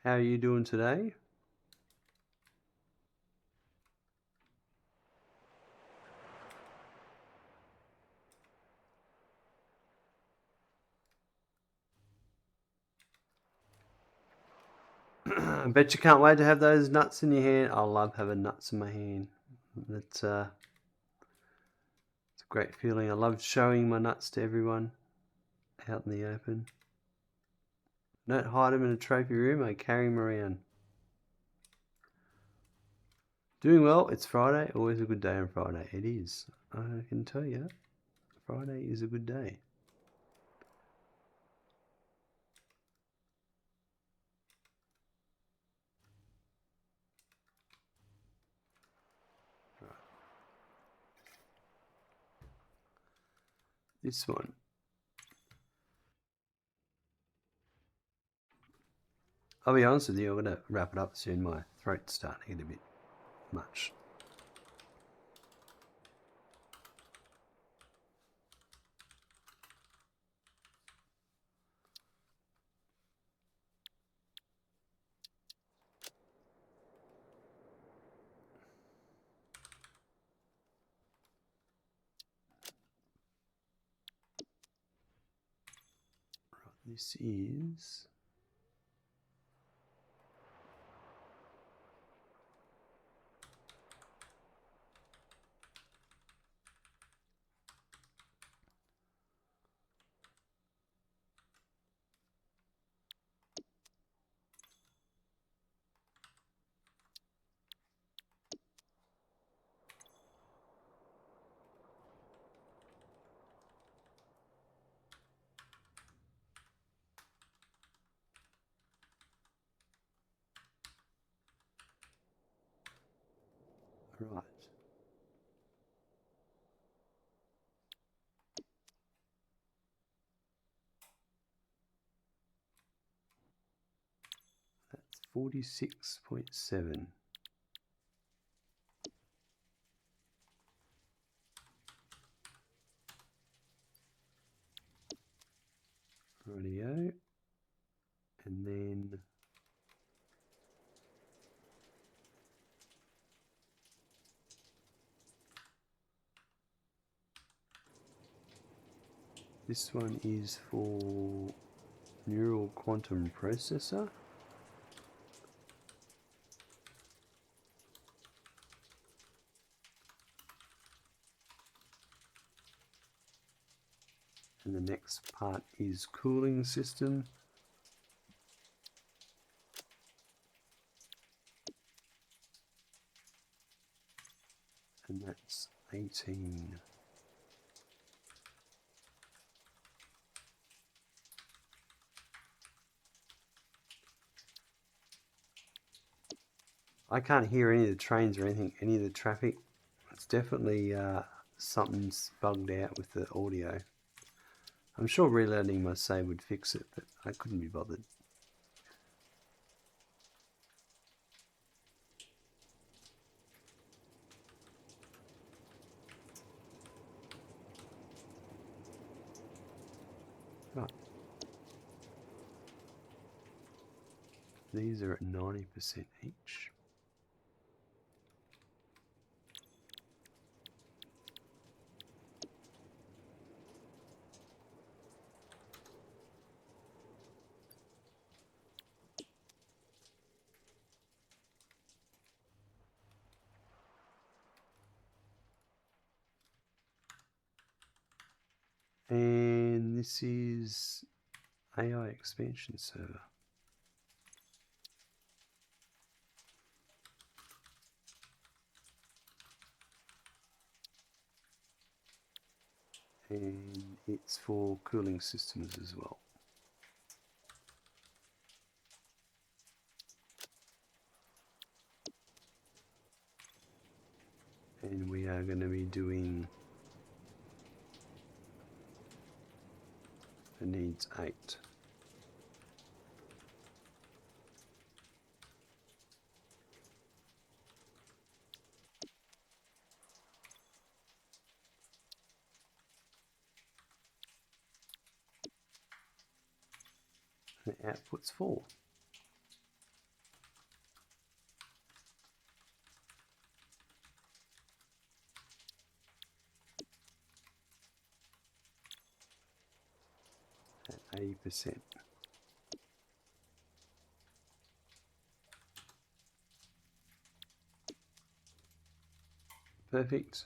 How are you doing today? I bet you can't wait to have those nuts in your hand. I love having nuts in my hand. It's a great feeling. I love showing my nuts to everyone out in the open. Don't hide them in a trophy room. I carry them around. Doing well. It's Friday. Always a good day on Friday. It is. I can tell you, Friday is a good day. Right. This one. I'll be honest with you, I'm going to wrap it up soon. My throat's starting to get a bit much. This is right. That's 46.7. Rightio. And then this one is for neural quantum processor. And the next part is cooling system. And that's 18. I can't hear any of the trains or anything, any of the traffic. It's definitely something's bugged out with the audio. I'm sure reloading my save would fix it, but I couldn't be bothered. Right. These are at 90% each. And this is AI expansion server. And it's for cooling systems as well. And we are going to be doing the needs 8. The output's 4. At 80%. Perfect.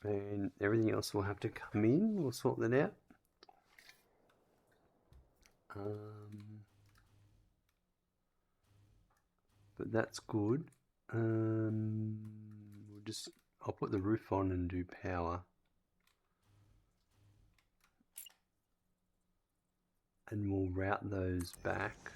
And everything else will have to come in. We'll sort that out. But that's good. I'll put the roof on and do power. And we'll route those back.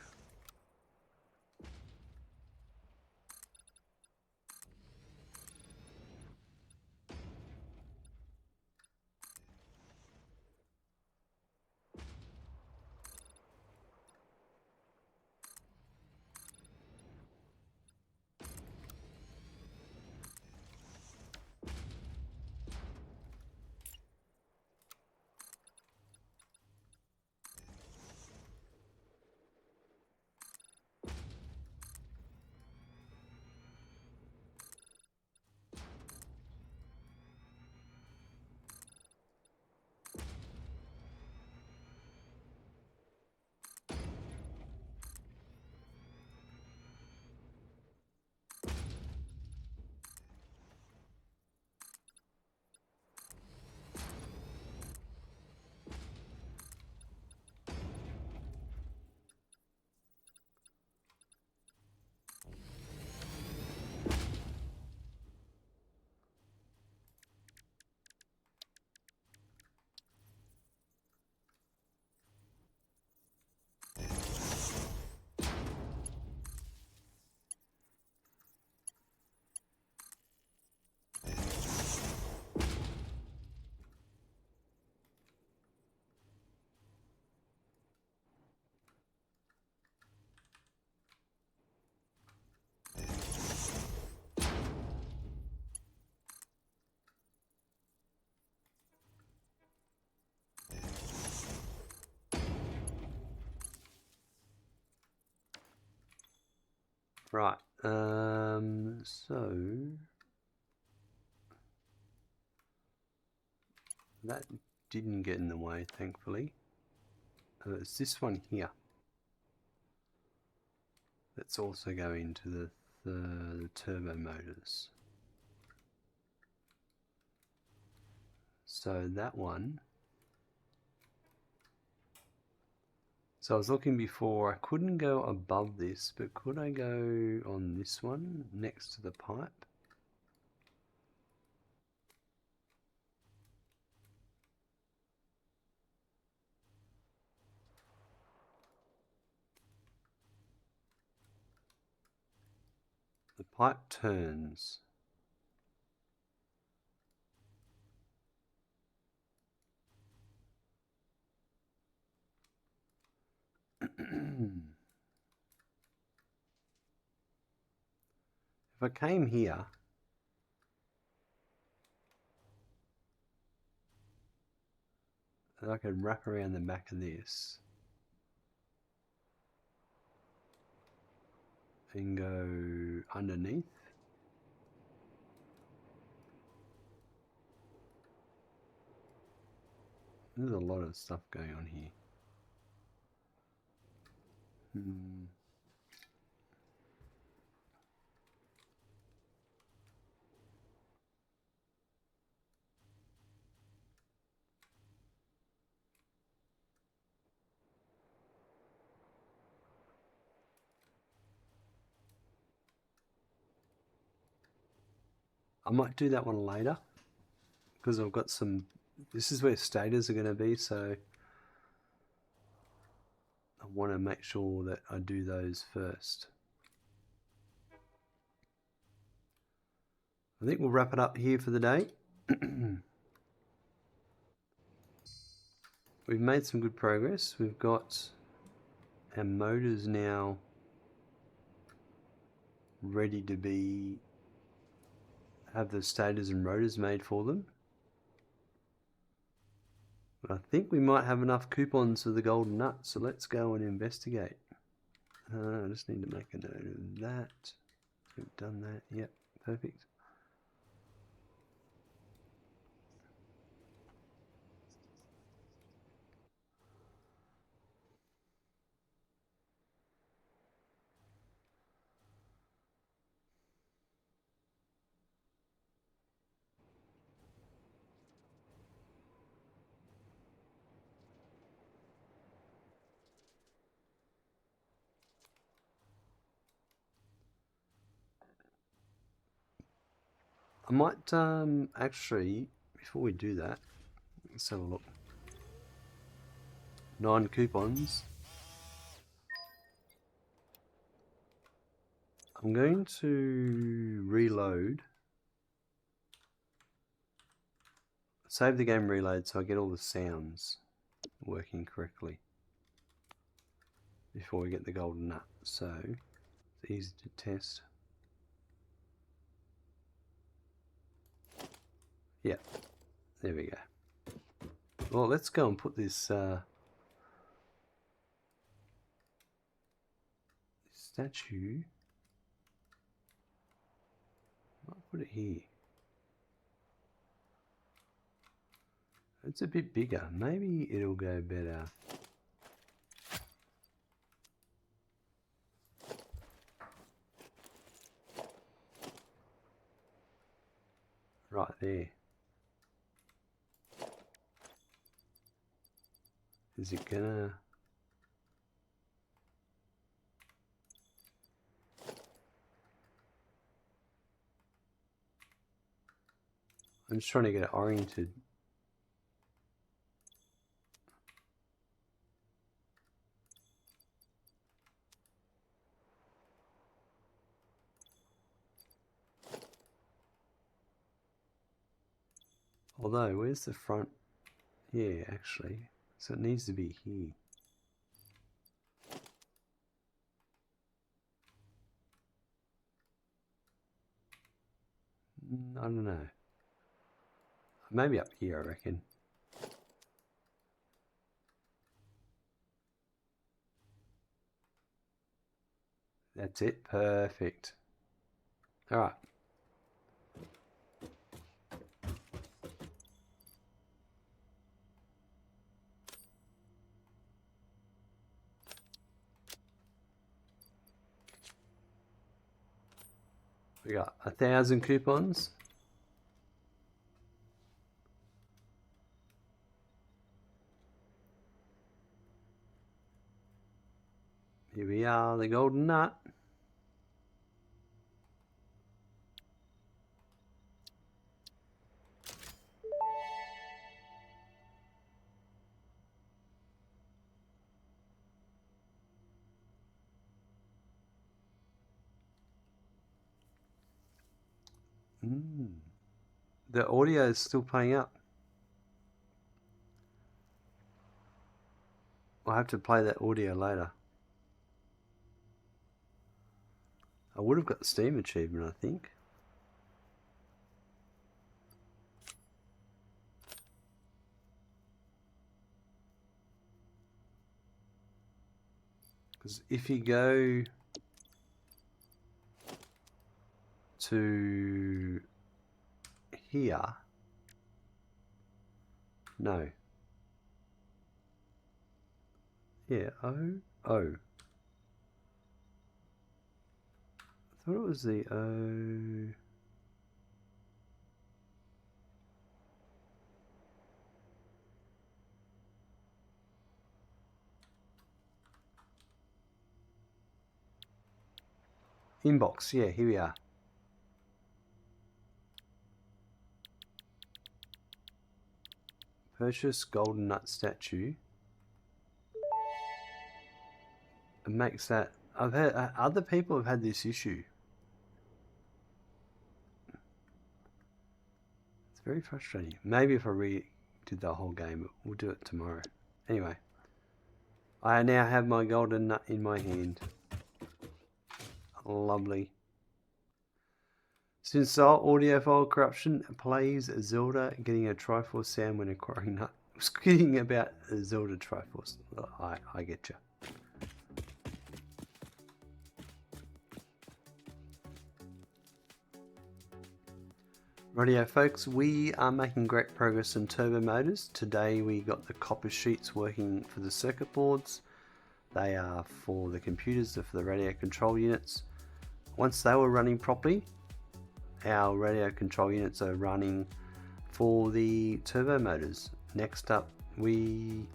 Right, so that didn't get in the way, thankfully. It's this one here that's also going to the turbo motors. So that one. So I was looking before, I couldn't go above this, but could I go on this one next to the pipe? The pipe turns. If I came here, I could wrap around the back of this and go underneath. There's a lot of stuff going on here. I might do that one later because I've got some, this is where stators are going to be, so I want to make sure that I do those first. I think we'll wrap it up here for the day. We've made some good progress. We've got our motors now ready to have the stators and rotors made for them. I think we might have enough coupons for the golden nut, so let's go and investigate. I just need to make a note of that. We've done that. Yep, perfect. I might actually, before we do that, let's have a look. 9 coupons. I'm going to reload. Save the game reload so I get all the sounds working correctly before we get the golden nut. So it's easy to test. Yeah, there we go. Well, let's go and put this statue. I'll put it here. It's a bit bigger. Maybe it'll go better. Right there. Is it gonna... I'm just trying to get it oriented. Although, where's the front? Yeah, actually. So it needs to be here. I don't know. Maybe up here, I reckon. That's it. Perfect. All right. We got 1,000 coupons. Here we are, the golden nut. The audio is still playing up. I'll have to play that audio later. I would have got the Steam achievement, I think. Because if you go to here, no. Yeah, O. I thought it was the O. Inbox, yeah, here we are. Purchase golden nut statue. It makes that... I've had... other people have had this issue. It's very frustrating. Maybe if I redid the whole game, we'll do it tomorrow. Anyway. I now have my golden nut in my hand. Lovely. Since audio file corruption plays Zelda getting a Triforce sound when acquiring nut. I was kidding about Zelda Triforce. I get you. Rightio folks, we are making great progress in turbo motors. Today we got the copper sheets working for the circuit boards. They are for the computers, they're for the radio control units. Once they were running properly, our radio control units are running for the turbo motors. Next up, we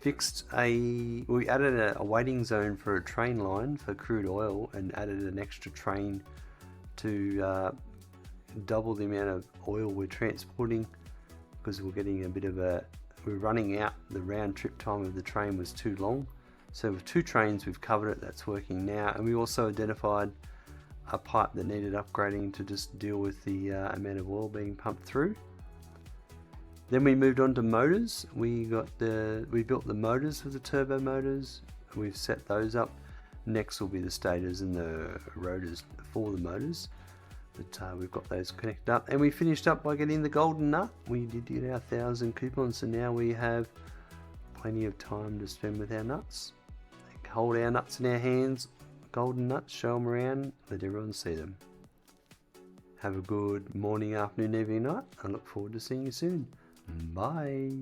added a waiting zone for a train line for crude oil and added an extra train to double the amount of oil we're transporting, because we're running out. The round trip time of the train was too long. So with 2 trains we've covered it, that's working now. And we also identified a pipe that needed upgrading to just deal with the amount of oil being pumped through. Then we moved on to motors. We built the motors for the turbo motors. We've set those up. Next will be the stators and the rotors for the motors. But we've got those connected up. And we finished up by getting the golden nut. We did get our 1,000 coupons, so now we have plenty of time to spend with our nuts. Hold our nuts in our hands, golden nuts, show them around, let everyone see them. Have a good morning, afternoon, evening, night. I look forward to seeing you soon. Bye.